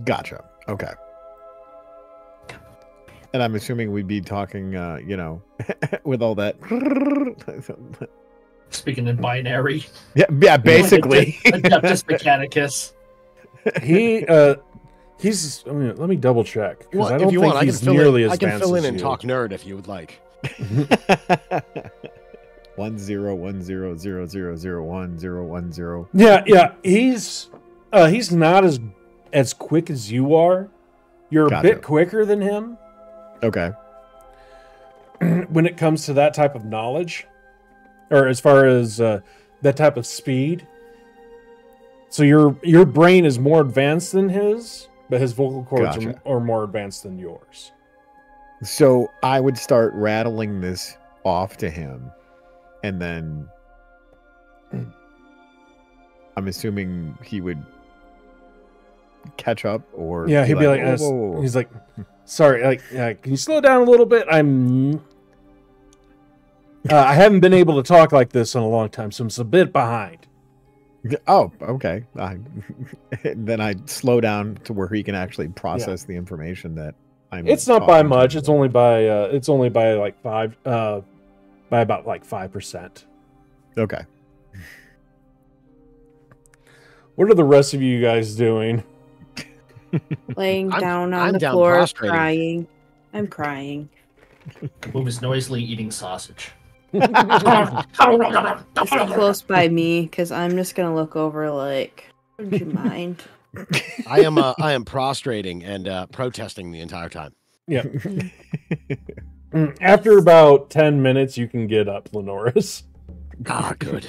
Gotcha. Okay. And I'm assuming we'd be talking, you know, with all that. Speaking in binary. Yeah, basically. Adeptus Mechanicus. He's. I mean, let me double check because Well, I don't think he's nearly as advanced as you. I can fill in and talk nerd if you would like. 1010001010. Yeah. He's not as quick as you are. You're a bit quicker than him. Okay. When it comes to that type of knowledge, or as far as that type of speed. So your brain is more advanced than his, but his vocal cords are more advanced than yours. So I would start rattling this off to him, and then I'm assuming he would catch up, or yeah, he'd be like, whoa, whoa, whoa. He's like, sorry, like, can you slow down a little bit? I haven't been able to talk like this in a long time, so I'm a bit behind. Oh, okay. Then I slow down to where he can actually process the information that I'm. It's not by much. It's only by like by about like 5%. Okay. What are the rest of you guys doing? Laying down on I'm the down floor, prostrating. crying. I'm crying. Boom is noisily eating sausage. It's close by me because I'm just gonna look over like, would you mind? I am prostrating and protesting the entire time. Yeah. After about 10 minutes, you can get up, Lenoris. Ah, good.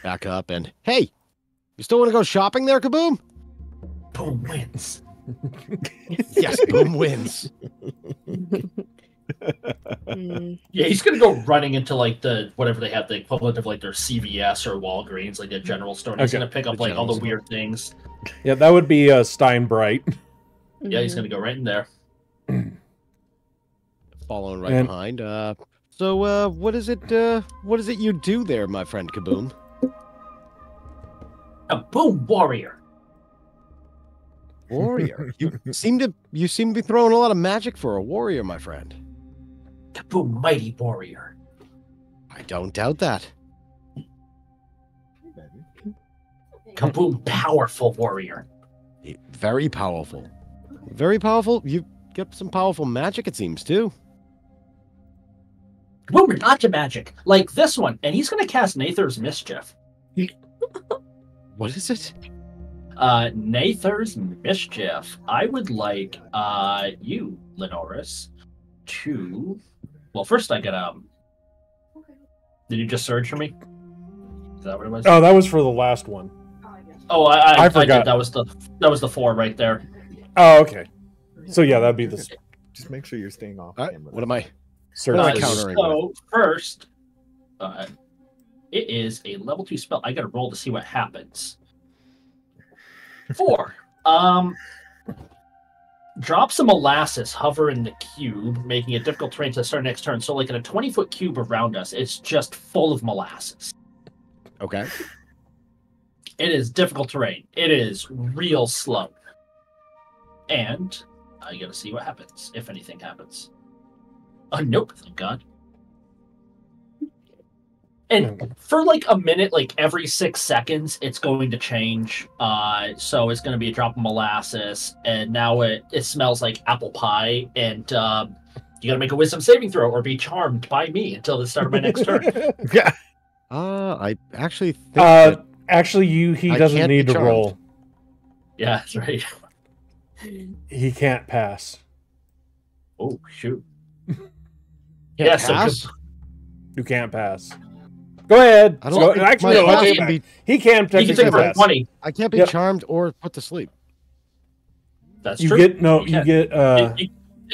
Back up and hey, you still want to go shopping there, Kaboom? Boom wins. Yes, Boom wins. Yeah, he's gonna go running into like the whatever they have, the equivalent of like their CVS or Walgreens, like a general store. And he's Okay. gonna pick up The like all the general weird things. Yeah, that would be Steinbright. Yeah, he's gonna go right in there. Following right And- behind. So what is it you do there, my friend Kaboom? A boom warrior. Warrior. You seem to be throwing a lot of magic for a warrior, my friend. Kaboom mighty warrior. I don't doubt that. Kaboom powerful warrior. Very powerful. Very powerful. You get some powerful magic, it seems, too. Kaboom gotcha magic. Like this one. And he's gonna cast Nather's Mischief. What is it? Nather's Mischief. I would like you, Lenoris, to first I get did you just search for me? Is that what it was? Oh, that was for the last one. Oh, I forgot. did. That was the 4 right there. Oh, okay. So yeah, that'd be the Just make sure you're staying off All right, camera. what am I? search. What am I countering So first, it is a level 2 spell. I got to roll to see what happens. 4. Drop some molasses, hover in the cube, making it difficult terrain to start next turn. So, like in a 20-foot cube around us, it's just full of molasses. Okay. It is difficult terrain. It is real slow. And I gotta see what happens, if anything happens. Nope, thank God. And for like a minute, like every 6 seconds, it's going to change. So it's going to be a drop of molasses, and now it smells like apple pie. And you got to make a wisdom saving throw or be charmed by me until the start of my next turn. Yeah. I actually think that Actually, he I doesn't can't be need to charmed. roll. Yeah, that's right. He can't pass. Oh shoot! can't Yeah, so pass? You can't pass. Go ahead. I don't Go- think actually, my no, pass take it can back. be- He can You can technically take for pass. 20. I can't be Yep. charmed or put to sleep. That's You true. get no. You can. get. I think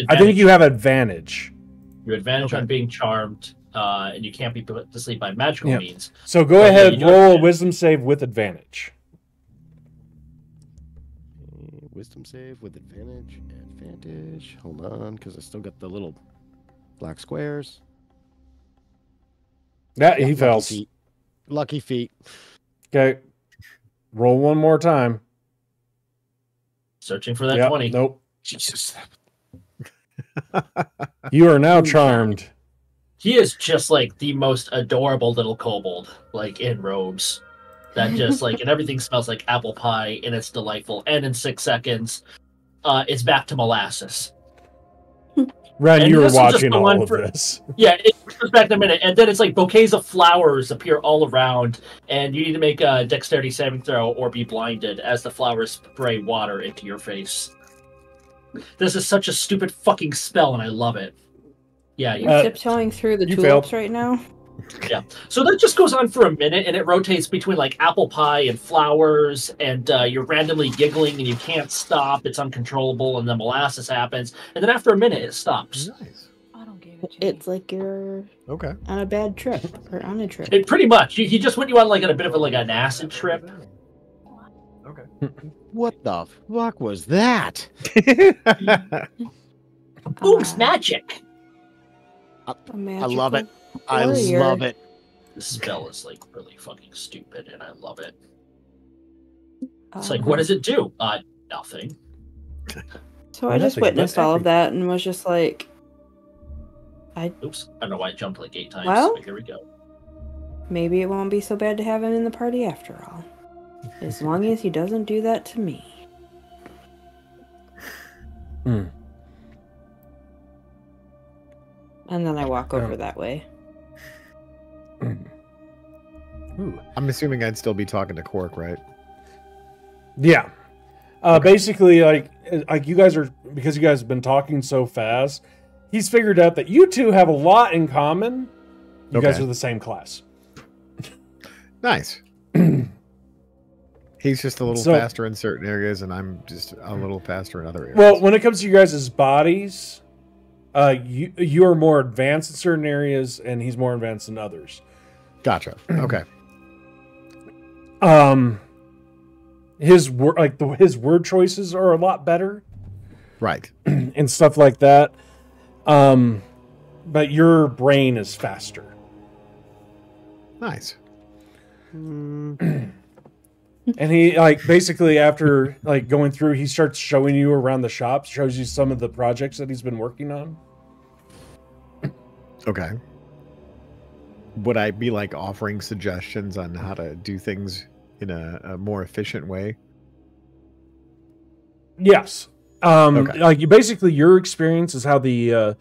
Advantage. you have advantage. Your advantage Okay. on being charmed, and you can't be put to sleep by magical Yeah. means. So go Oh, yeah, ahead. you do Roll a advantage. wisdom save with advantage. Wisdom save with advantage. Advantage. Hold on, because I still got the little black squares. That he Lucky fails. feet. Lucky feet. Okay. Roll one more time. Searching for that Yep, 20. Nope. Jesus. You are now charmed. He is just like the most adorable little kobold, like in robes. That just like, and everything smells like apple pie, and it's delightful. And in 6 seconds, it's back to molasses. Ren, And you were this will just watching go all on of for- this. Yeah, it goes back in a minute, and then it's like bouquets of flowers appear all around, and you need to make a dexterity saving throw or be blinded as the flowers spray water into your face. This is such a stupid fucking spell, and I love it. Yeah, You're tiptoeing through the you tulips failed. right now. yeah. So that just goes on for a minute, and it rotates between like apple pie and flowers, and you're randomly giggling, and you can't stop. It's uncontrollable, and then molasses happens, and then after a minute, it stops. Nice. It's like you're Okay. on a bad trip or on a trip. It pretty much. He just went you on like a bit of an acid trip. Okay. What the fuck was that? Boom's magic. I love it. I warrior. love it. This spell is like really fucking stupid, and I love it. It's like, what does it do? Nothing. So I just Nothing, witnessed but all of that and was just like, Oops. I don't know why I jumped like 8 times. Well? But here we go. maybe it won't be so bad to have him in the party after all. As long as he doesn't do that to me. Hmm. And then I walk over that way. Ooh. I'm assuming I'd still be talking to Quark, right? Yeah. Basically, like you guys are, because you guys have been talking so fast, he's figured out that you two have a lot in common. You guys are the same class. Nice. He's just a little faster in certain areas, and I'm just a little faster in other areas. Well, when it comes to you guys' bodies, you are more advanced in certain areas, and he's more advanced in others. Gotcha. Okay. His word choices are a lot better, Right. and stuff like that. But your brain is faster. Nice. And he, like, basically after, like, going through, he starts showing you around the shop, shows you some of the projects that he's been working on. Okay. Would I be, like, offering suggestions on how to do things in a more efficient way? Yes. Okay. Like, your experience is how the,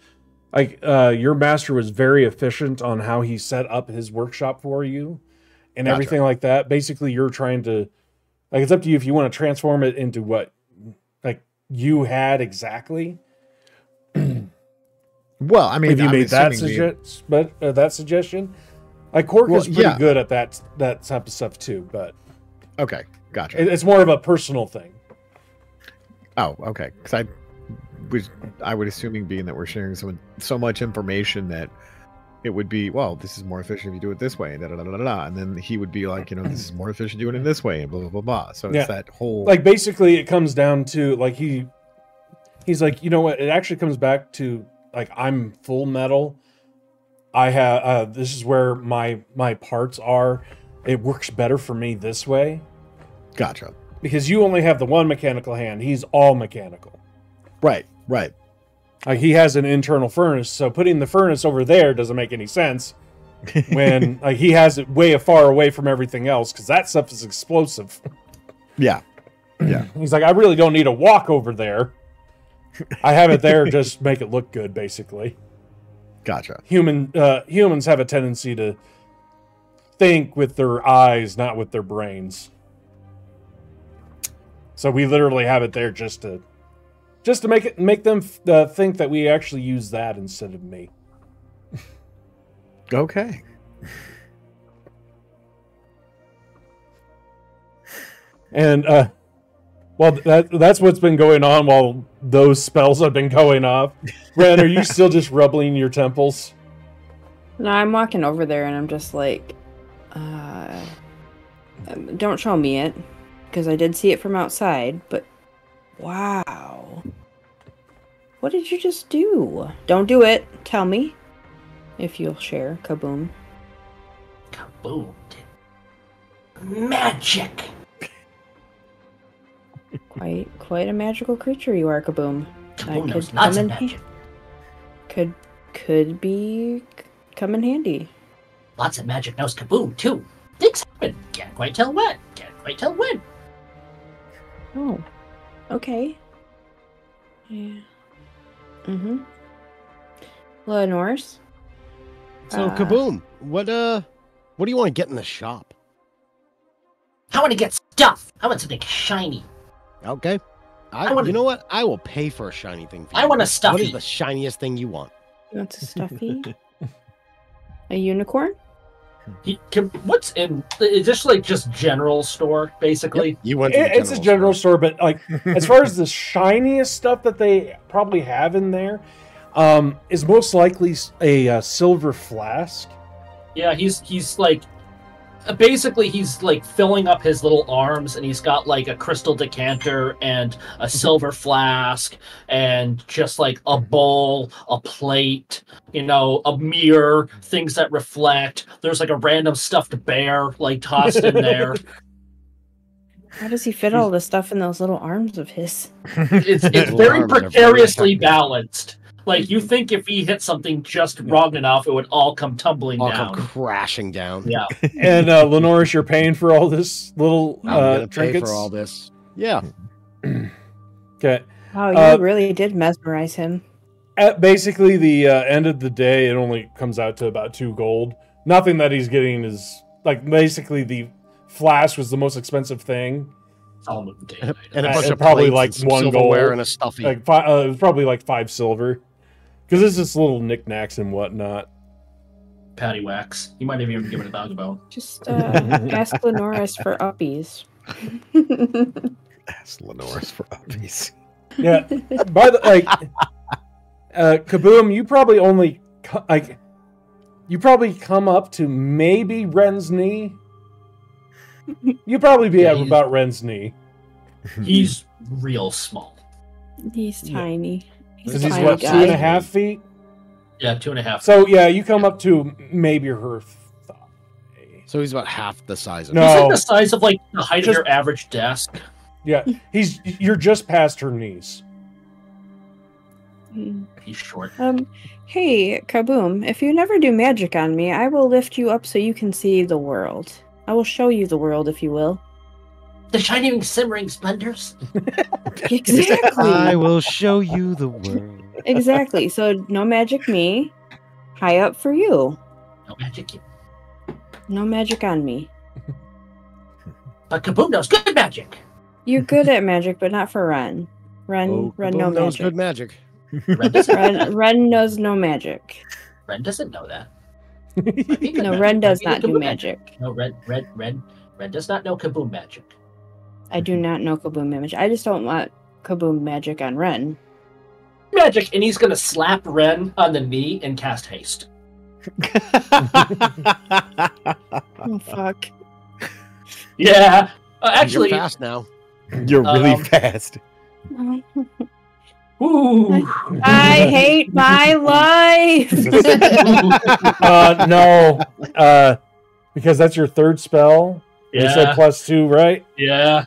your master was very efficient on how he set up his workshop for you. And everything like that. Basically, you're trying to, like, it's up to you if you want to transform it into what, like, you had exactly. Well, I mean, if you made that suggestion, like, Quark is pretty good at that type of stuff too. But okay, gotcha. It's more of a personal thing. Oh, okay. Because I would assuming being that we're sharing so much information that it would be, well, this is more efficient if you do it this way, and and then he would be like, this is more efficient doing it this way, and blah blah blah blah. So it's that whole, like, basically it comes down to, like, he's like, you know what? It actually comes back to, like, I'm full metal. I have this is where my parts are. It works better for me this way. Gotcha. Because you only have the one mechanical hand. He's all mechanical. Right. Like, he has an internal furnace, so putting the furnace over there doesn't make any sense when, like, he has it way far away from everything else, because that stuff is explosive. Yeah. He's like, I really don't need to walk over there. I have it there just make it look good, basically. Gotcha. Humans have a tendency to think with their eyes, not with their brains. So we literally have it there just to make them think that we actually use that instead of me. Okay. And well, that's what's been going on while those spells have been going off. Ren, are you still just rubbling your temples? No, I'm walking over there and I'm just like, don't show me it, because I did see it from outside, but wow. What did you just do? Don't do it. Tell me. If you'll share. Kaboom. Kaboom. Magic. Quite a magical creature you are, Kaboom. Kaboom knows lots of magic. Could come in handy. Lots of magic knows Kaboom, too. Things happen. Can't quite tell when. Oh. Okay. Yeah. Mm-hmm. Lenores? So, Kaboom, what do you want to get in the shop? I want to get stuff. I want something shiny. Okay. You know what? I will pay for a shiny thing for you. I want a stuffy. What is the shiniest thing you want? You want a stuffy? A unicorn? What's in? Is this like just general store, basically? Yep. You went. It's a general store, but, like, as far as the shiniest stuff that they probably have in there, is most likely a silver flask. Yeah, he's like, basically he's like filling up his little arms, and he's got like a crystal decanter and a silver flask and just like a bowl, a plate, a mirror, things that reflect. There's like a random stuffed bear like tossed in there. How does he fit all the stuff in those little arms of his? It's very precariously balanced. Like, you think if he hit something just wrong enough, it would all come tumbling down. Come crashing down. Yeah. And Lenores, you're paying for all this little I'm gonna pay trinkets? for all this. Yeah. Okay. Oh, you really did mesmerize him. At basically the end of the day, it only comes out to about 2 gold. Nothing that he's getting is like basically the flask was the most expensive thing. All of the day. And a bunch of probably plates like and some one silverware gold and a stuffy. Like it was probably like 5 silver, because it's just little knickknacks and whatnot. Patty wax. You might have even given a dog a bone. Just ask Lenoris for uppies. Ask Lenoris for uppies. Yeah. By the Kaboom, you probably only you probably come up to maybe Ren's knee. You probably be at about Ren's knee. He's real small. He's tiny. Because he's what, 2.5 feet? Yeah, 2.5. So yeah, you come up to maybe her thigh. So he's about half the size of No. He's like the size of like the height of your average desk. Yeah, you're just past her knees. He's short. Hey, Kaboom, if you never do magic on me, I will lift you up so you can see the world. I will show you the world, if you will. The shining, simmering splendors. Exactly. I will show you the world. Exactly. So no magic me. High up for you. No magic. No magic on me. But Kaboom knows good magic. You're good at magic, but not for Ren. Ren no knows magic. good magic. Ren knows no magic. Ren doesn't know that. No, Ren does not do magic. No, Ren does not know Kaboom magic. I do not know Kaboom magic. I just don't want Kaboom magic on Ren. Magic, and he's gonna slap Ren on the knee and cast haste. Oh fuck! Yeah, actually, you're fast now. You're really fast. Ooh. I hate my life. No, because that's your third spell. You said Yeah, +2, right? yeah.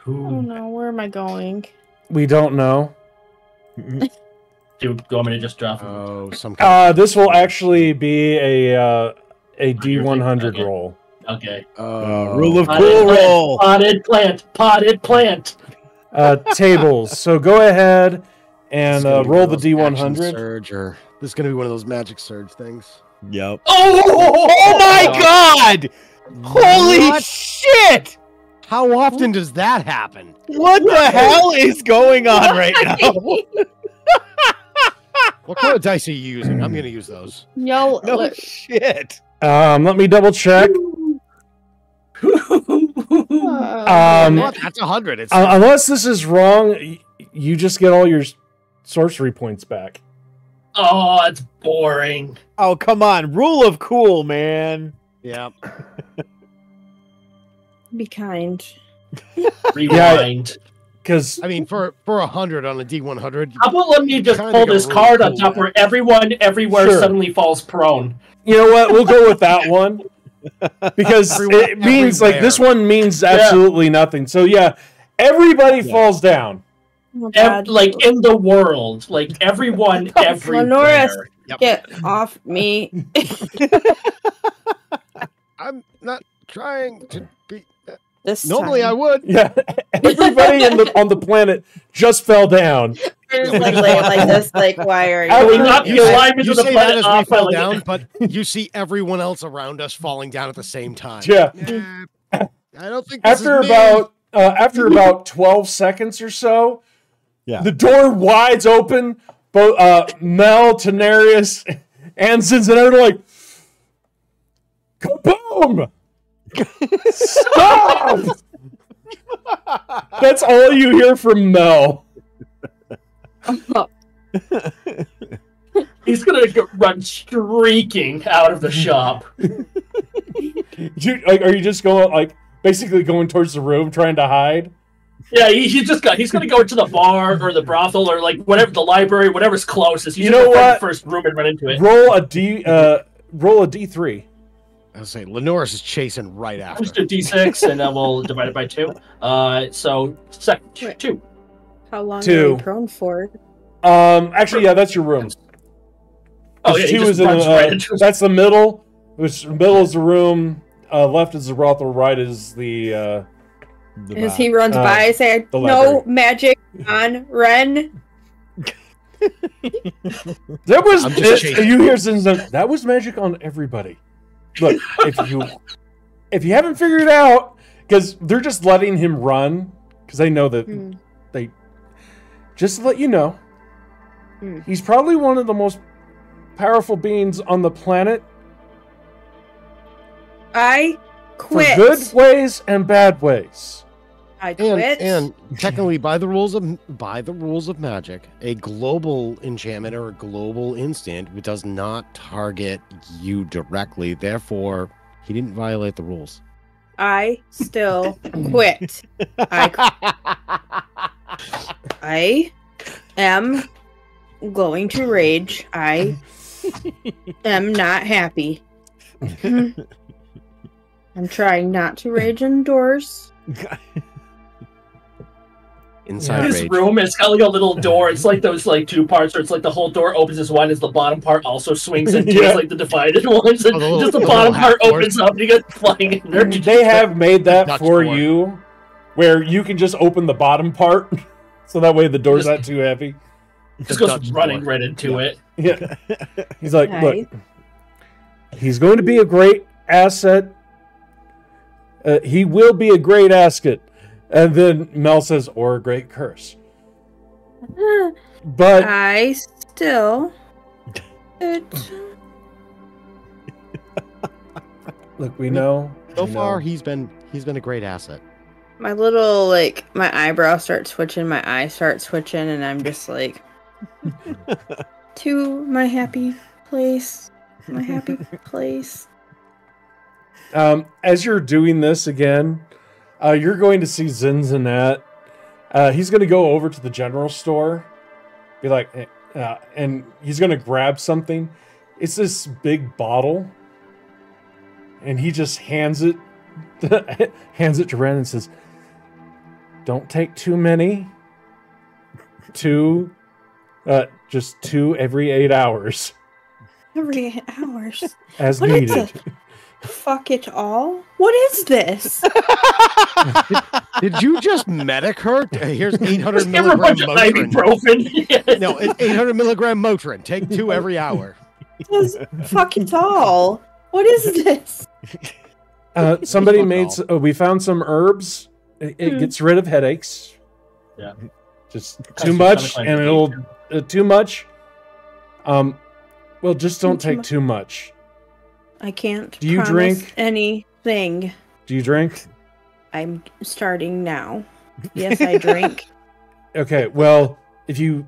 Oh no, where am I going? We don't know. Dude, do you want me to just drop him? Oh, some kind This will actually be a D100 Okay. roll. Okay. Rule of Potted cool plant, roll. Potted plant. Potted plant. Tables. So go ahead and roll the Action D100. surge, or this is gonna be one of those magic surge things. Yep. Oh my God! Holy What? shit! How often does that happen? What the hell is going on right now? What kind of dice are you using? I'm gonna use those. Yo, No look, shit. Let me double check. What? That's 100. It's Unless this is wrong, you just get all your sorcery points back. Oh, it's boring. Oh, come on. Rule of cool, man. yeah. be kind. Rewind. Because I mean, for 100 on a D100, How about let me just Kinda pull go this really card on cool. top where everyone everywhere Sure. suddenly falls prone? you know what, we'll go with that one. Because Everywhere- it means like this everywhere. one means absolutely nothing. So yeah, everybody falls down. Oh, God. Like in the world, like everyone everywhere. Lenoris, Yep. get off me. I'm not trying to be. This Normally, I time. would. Yeah, everybody on the planet just fell down. Just like lay it like this, like why are you? Are we not the You alignment of the say that planet as we off by fall like- down, but you see everyone else around us falling down at the same time. Yeah. I don't think this After is me. about 12 seconds or so, Yeah. the door wides open. Both Mel, Tenarius, and Cincinnati are like, kaboom! Stop! That's all you hear from Mel. He's gonna run streaking out of the shop. Are you just going basically going towards the room trying to hide? Yeah, he's gonna go into the bar or the brothel or like whatever, the library, whatever's closest. He's You just know gonna find what? the first room and run into it. Roll a D3. I was saying, Lenoris is chasing right after. Just do D6 and then we'll divide it by 2. So Wait. 2. How long Two. are you prone for? Actually, yeah, that's your room. Oh yeah, he 2 just is in runs right into that's the middle. Which middle is the room. Left is the brothel. Right is the. As he runs by, say, the "No library. magic on Ren." That was I'm just chasing. you hear Zinzan, that was magic on everybody. Look, if you if you haven't figured it out, because they're just letting him run, because they know that they just to let you know, he's probably one of the most powerful beings on the planet. I quit. For good ways and bad ways. I quit. And technically, by the rules of magic, a global enchantment or a global instant does not target you directly. Therefore, he didn't violate the rules. I still quit. I am going to rage. I am not happy. I'm trying not to rage indoors. Inside His rage. room, it's got like a little door. It's like those like two parts where it's like the whole door opens as one as the bottom part also swings into it's like the divided ones. And just the bottom part opens up and you get flying in there. They have made that Dutch for door. you, where you can just open the bottom part, so that way the door's not too heavy. Just goes running right into it. Yeah. He's like, Nice. look, he's going to be a great asset. He will be a great asset. And then Mel says, or a great curse. But I still look, we know. So we far, know. he's been a great asset. my little my eyebrows start twitching, my eyes start twitching, and I'm just like to my happy place. My happy place. As you're doing this again, you're going to see Zinzanette. He's going to go over to the general store, be like, and he's going to grab something. It's this big bottle, and he just hands it to Ren and says, "Don't take too many. Just 2 every 8 hours, Every 8 hours. as What is needed." it? Fuck it all. What is this? Did you just medic her? Here's 800 Just give her a milligram bunch of Motrin. ibuprofen. No, it's 800 milligram Motrin. Take 2 every hour. Just fuck it all. What is this? Somebody Fuck made. all. We found some herbs. It gets rid of headaches. Yeah. Just Cuts too your much, stomach and like it'll too much. Well, just don't Too take much. too much. I can't Do you promise drink? anything. Do you drink? I'm starting now. Yes, I drink. Okay. Well, if you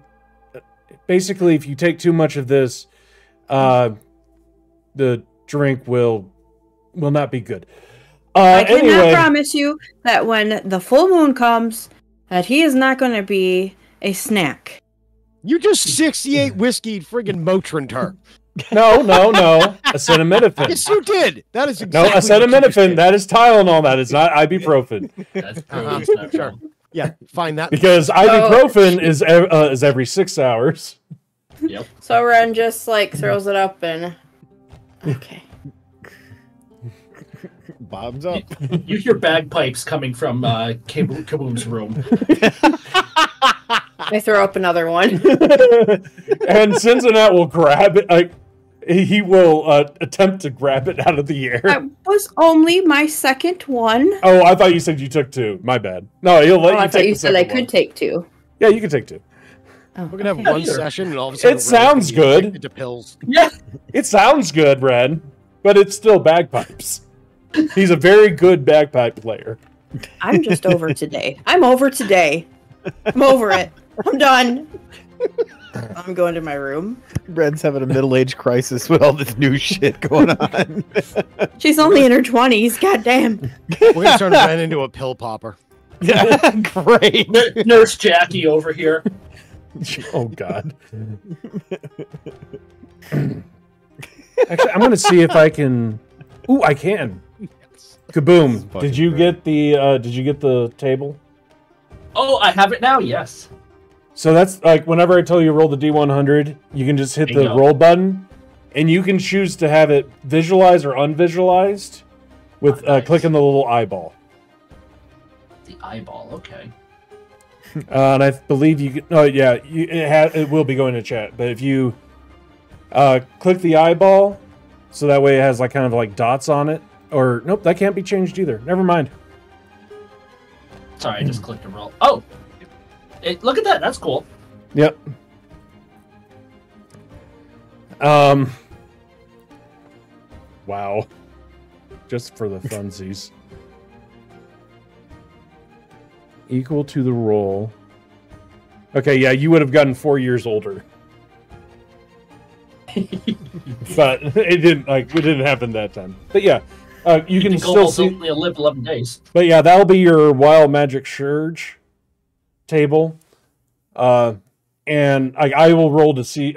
take too much of this, the drink will not be good. I cannot Anyway, promise you that when the full moon comes, that he is not going to be a snack. You just 68 whiskey friggin' Motrin her. no, acetaminophen. Yes, you did. That is No, exactly what you just acetaminophen. did. That is Tylenol. That is not ibuprofen. That's Uh-huh. true. It's Sure. Yeah, find that. Because ibuprofen is every 6 hours. Yep. So Ren just throws it up and okay. Bob's up. You hear bagpipes coming from Kaboom's room. I throw up another one. And Cincinnati will grab it. He will attempt to grab it out of the air. That was only my second one. Oh, I thought you said you took 2. My bad. No, he'll let you I take thought you the said I second could one. take 2. Yeah, you can take 2. Oh, We're gonna have okay. one Sure. session, and all of a sudden, It sounds Ren's gonna be good. addicted to pills. Yeah. It sounds good, Ren, but it's still bagpipes. He's a very good bagpipe player. I'm just over today. I'm over today. I'm over it. I'm done. I'm going to my room. Red's having a middle-age crisis with all this new shit going on. She's only in her 20s. God damn. We're gonna turn Ren into a pill popper. Yeah, great. Nurse Jackie over here. Oh, God. Actually, I'm going to see if I can... Ooh, I can. Kaboom. fucking Did you great. get the table? Oh, I have it now. Yes. So that's whenever I tell you roll the D100, you can just hit the Bingo. roll button, and you can choose to have it visualized or unvisualized with Nice. clicking the little eyeball. The eyeball. Okay. And I believe you can. Oh yeah, it will be going to chat. But if you click the eyeball, so that way it has kind of dots on it Or nope, that can't be changed either. Never mind. Sorry, I just clicked and roll. Oh, look at that. That's cool. Yep. Wow. Just for the funsies. Equal to the roll. Okay, yeah, you would have gotten 4 years older. But it didn't happen that time. But yeah, you can still see. Only lived 11 days. But yeah, that'll be your Wild Magic Surge table. And I will roll to see.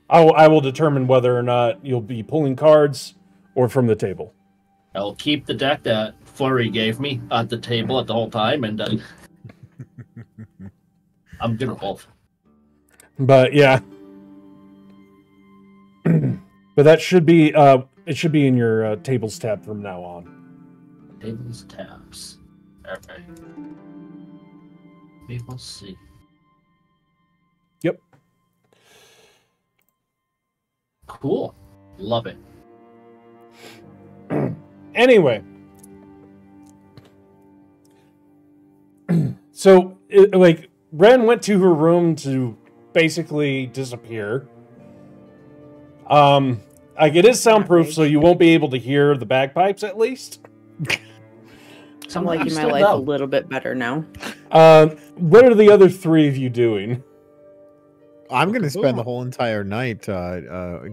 I will determine whether or not you'll be pulling cards or from the table. I'll keep the deck that Flurry gave me at the table at the whole time, and I'm gonna roll. But yeah. But that should be it should be in your tables tab from now on. Tables tabs. Okay. We will see. Yep. Cool. Love it. Anyway. So Ren went to her room to basically disappear. It is soundproof, so you won't be able to hear the bagpipes at least. I'm liking my life a little bit better now. What are the other three of you doing? I'm going to spend the whole entire night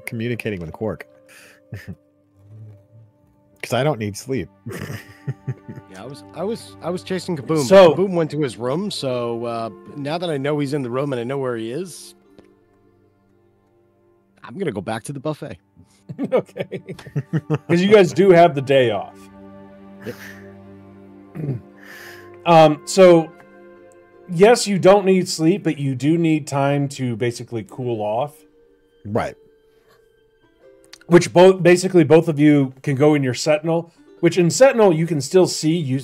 communicating with Quark. Because I don't need sleep. Yeah, I was chasing Kaboom. So Kaboom went to his room, so now that I know he's in the room and I know where he is, I'm gonna go back to the buffet. Okay. Because you guys do have the day off. Yep. So yes, you don't need sleep, but you do need time to basically cool off. Right. Which both of you can go in your Sentinel, which in Sentinel you can still see,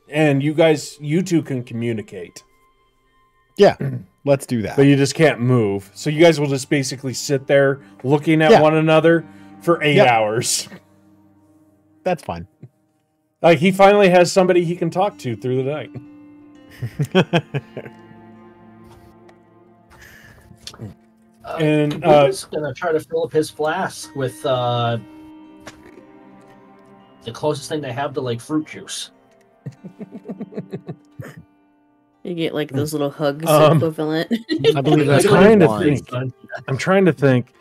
and you two can communicate. Yeah, let's do that. But you just can't move. So you guys will just basically sit there looking at one another for 8 hours. That's fine. Like, he finally has somebody he can talk to through the night. And Kaboom's gonna try to fill up his flask with the closest thing they have to like fruit juice. You get like those little hugs equivalent. I believe that's I'm trying to think.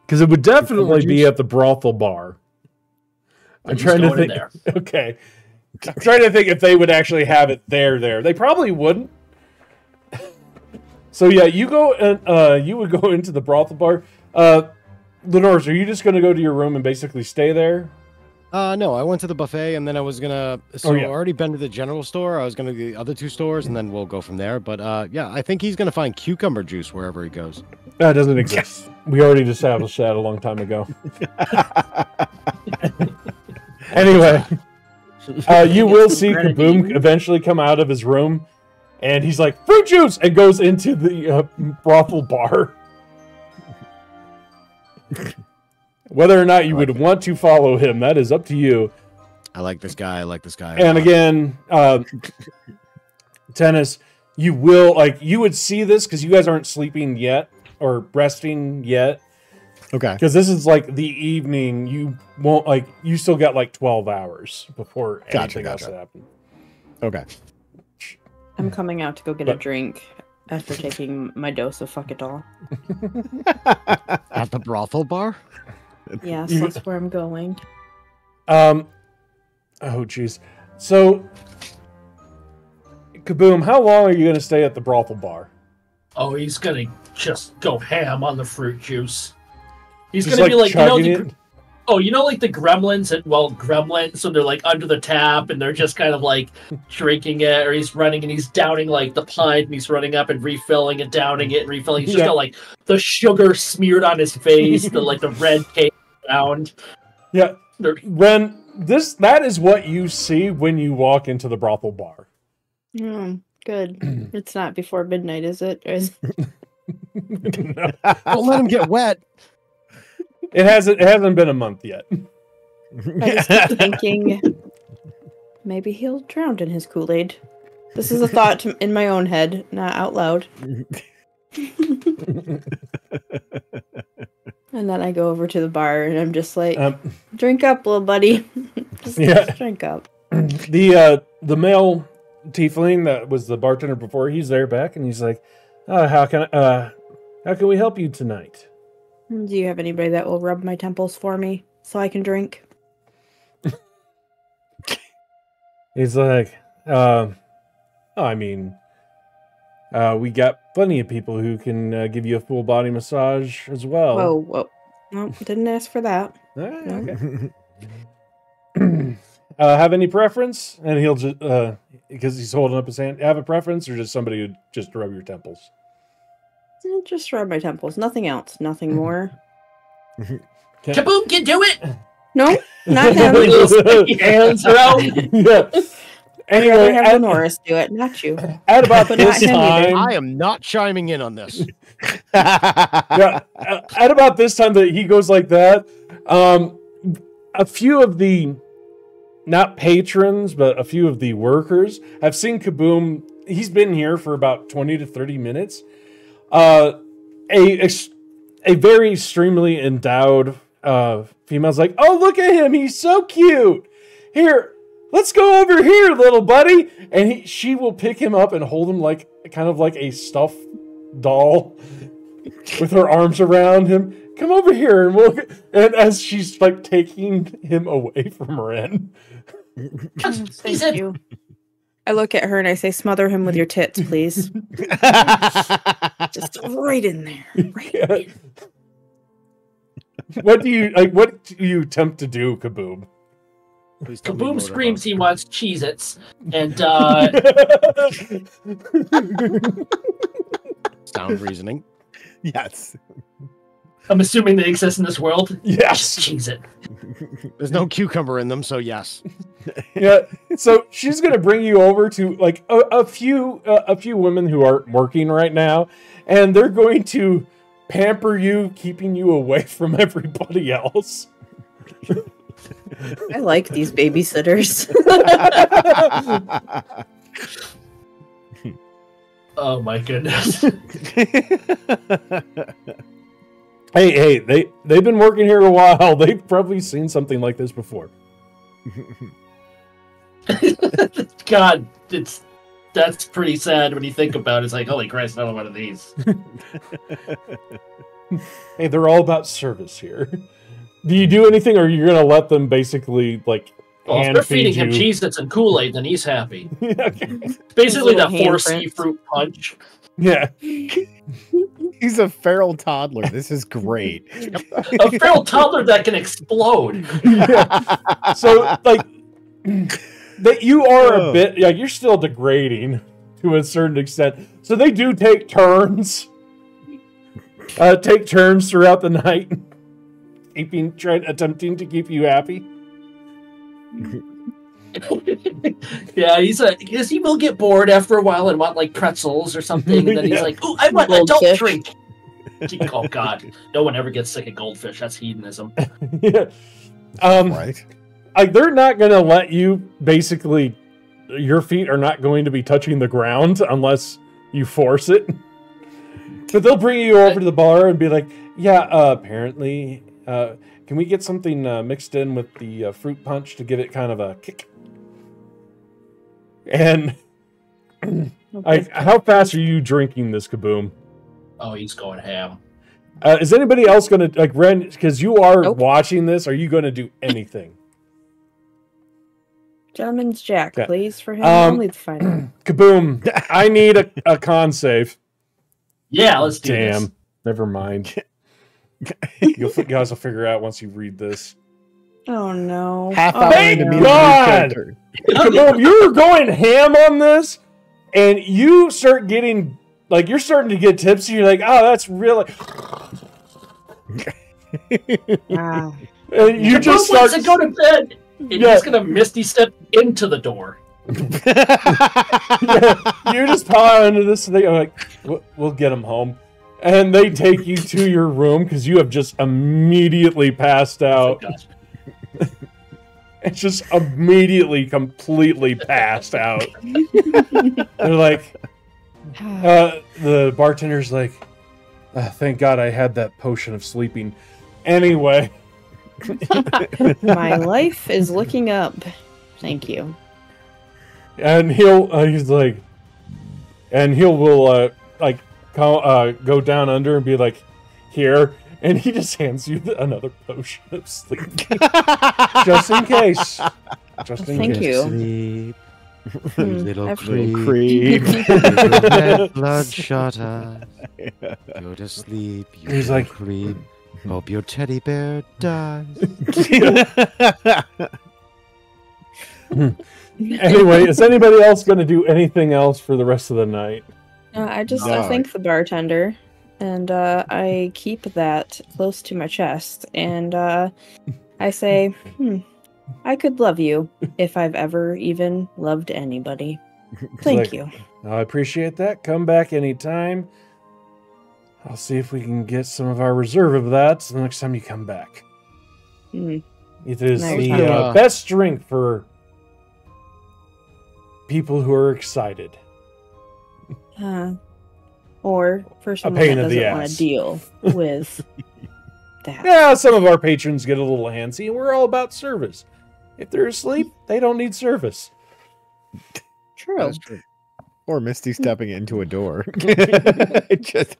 Because it would definitely be at the brothel bar. I'm trying to think. There. Okay. I'm trying to think if they would actually have it there. They probably wouldn't. So yeah, you go and you would go into the brothel bar. Lenores, are you just going to go to your room and basically stay there? No, I went to the buffet and then I was gonna. So I already been to the general store. I was gonna do the other two stores and then we'll go from there. But yeah, I think he's gonna find cucumber juice wherever he goes. That doesn't exist. We already established that a long time ago. Anyway, you will see Kaboom eventually come out of his room, and he's like, "Fruit juice!" and goes into the brothel bar. Whether or not you would want to follow him, that is up to you. I like this guy. And again, Tennis, you would see this because you guys aren't sleeping yet or resting yet. Okay. Because this is like the evening. You won't you still got like 12 hours before anything else happens. Okay. I'm coming out to go get a drink after taking my dose of fuck it all. At the brothel bar? Yes, that's where I'm going. Oh, jeez. So, Kaboom, how long are you going to stay at the brothel bar? Oh, he's going to just go ham on the fruit juice. He's Just going to be like, like the gremlins, so they're like under the tap and they're just kind of like drinking it, or he's running and he's downing like the pint and he's running up and refilling and downing it and refilling. He's just got like the sugar smeared on his face, the red cake around. Yeah. Ren, that is what you see when you walk into the brothel bar. Good. It's not before midnight, is it? No. Don't let him get wet. It hasn't been a month yet. I just keep thinking maybe he'll drown in his Kool-Aid. This is a thought in my own head, not out loud. And then I go over to the bar and I'm just like, drink up, little buddy. just drink up. The male tiefling that was the bartender before, he's there back, and he's like, how can we help you tonight? Do you have anybody that will rub my temples for me so I can drink? He's like, I mean, we got plenty of people who can give you a full body massage as well. Whoa. No, didn't ask for that. Okay. Have any preference? And he'll just, because he's holding up his hand, have a preference, or just somebody who just rub your temples? Just rub my temples. Nothing else. Nothing more. Kaboom, can do it! No, not him. Hands are out. Yeah. Anyway, I have Norris do it, not you. At about this time, I am not chiming in on this. yeah, at about this time that he goes like that, a few of the, not patrons, but a few of the workers have seen Kaboom. He's been here for about 20 to 30 minutes. A very extremely endowed female's like, oh, look at him. He's so cute. Here, let's go over here, little buddy. And she will pick him up and hold him like kind of like a stuffed doll with her arms around him. Come over here, and as she's like taking him away from Ren. Thank you. I look at her and I say, smother him with your tits, please. Just right in there. Right in. What do you attempt to do, Kaboom? Kaboom screams he wants Cheez-Its, and sound reasoning. Yes. I'm assuming they exist in this world. Yes. Cheez-It. There's no cucumber in them, so yes. Yeah. So she's gonna bring you over to like a few women who aren't working right now, and they're going to pamper you, keeping you away from everybody else. I like these babysitters. Oh my goodness. Hey, they've been working here a while. They've probably seen something like this before. God, that's pretty sad when you think about it. It's like, holy Christ, another one of these. Hey, they're all about service here. Do you do anything, or are you gonna let them basically like? Well, if they're feeding him Cheez-Its and Kool-Aid, then he's happy. Basically, the 4C fruit punch. Yeah. He's a feral toddler. This is great. A feral toddler that can explode. Yeah. So, like, that you are a bit, like, you're still degrading to a certain extent. So they do take turns. Throughout the night, attempting to keep you happy. Yeah, because he will get bored after a while and want like pretzels or something, and then he's like, "Ooh, I want an adult drink." Oh God, no one ever gets sick of goldfish. That's hedonism. Yeah. Right. Like they're not gonna let you. Basically, your feet are not going to be touching the ground unless you force it. But they'll bring you over to the bar and be like, "Yeah, apparently, can we get something mixed in with the fruit punch to give it kind of a kick?" And how fast are you drinking this, Kaboom? Oh, he's going ham. Is anybody else going to, like, Ren, because you are watching this, are you going to do anything? Gentleman's Jack, please, for him. Only the final. Kaboom, I need a con save. Yeah, let's do this. Damn, never mind. You guys will figure out once you read this. Oh, no. Thank God! Kaboom, you're going ham on this, and you start getting, like, you're starting to get tipsy. You're like, oh, that's really... And you just start to go to bed, and he's going to misty step into the door. You just pile into this thing. I'm like, we'll get him home. And they take you to your room because you have just immediately passed out. It's just immediately, completely passed out. They're like, the bartender's like, thank God I had that potion of sleeping. Anyway. My life is looking up. Thank you. And he's like, and will go down under and be like, here. And he just hands you another potion of sleep. Just in case. Just in Thank case. you. Sleep, little creep. Bloodshot eyes. Go to sleep, you He's little like, creep. Hope your teddy bear dies. Anyway, is anybody else going to do anything else for the rest of the night? I just No. thank the bartender, and I keep that close to my chest, and I say, I could love you if I've ever even loved anybody. Thank you. I appreciate that. Come back anytime. I'll see if we can get some of our reserve of that the next time you come back. It is Next the time. best drink for people who are excited. Or for someone pain that in the doesn't want ass. to deal with that. Yeah, some of our patrons get a little handsy, and we're all about service. If they're asleep, they don't need service. True. That's true. Or Misty stepping into a door. It just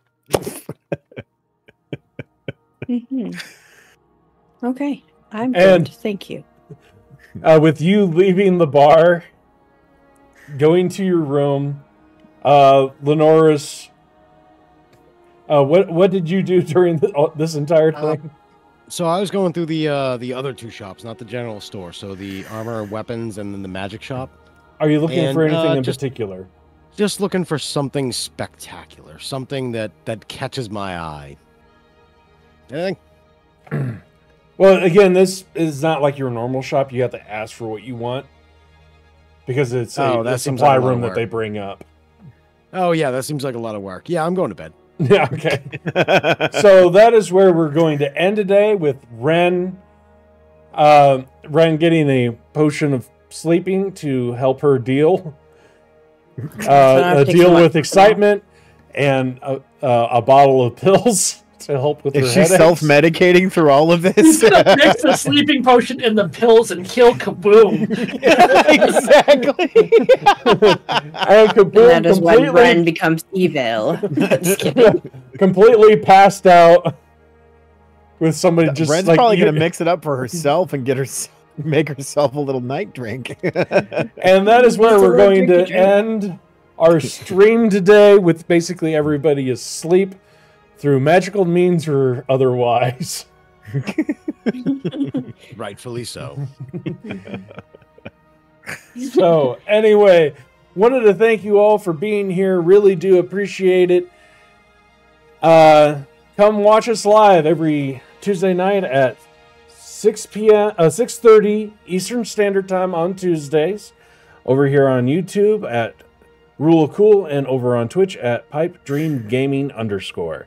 Okay, I'm And- good. Thank you. With you leaving the bar, going to your room, Lenora's. What did you do during this entire thing? So I was going through the other two shops, not the general store. So the armor and weapons, and then the magic shop. Are you looking and, for anything in just- particular? Just looking for something spectacular, something that catches my eye. Anything? Well, again, this is not like your normal shop. You have to ask for what you want because it's a that seems supply like a lot of room that work. they bring up. Oh yeah, that seems like a lot of work. Yeah, I'm going to bed. Yeah, okay. So that is where we're going to end today with Ren. Ren getting a potion of sleeping to help her deal. Deal with excitement and a bottle of pills to help with her is she headaches. self-medicating through all of He's this? gonna mix the sleeping potion in the pills and kill Kaboom. Exactly. And Kaboom That is when completely, Ren becomes evil. Just kidding. completely passed out with somebody just Ren's like probably gonna mix it up for herself and make herself a little night drink. And that is where It's a we're little going to drinky drink. end our stream today, with basically everybody asleep through magical means or otherwise. Rightfully so. So anyway, wanted to thank you all for being here. Really do appreciate it. Come watch us live every Tuesday night at 6:30 Eastern Standard Time on Tuesdays, over here on YouTube at Rule of Cool, and over on Twitch at pipe.dream.mtga.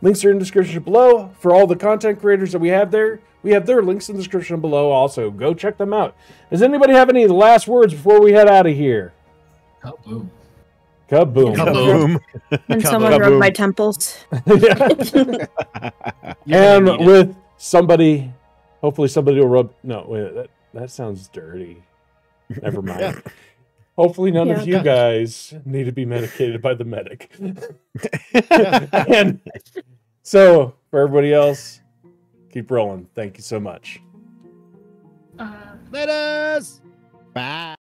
Links are in the description below for all the content creators that we have there. We have their links in the description below also. Go check them out. Does anybody have any last words before we head out of here? Kaboom. Kaboom. Kaboom. And someone Kaboom. rubbed my temples. And with somebody, hopefully somebody will rub. No, wait, that sounds dirty. Never mind. Hopefully none of you guys need to be medicated by the medic. And so for everybody else, keep rolling. Thank you so much. Let us. Bye.